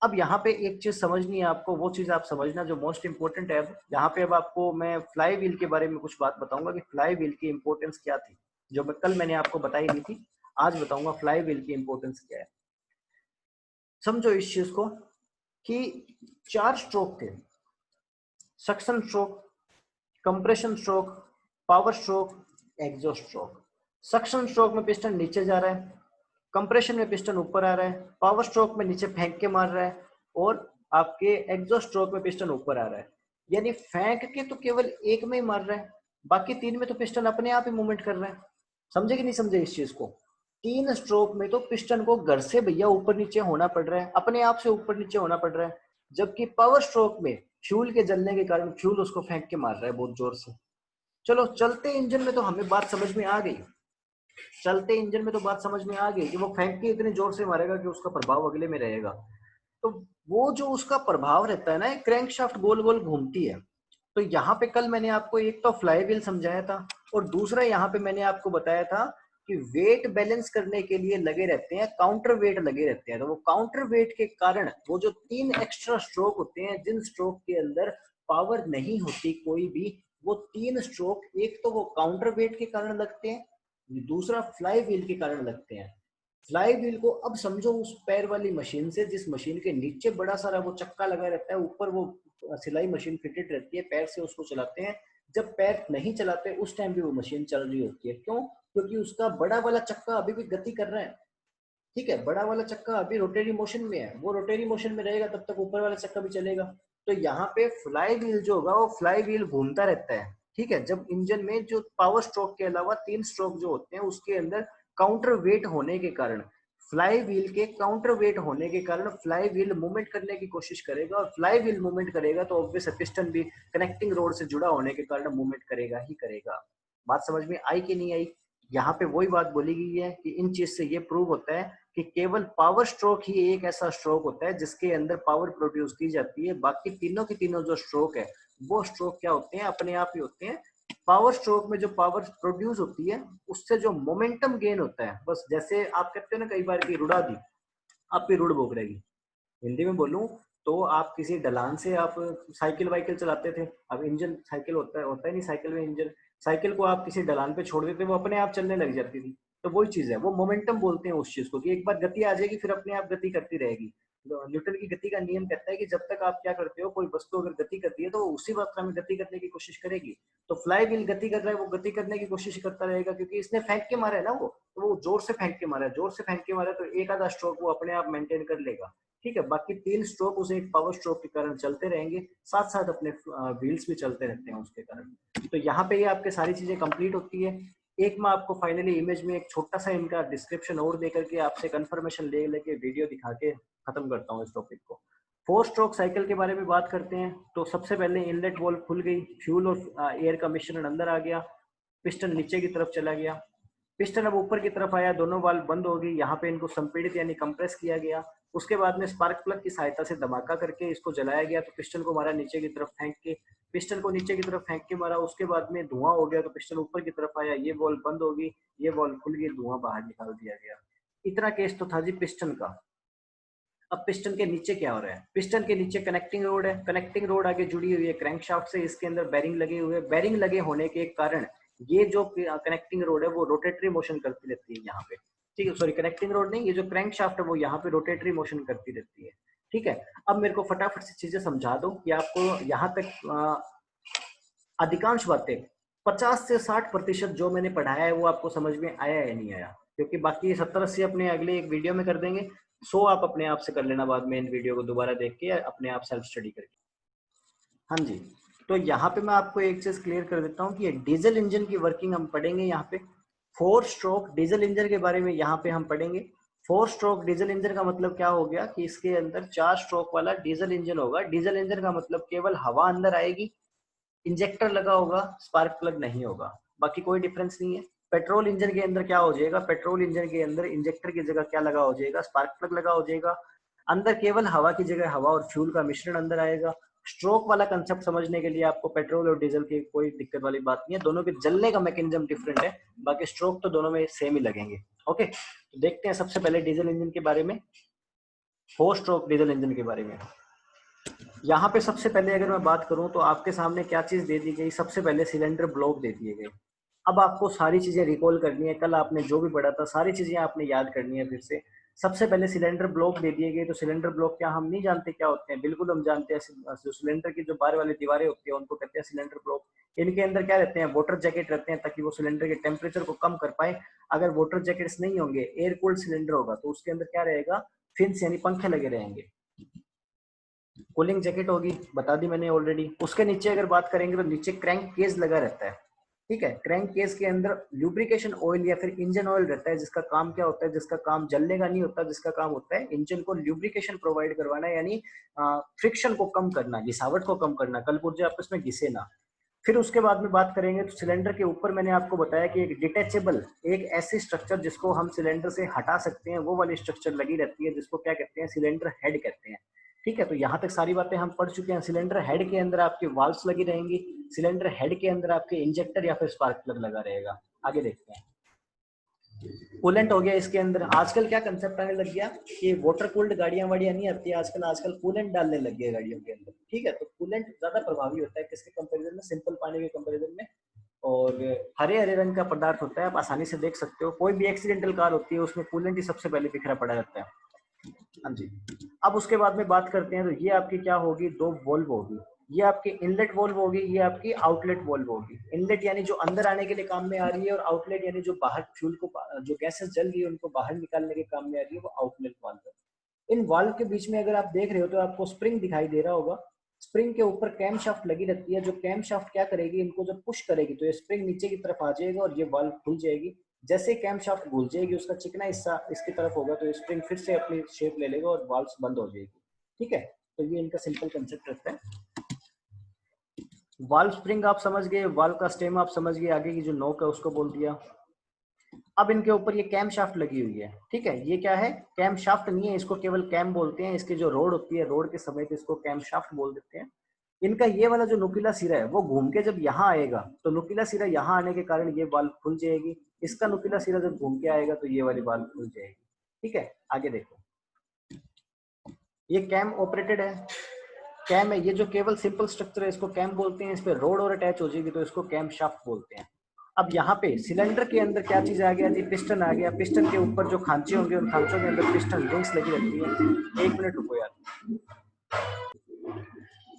अब यहाँ पे एक चीज समझनी है आपको, वो चीज आप समझना जो मोस्ट इंपोर्टेंट है। अब यहाँ पे अब आपको मैं फ्लाई व्हील के बारे में कुछ बात बताऊंगा कि फ्लाई व्हील की इंपॉर्टेंस क्या थी, जो मैं कल मैंने आपको बताई नहीं थी, आज बताऊंगा फ्लाई व्हील की इंपॉर्टेंस क्या है। समझो इस चीज को कि 4 स्ट्रोक थे, suction stroke, compression stroke, power stroke, exhaust stroke. Suction stroke में पिस्टन नीचे जा रहा है, कंप्रेशन में पिस्टन ऊपर आ रहा है, पावर स्ट्रोक में नीचे फेंक के मार रहा है, और आपके एग्जॉस्ट स्ट्रोक में पिस्टन ऊपर आ रहा है। यानी फेंक के तो केवल एक में ही मार रहा है, बाकी 3 में तो पिस्टन अपने आप ही मूवमेंट कर रहा है। समझे कि नहीं समझे इस चीज को। 3 स्ट्रोक में तो पिस्टन को घर से भैया ऊपर नीचे होना पड़ रहा है, अपने आप से ऊपर नीचे होना पड़ रहा है, जबकि पावर स्ट्रोक में फ्यूल के जलने के कारण फ्यूल उसको फेंक के मार रहा है बहुत जोर से। चलो चलते इंजन में तो हमें बात समझ में आ गई, चलते इंजन में तो बात समझ में आ गई कि वो फेंक के इतने जोर से मारेगा कि उसका प्रभाव अगले में रहेगा। तो वो जो उसका प्रभाव रहता है ना, क्रैंकशाफ्ट गोल गोल घूमती है। तो यहाँ पे कल मैंने आपको एक तो फ्लाई व्हील समझाया था, और दूसरा यहाँ पे मैंने आपको बताया था कि वेट बैलेंस करने के लिए लगे रहते हैं काउंटर वेट लगे रहते हैं। तो वो काउंटर वेट के कारण वो जो 3 एक्स्ट्रा स्ट्रोक होते हैं जिन स्ट्रोक के अंदर पावर नहीं होती कोई भी, वो 3 स्ट्रोक एक तो वो काउंटर वेट के कारण लगते हैं, दूसरा फ्लाई व्हील के कारण लगते हैं। फ्लाई व्हील को अब समझो उस पैर वाली मशीन से जिस मशीन के नीचे बड़ा सारा वो चक्का लगा रहता है, ऊपर वो सिलाई मशीन फिटेड रहती है, पैर से उसको चलाते हैं। जब पैर नहीं चलाते उस टाइम भी वो मशीन चल रही होती है। क्यों? क्योंकि उसका बड़ा वाला चक्का अभी भी गति कर रहा है। ठीक है, बड़ा वाला चक्का अभी रोटेरी मोशन में है, वो रोटेरी मोशन में रहेगा तब तक ऊपर वाला चक्का भी चलेगा। तो यहाँ पे फ्लाई व्हील जो होगा वो फ्लाई व्हील घूमता रहता है। ठीक है, जब इंजन में जो पावर स्ट्रोक के अलावा 3 स्ट्रोक जो होते हैं उसके अंदर काउंटर वेट होने के कारण, फ्लाई व्हील के काउंटर वेट होने के कारण फ्लाई व्हील मूवमेंट करने की कोशिश करेगा, और फ्लाई व्हील मूवमेंट करेगा तो ऑब्वियस पिस्टन भी कनेक्टिंग रोड से जुड़ा होने के कारण मूवमेंट करेगा ही करेगा। बात समझ में आई कि नहीं आई? यहाँ पे वही बात बोली गई है कि इन चीज से ये प्रूव होता है कि केवल पावर स्ट्रोक ही एक ऐसा स्ट्रोक होता है जिसके अंदर पावर प्रोड्यूस की जाती है। बाकी तीनों की तीनों जो स्ट्रोक है वो स्ट्रोक क्या होते हैं, अपने आप ही होते हैं। पावर स्ट्रोक में जो पावर प्रोड्यूस होती है उससे जो मोमेंटम गेन होता है, बस जैसे आप कहते हो ना कई बार की रुड़ा दी, आपकी रुड़ बोक रहेगी। हिंदी में बोलूं तो आप किसी ढलान से आप साइकिल वाइकिल चलाते थे, अब इंजन साइकिल होता है नहीं साइकिल में इंजन, साइकिल को आप किसी ढलान पे छोड़ देते वो अपने आप चलने लग जाती थी। तो वही चीज है, वो मोमेंटम बोलते हैं उस चीज को कि एक बार गति आ जाएगी फिर अपने आप गति करती रहेगी। न्यूटन की गति का नियम कहता है कि जब तक आप क्या करते हो, कोई वस्तु अगर गति करती है तो वो उसी मात्रा में गति करने की कोशिश करेगी। तो फ्लाई व्हील गति कर रहा है, वो गति करने की कोशिश करता रहेगा क्योंकि इसने फेंक के मारा है ना, वो तो वो जोर से फेंक के मारा है, जोर से फेंक के मारा है तो एक आधा स्ट्रोक वो अपने आप मेंटेन कर लेगा। ठीक है, बाकी 3 स्ट्रोक उसे एक पावर स्ट्रोक के कारण चलते रहेंगे, साथ साथ अपने व्हील्स भी चलते रहते हैं उसके कारण। तो यहाँ पे ये आपके सारी चीजें कंप्लीट होती है। एक मैं आपको फाइनली इमेज में एक छोटा सा इनका डिस्क्रिप्शन और देकर के आपसे कंफर्मेशन ले लेके वीडियो दिखा के खत्म करता हूँ इस टॉपिक को। 4 स्ट्रोक साइकिल के बारे में बात करते हैं। तो सबसे पहले इनलेट वॉल्व खुल गई, फ्यूल और एयर का मिश्रण अंदर आ गया, पिस्टन नीचे की तरफ चला गया, पिस्टन अब ऊपर की तरफ आया, दोनों वाल्व बंद हो गई, यहाँ पे इनको संपीड़ित यानी कंप्रेस किया गया। उसके बाद में स्पार्क प्लग की सहायता से धमाका करके इसको जलाया गया, तो पिस्टन को मारा नीचे की तरफ फेंक के, पिस्टन को नीचे की तरफ फेंक के मारा। उसके बाद में धुआं हो गया तो पिस्टन ऊपर की तरफ आया, ये वॉल्व बंद होगी, ये वॉल्व खुल गई, धुआं बाहर निकाल दिया गया। इतना केस तो था जी पिस्टन का। अब पिस्टन के नीचे क्या हो रहा है? पिस्टन के नीचे कनेक्टिंग रोड है, कनेक्टिंग रोड आगे जुड़ी हुई है क्रैंकशाफ्ट से, इसके अंदर बेरिंग लगे हुए, बेरिंग लगे होने के कारण ये जो कनेक्टिंग रोड है वो रोटेटरी मोशन करती रहती है यहाँ पे। ठीक है, सॉरी कनेक्टिंग रोड नहीं, ये जो क्रैंक शाफ्ट है वो यहाँ पे रोटेटरी मोशन करती रहती है। ठीक है, अब मेरे को फटाफट से चीजें समझा दो कि आपको यहाँ तक अधिकांश बातें 50 से 60% जो मैंने पढ़ाया है वो आपको समझ में आया या नहीं आया, क्योंकि बाकी 70-80 अपने अगले एक वीडियो में कर देंगे। 100 आप अपने आप से कर लेना बाद में इन वीडियो को दोबारा देख के अपने आप सेल्फ स्टडी करके। हाँ जी, तो यहाँ पे मैं आपको एक चीज क्लियर कर देता हूँ कि डीजल इंजन की वर्किंग हम पढ़ेंगे यहाँ पे। 4 स्ट्रोक डीजल इंजन के बारे में यहाँ पे हम पढ़ेंगे। 4 स्ट्रोक डीजल इंजन का मतलब क्या हो गया कि इसके अंदर 4 स्ट्रोक वाला डीजल इंजन होगा। डीजल इंजन का मतलब केवल हवा अंदर आएगी, इंजेक्टर लगा होगा, स्पार्क प्लग नहीं होगा, बाकी कोई डिफरेंस नहीं है। पेट्रोल इंजन के अंदर क्या हो जाएगा, पेट्रोल इंजन के अंदर इंजेक्टर की जगह क्या लगा हो जाएगा, स्पार्क प्लग लगा हो जाएगा। अंदर केवल हवा की जगह हवा और फ्यूल का मिश्रण अंदर आएगा। स्ट्रोक वाला कंसेप्ट समझने के लिए आपको पेट्रोल और डीजल की कोई दिक्कत वाली बात नहीं है, दोनों के जलने का मैकेनिज्म डिफरेंट है, बाकी स्ट्रोक तो दोनों में सेम ही लगेंगे। ओके, तो देखते हैं सबसे पहले डीजल इंजन के बारे में, 4 स्ट्रोक डीजल इंजन के बारे में। यहाँ पे सबसे पहले अगर मैं बात करूं तो आपके सामने क्या चीज दे दी गई, सबसे पहले सिलेंडर ब्लॉक दे दिए गए। अब आपको सारी चीजें रिकॉल करनी है, कल आपने जो भी पढ़ा था सारी चीजें आपने याद करनी है फिर से। सबसे पहले सिलेंडर ब्लॉक दे दिए गए, तो सिलेंडर ब्लॉक क्या हम नहीं जानते क्या होते हैं, बिल्कुल हम जानते हैं। जो सिलेंडर की जो बाहर वाली दीवारें होती है उनको कहते हैं सिलेंडर ब्लॉक। इनके अंदर क्या रहते हैं, वाटर जैकेट रहते हैं, ताकि वो सिलेंडर के टेम्परेचर को कम कर पाए। अगर वाटर जैकेट्स नहीं होंगे, एयर कूल्ड सिलेंडर होगा, तो उसके अंदर क्या रहेगा, फिन्स यानी पंखे लगे रहेंगे। कूलिंग जैकेट होगी, बता दी मैंने ऑलरेडी। उसके नीचे अगर बात करेंगे तो नीचे क्रैंक केस लगा रहता है। ठीक है, क्रैंक केस के अंदर ल्यूब्रिकेशन ऑयल या फिर इंजन ऑयल रहता है, जिसका काम क्या होता है, जिसका काम जलने का नहीं होता, जिसका काम होता है इंजन को ल्यूब्रिकेशन प्रोवाइड करवाना, यानी फ्रिक्शन को कम करना, घिसावट को कम करना, कल पुर्जे आपस में घिसे ना। फिर उसके बाद में बात करेंगे तो सिलेंडर के ऊपर मैंने आपको बताया कि एक डिटेचेबल, एक ऐसी स्ट्रक्चर जिसको हम सिलेंडर से हटा सकते हैं, वो वाली स्ट्रक्चर लगी रहती है, जिसको क्या कहते हैं, सिलेंडर हेड कहते हैं। ठीक है, तो यहाँ तक सारी बातें हम पढ़ चुके हैं। सिलेंडर हेड के अंदर आपके वाल्व्स लगी रहेंगी, सिलेंडर हेड के अंदर आपके इंजेक्टर या फिर स्पार्क प्लग लगा रहेगा। आगे देखते हैं। कूलेंट हो गया, इसके अंदर आजकल क्या कंसेप्ट आने लग गया कि वाटर कूल्ड गाड़ियां वाड़ियां नहीं आती है आजकल, आजकल कूलेंट डालने लग गए गाड़ियों के अंदर। ठीक है, तो कूलेंट ज्यादा प्रभावी होता है किसके कंपैरिजन में, सिंपल पानी के कंपैरिजन में। और हरे हरे रंग का पदार्थ होता है, आप आसानी से देख सकते हो, कोई भी एक्सीडेंटल कार होती है उसमें कूलेंट ही सबसे पहले बिखरा पड़ा रहता है। हाँ जी, अब उसके बाद में बात करते हैं तो ये आपकी क्या होगी, दो वॉल्व होगी। ये आपकी इनलेट वॉल्व होगी, ये आपकी आउटलेट वॉल्व होगी। इनलेट यानी जो अंदर आने के लिए काम में आ रही है, और आउटलेट यानी जो बाहर फ्यूल को, जो गैसेस जल रही है उनको बाहर निकालने के काम में आ रही है, वो आउटलेट वाल्व है। इन वाल्व के बीच में अगर आप देख रहे हो तो आपको स्प्रिंग दिखाई दे रहा होगा। स्प्रिंग के ऊपर कैम शाफ्ट लगी रहती है, जो कैम शाफ्ट क्या करेगी, इनको जब पुश करेगी तो ये स्प्रिंग नीचे की तरफ आ जाएगा और ये वाल्व खुल जाएगी। जैसे कैम शाफ्ट घुल जाएगी, उसका चिकना हिस्सा इसकी तरफ होगा, तो स्प्रिंग फिर से अपनी शेप ले लेगा और वाल्व बंद हो जाएगी। ठीक है, तो ये इनका सिंपल कंसेप्ट रहता है। वाल्व स्प्रिंग आप समझ गए, वाल्व का स्टेम आप समझ गए, आगे की जो नोक है उसको बोल दिया। अब इनके ऊपर ये कैम शाफ्ट लगी हुई है। ठीक है, ये क्या है, कैम शाफ्ट नहीं है, इसको केवल कैम बोलते हैं। इसकी जो रोड होती है, रोड के समेत इसको कैम शाफ्ट बोल देते हैं। इनका ये वाला जो नुकीला सिरा है वो घूम के जब यहाँ आएगा, तो नुकीला सिरा यहाँ आने के कारण ये वाल्व खुल जाएगी। इसका नुकीला सिरा जब घूम के आएगा तो ये वाली वाल्व खुल जाएगी। ठीक है, आगे देखो, ये कैम ऑपरेटेड है। कैम है, ये जो केवल सिंपल स्ट्रक्चर है इसको कैम बोलते हैं। इस पे रोड और अटैच हो जाएगी तो इसको कैम शाफ्ट बोलते हैं। अब यहाँ पे सिलेंडर के अंदर क्या चीज आ गया जी, पिस्टन आ गया। पिस्टन के ऊपर जो खांचे होंगे उन खांचों के अंदर पिस्टन रिंग्स लगी रहती है। 1 मिनट रुको यार।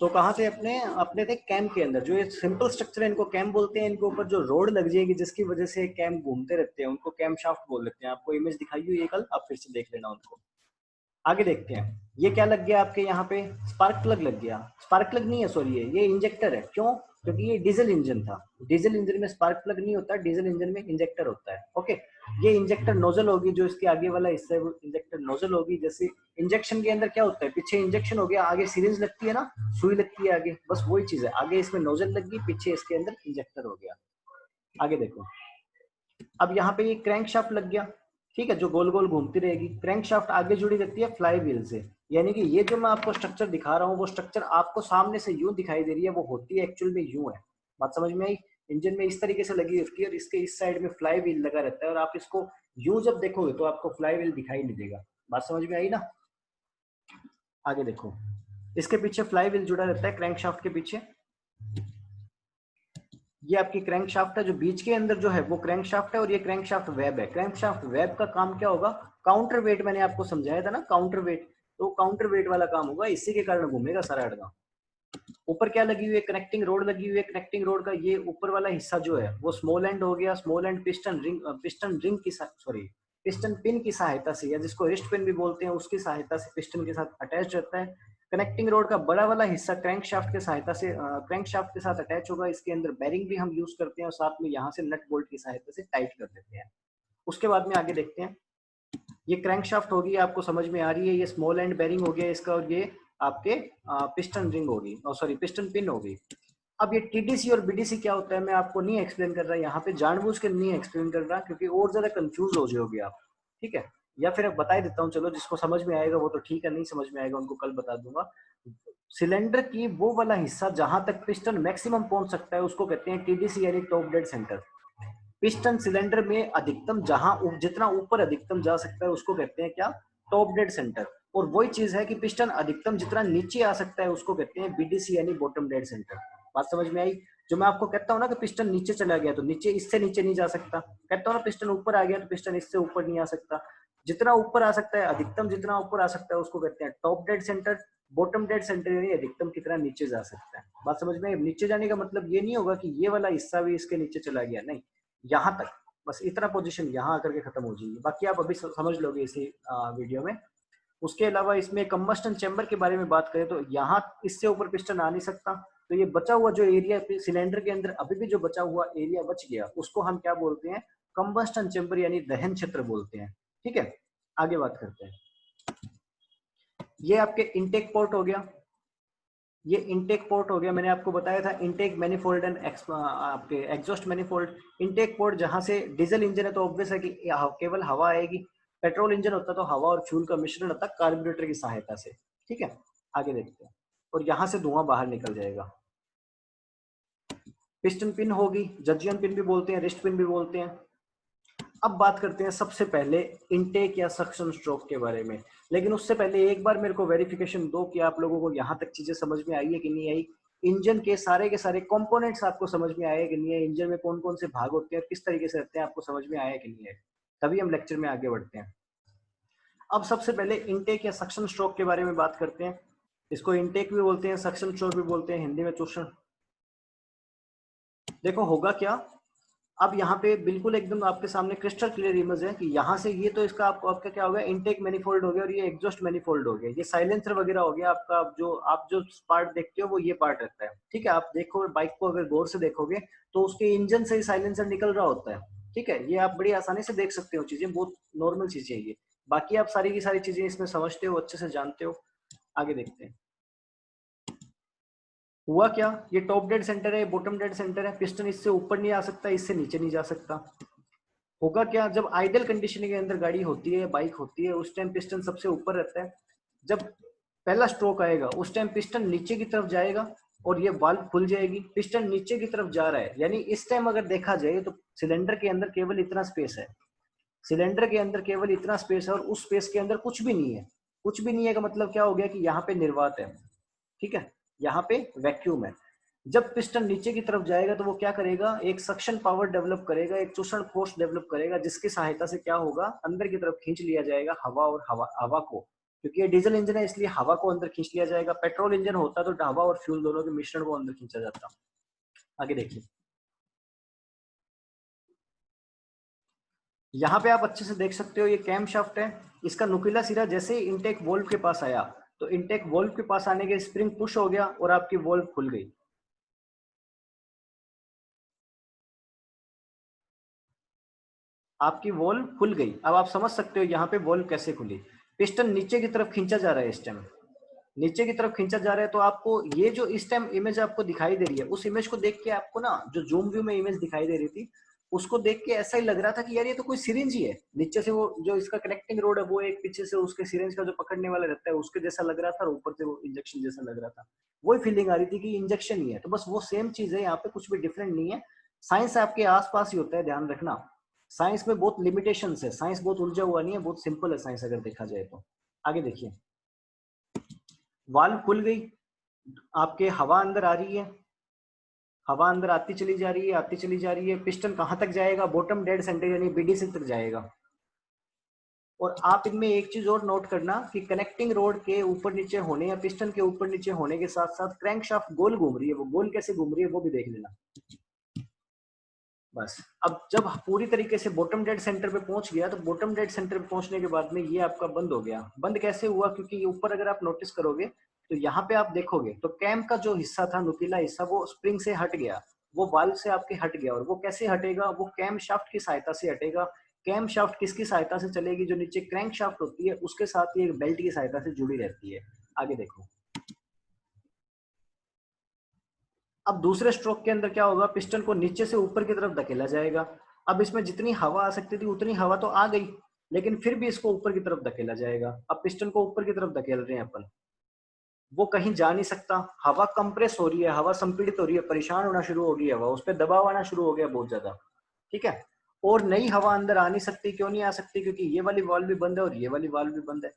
तो कहाँ थे अपने अपने थे कैम के अंदर। जो ये सिंपल स्ट्रक्चर है इनको कैम बोलते हैं। इनके ऊपर जो रोड लग जाएगी जिसकी वजह से कैम घूमते रहते हैं उनको कैम शाफ्ट बोल देते हैं। आपको इमेज दिखाई हुई है कल, आप फिर से देख लेना उनको। आगे देखते हैं, ये क्या लग गया आपके यहाँ पे, स्पार्क प्लग लग गया। स्पार्क प्लग नहीं है, सॉरी, ये इंजेक्टर है। क्यों, क्योंकि ये डीजल इंजन था। डीजल इंजन में स्पार्क प्लग नहीं होता, डीजल इंजन में इंजेक्टर होता है। ओके, ये इंजेक्टर नोजल होगी, जो इसके आगे वाला हिस्सा है वो इंजेक्टर नोजल होगी। जैसे इंजेक्शन के अंदर क्या होता है, पीछे इंजेक्शन हो गया, आगे सिरिंज लगती है ना, सुई लगती है आगे, बस वही चीज है। आगे इसमें नोजल लग गई, पीछे इसके अंदर इंजेक्टर हो गया। आगे देखो, अब यहाँ पे ये क्रैंक शाफ्ट लग गया। ठीक है, जो गोल गोल घूमती रहेगी। क्रैंक शाफ्ट आगे जुड़ी रहती है फ्लाई व्हील से, यानी कि ये जो मैं आपको स्ट्रक्चर दिखा रहा हूँ वो स्ट्रक्चर आपको सामने से यूं दिखाई दे रही है, वो होती है एक्चुअल में यूं है। बात समझ में आई, इंजन में इस तरीके से लगी रहती है और इसके इस साइड में फ्लाई व्हील लगा रहता है, और आप इसको यूं जब देखोगे तो आपको फ्लाई व्हील दिखाई नहीं देगा। बात समझ में आई ना। आगे देखो, इसके पीछे फ्लाई व्हील जुड़ा रहता है क्रैंक शाफ्ट के पीछे। ये आपकी क्रैंक शाफ्ट है, जो बीच के अंदर जो है वो क्रैंक शाफ्ट है, और ये क्रैंक शाफ्ट वेब है। क्रैंक शाफ्ट वेब का काम क्या होगा, काउंटर वेट, मैंने आपको समझाया था ना काउंटर वेट, तो काउंटर वेट वाला काम होगा, इसी के कारण घूमेगा सारा अड़गा। ऊपर क्या लगी हुई है, कनेक्टिंग रोड लगी हुई है। कनेक्टिंग रोड का ये ऊपर वाला हिस्सा जो है वो स्मॉल एंड हो गया। स्मॉल एंड पिस्टन रिंग की सॉरी पिस्टन पिन की सहायता से, या जिसको रिस्ट पिन भी बोलते हैं, उसकी सहायता से पिस्टन के साथ अटैच रहता है। कनेक्टिंग रोड का बड़ा वाला हिस्सा क्रैंक शाफ्ट के सहायता से क्रैंक शाफ्ट के साथ अटैच होगा। इसके अंदर बेरिंग भी हम यूज करते हैं, और साथ में यहाँ से नट बोल्ट की सहायता से टाइट कर देते हैं। उसके बाद में आगे देखते हैं। ये क्रैंक शाफ्ट होगी, आपको समझ में आ रही है, ये स्मॉल एंड बेरिंग हो गया इसका, और ये आपके पिस्टन रिंग होगी, सॉरी पिस्टन पिन होगी। अब ये टीडीसी और बीडीसी क्या होता है, मैं आपको नहीं एक्सप्लेन कर रहा यहाँ पे, जानबूझ के नहीं एक्सप्लेन कर रहा, क्योंकि और ज्यादा कंफ्यूज हो जाओगे आप, ठीक है। या फिर बता ही देता हूँ, चलो जिसको समझ में आएगा वो तो ठीक है, नहीं समझ में आएगा उनको कल बता दूंगा। सिलेंडर की वो वाला हिस्सा जहां तक पिस्टन मैक्सिमम पहुंच सकता है उसको कहते हैं टीडीसी, यानी top dead centre. Piston cylinder में अधिकतम जहां जितना ऊपर अधिकतम जा सकता है उसको कहते हैं क्या, टॉप डेड सेंटर। और वही चीज है कि पिस्टन अधिकतम जितना नीचे आ सकता है उसको कहते हैं बीडीसी, यानी बॉटम डेड सेंटर। बात समझ में आई। जो मैं आपको कहता हूँ ना कि पिस्टन नीचे चला गया तो नीचे, इससे नीचे नहीं जा सकता, कहता हूँ ना पिस्टन ऊपर आ गया तो पिस्टन इससे ऊपर नहीं आ सकता। जितना ऊपर आ सकता है, अधिकतम जितना ऊपर आ सकता है उसको कहते हैं top dead centre. Bottom dead centre यानी अधिकतम कितना नीचे जा सकता है। बात समझ में आई। नीचे जाने का मतलब ये नहीं होगा कि ये वाला हिस्सा भी इसके नीचे चला गया, नहीं, यहाँ तक, बस इतना पोजीशन यहाँ आकर के खत्म हो जाएगी, बाकी आप अभी समझ लोगे इसी वीडियो में। उसके अलावा इसमें कंबस्टन चैम्बर के बारे में बात करें तो यहाँ इससे ऊपर पिस्टन आ नहीं सकता। तो ये बचा हुआ जो एरिया सिलेंडर के अंदर अभी भी जो बचा हुआ एरिया बच गया उसको हम क्या बोलते हैं, कंबस्टन चैम्बर यानी दहन क्षेत्र बोलते हैं। ठीक है, आगे बात करते हैं। ये आपके इनटेक पोर्ट हो गया, ये इनटेक पोर्ट हो गया। मैंने आपको बताया था इनटेक मैनिफोल्ड एंड आपके एग्जॉस्ट मैनिफोल्ड। इनटेक पोर्ट जहां से डीजल इंजन है तो ऑब्वियस है कि केवल हवा आएगी। पेट्रोल इंजन होता तो हवा और फ्यूल का मिश्रण होता कार्बोरेटर की सहायता से। ठीक है, आगे देखते हैं। और यहाँ से धुआं बाहर निकल जाएगा। पिस्टन पिन होगी, जजियन पिन भी बोलते हैं, रिस्ट पिन भी बोलते हैं। अब बात करते हैं सबसे पहले इनटेक या सक्शन स्ट्रोक के बारे में। लेकिन उससे पहले एक बार मेरे को वेरिफिकेशन दो कि आप लोगों को यहाँ तक चीजें समझ में आई है कि नहीं आई। इंजन के सारे कंपोनेंट्स आपको समझ में आए कि नहीं है, इंजन में कौन कौन से भाग होते हैं, किस तरीके से रहते हैं, आपको समझ में आया कि नहीं है। तभी हम लेक्चर में आगे बढ़ते हैं। अब सबसे पहले इनटेक या सक्शन स्ट्रोक के बारे में बात करते हैं। इसको इनटेक भी बोलते हैं, सक्शन स्ट्रोक भी बोलते हैं, हिंदी में चूषण। देखो होगा क्या, अब यहाँ पे बिल्कुल एकदम आपके सामने क्रिस्टल क्लियर इमेज है कि यहाँ से ये तो इसका आपका क्या हो गया, इनटेक मैनिफोल्ड हो गया, और ये एग्जॉस्ट मैनिफोल्ड हो गया, ये साइलेंसर वगैरह हो गया आपका। आप जो पार्ट देखते हो वो ये पार्ट रहता है। ठीक है, आप देखो बाइक को अगर गौर से देखोगे तो उसके इंजन से ही साइलेंसर निकल रहा होता है। ठीक है, ये आप बड़ी आसानी से देख सकते हो, चीजें बहुत नॉर्मल चीजें है ये। बाकी आप सारी की सारी चीजें इसमें समझते हो, अच्छे से जानते हो। आगे देखते हैं हुआ क्या। ये टॉप डेड सेंटर है, बॉटम डेड सेंटर है। पिस्टन इससे ऊपर नहीं आ सकता, इससे नीचे नहीं जा सकता। होगा क्या, जब आइडल कंडीशन के अंदर गाड़ी होती है, बाइक होती है, उस टाइम पिस्टन सबसे ऊपर रहता है। जब पहला स्ट्रोक आएगा उस टाइम पिस्टन नीचे की तरफ जाएगा और ये वाल्व खुल जाएगी। पिस्टन नीचे की तरफ जा रहा है, यानी इस टाइम अगर देखा जाए तो सिलेंडर के अंदर केवल इतना स्पेस है। सिलेंडर के अंदर केवल इतना स्पेस है, और उस स्पेस के अंदर कुछ भी नहीं है। कुछ भी नहीं है का मतलब क्या हो गया कि यहाँ पे निर्वात है। ठीक है, यहाँ पे वैक्यूम है। जब पिस्टन नीचे की तरफ जाएगा तो वो क्या करेगा, एक सक्शन पावर डेवलप करेगा, एक चूषण फोर्स डेवलप करेगा, जिसकी सहायता से क्या होगा, अंदर की तरफ खींच लिया जाएगा हवा और हवा को। क्योंकि ये डीजल इंजन है इसलिए हवा को अंदर खींच लिया जाएगा। पेट्रोल इंजन होता तो हवा और फ्यूल दोनों के मिश्रण को अंदर खींचा जाता। आगे देखिए, यहाँ पे आप अच्छे से देख सकते हो, ये कैम शाफ्ट है। इसका नुकीला सिरा जैसे ही इनटेक वोल्व के पास आया तो इनटेक वोल्व के पास आने के स्प्रिंग पुश हो गया और आपकी वोल्व खुल गई। आपकी वॉल्व खुल गई। अब आप समझ सकते हो यहाँ पे वॉल्व कैसे खुली। पिस्टन नीचे की तरफ खींचा जा रहा है, इस टाइम नीचे की तरफ खींचा जा रहा है। तो आपको ये जो इस टाइम इमेज आपको दिखाई दे रही है, उस इमेज को देख के आपको ना, जो जूम व्यू में इमेज दिखाई दे रही थी उसको देख के ऐसा ही लग रहा था कि यार ये तो कोई सिरिंज ही है। नीचे से वो जो इसका कनेक्टिंग रोड है वो एक, पीछे से उसके सिरिंज का जो पकड़ने वाला रहता है उसके जैसा लग रहा था, और ऊपर से वो इंजेक्शन जैसा लग रहा था। वही फीलिंग आ रही थी कि इंजेक्शन ही है। तो बस वो सेम चीज है, यहाँ पे कुछ भी डिफरेंट नहीं है। साइंस आपके आसपास ही होता है, ध्यान रखना। साइंस में बहुत लिमिटेशन है, साइंस बहुत उलझा हुआ नहीं है, बहुत सिंपल है साइंस अगर देखा जाए तो। आगे देखिए, वाल्व खुल गई, आपके हवा अंदर आ रही है। हवा अंदर आती चली जा रही है, आती चली जा रही है। पिस्टन कहाँ तक जाएगा? बॉटम डेड सेंटर यानी बीडीसी तक जाएगा। और आप इनमें एक चीज और नोट करना कि कनेक्टिंग रोड के ऊपर नीचे होने या पिस्टन के ऊपर नीचे होने के साथ साथ क्रैंकशाफ्ट गोल घूम रही है। वो गोल कैसे घूम रही है वो भी देख लेना। बस अब जब पूरी तरीके से बॉटम डेड सेंटर पे पहुंच गया, तो बॉटम डेड सेंटर पे पहुंचने के बाद में ये आपका बंद हो गया। बंद कैसे हुआ? क्योंकि ये ऊपर अगर आप नोटिस करोगे तो यहाँ पे आप देखोगे तो कैम का जो हिस्सा था, नुकीला हिस्सा, वो स्प्रिंग से हट गया, वो वाल्व से आपके हट गया। और वो कैसे हटेगा? वो कैम शाफ्ट की सहायता से हटेगा। कैम शाफ्ट किसकी सहायता से चलेगी? जो नीचे क्रैंक शाफ्ट होती है उसके साथ ही एक बेल्ट की सहायता से जुड़ी रहती है। आगे देखो। अब दूसरे स्ट्रोक के अंदर क्या होगा? पिस्टन को नीचे से ऊपर की तरफ धकेला जाएगा। अब इसमें जितनी हवा आ सकती थी उतनी हवा तो आ गई, लेकिन फिर भी इसको ऊपर की तरफ धकेला जाएगा। अब पिस्टन को ऊपर की तरफ धकेल रहे हैं अपन, वो कहीं जा नहीं सकता। हवा कंप्रेस हो रही है, हवा संपीड़ित हो रही है, परेशान होना शुरू हो गई हवा, उस पर दबाव आना शुरू हो गया बहुत ज्यादा। ठीक है। और नई हवा अंदर आ नहीं सकती। क्यों नहीं आ सकती? क्योंकि ये वाली वाल्व भी बंद है और ये वाली वाल्व भी बंद है।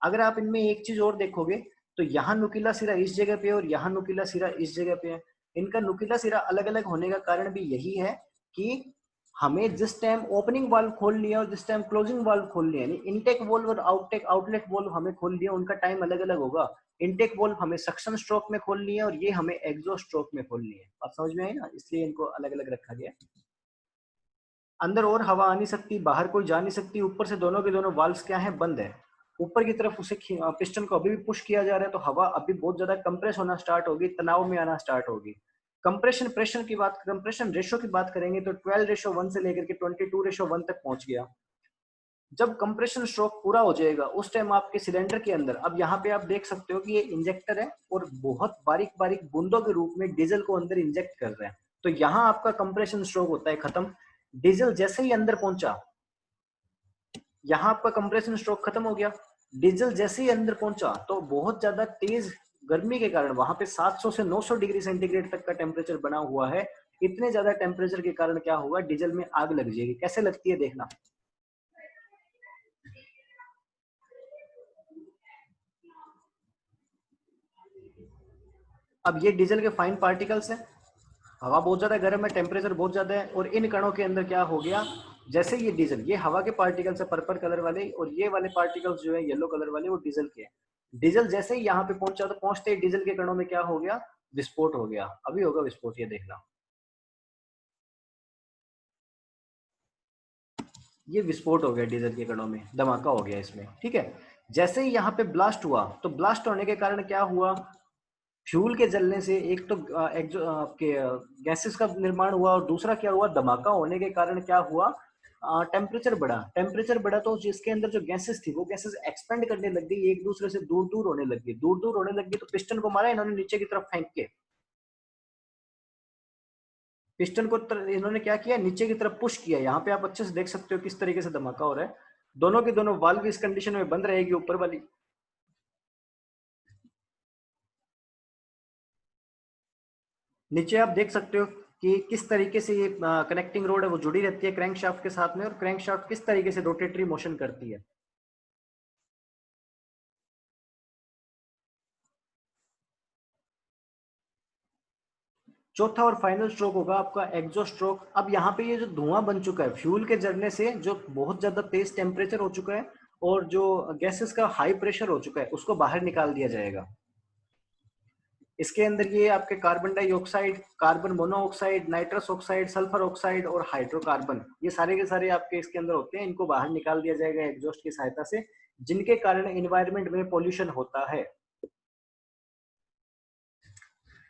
अगर आप इनमें एक चीज और देखोगे तो यहाँ नुकीला सिरा इस जगह पे है और यहाँ नुकीला सिरा इस जगह पे है। इनका नुकीला सिरा अलग अलग होने का कारण भी यही है कि हमें जिस टाइम ओपनिंग वाल्व खोल लिया और जिस टाइम क्लोजिंग वाल्व खोल लिया, यानी इनटेक वॉल्व और आउटलेट वॉल्व हमें खोल लिया, उनका टाइम अलग अलग होगा। इनटेक वॉल्व हमें सक्शन स्ट्रोक में खोल लिया और ये हमें एग्जॉस्ट स्ट्रोक में खोल लिया। आप समझ में आए ना? इसलिए इनको अलग अलग रखा गया। अंदर और हवा आ नहीं सकती, बाहर कोई जा नहीं सकती। ऊपर से दोनों के दोनों वाल्व्स क्या है? बंद है। ऊपर की तरफ उसे पिस्टन को अभी भी पुश किया जा रहा है, तो हवा अभी बहुत ज्यादा कंप्रेस होना स्टार्ट होगी, तनाव में आना स्टार्ट होगी। कंप्रेशन प्रेशर की बात, कंप्रेशन रेशो की बात करेंगे तो 12:1 से लेकर के 22:1 तक पहुंच गया। जब कंप्रेशन स्ट्रोक पूरा हो जाएगा उस टाइम आपके सिलेंडर के अंदर, अब यहाँ पे आप देख सकते हो कि ये इंजेक्टर है और बहुत बारीक बारीक बूंदों के रूप में डीजल को अंदर इंजेक्ट कर रहे हैं। तो यहाँ आपका कंप्रेशन स्ट्रोक होता है खत्म। डीजल जैसे ही अंदर पहुंचा, यहाँ आपका कंप्रेशन स्ट्रोक खत्म हो गया। डीजल जैसे ही अंदर पहुंचा तो बहुत ज्यादा तेज गर्मी के कारण वहां पे 700 से 900 डिग्री सेंटीग्रेड तक का टेम्परेचर बना हुआ है। इतने ज्यादा टेम्परेचर के कारण क्या होगा? डीजल में आग लग जाएगी। कैसे लगती है देखना। अब ये डीजल के फाइन पार्टिकल्स हैं, हवा बहुत ज्यादा गर्म है, टेम्परेचर बहुत ज्यादा है, और इन कणों के अंदर क्या हो गया? जैसे ये डीजल, ये हवा के पार्टिकल्स है पर्पल कलर वाले, और ये वाले पार्टिकल्स जो है येलो कलर वाले वो डीजल के हैं। डीजल जैसे ही यहाँ पे पहुंचा तो पहुंचते ही डीजल के कणों में क्या हो गया? विस्फोट हो गया। अभी होगा विस्फोट, ये देखना। ये विस्फोट हो गया डीजल के कणों में, धमाका हो गया इसमें। ठीक है। जैसे ही यहाँ पे ब्लास्ट हुआ तो ब्लास्ट होने के कारण क्या हुआ? फ्यूल के जलने से एक तो एक जो आपके गैसेस का निर्माण हुआ, और दूसरा क्या हुआ? धमाका होने के कारण क्या हुआ? टेम्परेचर बढ़ा। टेम्परेचर बढ़ा तो जिसके अंदर जो गैसेस थी वो गैसेस एक्सपेंड करने लग गई, एक दूसरे से दूर दूर होने लग गई। दूर दूर होने लग गई तो पिस्टन को मारा इन्होंने नीचे की तरफ फेंक के। पिस्टन को इन्होंने क्या किया? नीचे की तरफ पुश किया। यहाँ पे आप अच्छे से देख सकते हो किस तरीके से धमाका हो रहा है। दोनों की दोनों वाल्व इस कंडीशन में बंद रहेगी, ऊपर वाली। नीचे आप देख सकते हो कि किस तरीके से ये कनेक्टिंग रोड है वो जुड़ी रहती है क्रैंक शाफ्ट के साथ में, और क्रैंक शाफ्ट किस तरीके से रोटेटरी मोशन करती है। चौथा और फाइनल स्ट्रोक होगा आपका एग्जॉस्ट स्ट्रोक। अब यहाँ पे ये जो धुआं बन चुका है फ्यूल के जलने से, जो बहुत ज्यादा तेज टेम्परेचर हो चुका है और जो गैसेस का हाई प्रेशर हो चुका है, उसको बाहर निकाल दिया जाएगा। इसके अंदर ये आपके carbon dioxide, carbon monoxide, nitrous oxide, sulphur oxide और हाइड्रोकार्बन, ये सारे के सारे आपके इसके अंदर होते हैं। इनको बाहर निकाल दिया जाएगा एग्जॉस्ट की सहायता से, जिनके कारण एनवायरनमेंट में पॉल्यूशन होता है।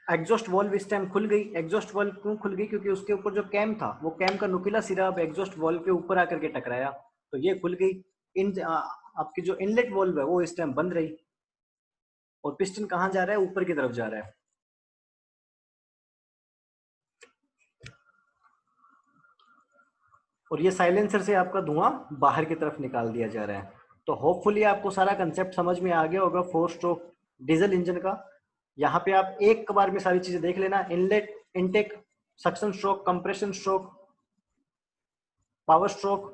एग्जॉस्ट वॉल्व इस टाइम खुल गई। एग्जॉस्ट वॉल्व क्यों खुल गई? क्योंकि उसके ऊपर जो कैम था, वो कैम का नुकीला सिरा अब एग्जॉस्ट वॉल्व के ऊपर आकर के टकराया, तो ये खुल गई। आपकी जो इनलेट वॉल्व है वो इस टाइम बंद रही, और पिस्टन कहाँ जा रहा है? ऊपर की तरफ जा रहा है। और ये साइलेंसर से आपका धुआं बाहर की तरफ निकाल दिया जा रहा है। तो होपफुली आपको सारा कंसेप्ट समझ में आ गया होगा 4 स्ट्रोक डीजल इंजन का। यहाँ पे आप एक बार में सारी चीजें देख लेना। Inlet, intake, suction stroke, compression stroke, power stroke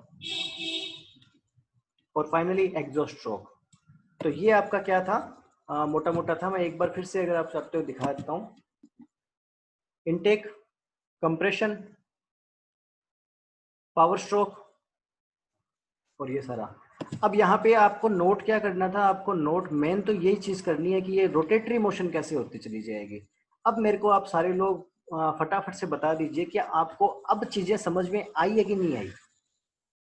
और फाइनली एग्जॉस्ट स्ट्रोक। तो ये आपका क्या था? मोटा मोटा था। मैं एक बार फिर से अगर आप चाहते हो दिखा देता हूँ। इनटेक, कंप्रेशन, पावर स्ट्रोक और ये सारा। अब यहाँ पे आपको नोट क्या करना था, आपको नोट मेन तो यही चीज करनी है कि ये रोटेटरी मोशन कैसे होती चली जाएगी। अब मेरे को आप सारे लोग फटाफट से बता दीजिए कि आपको अब चीजें समझ में आई है कि नहीं आई।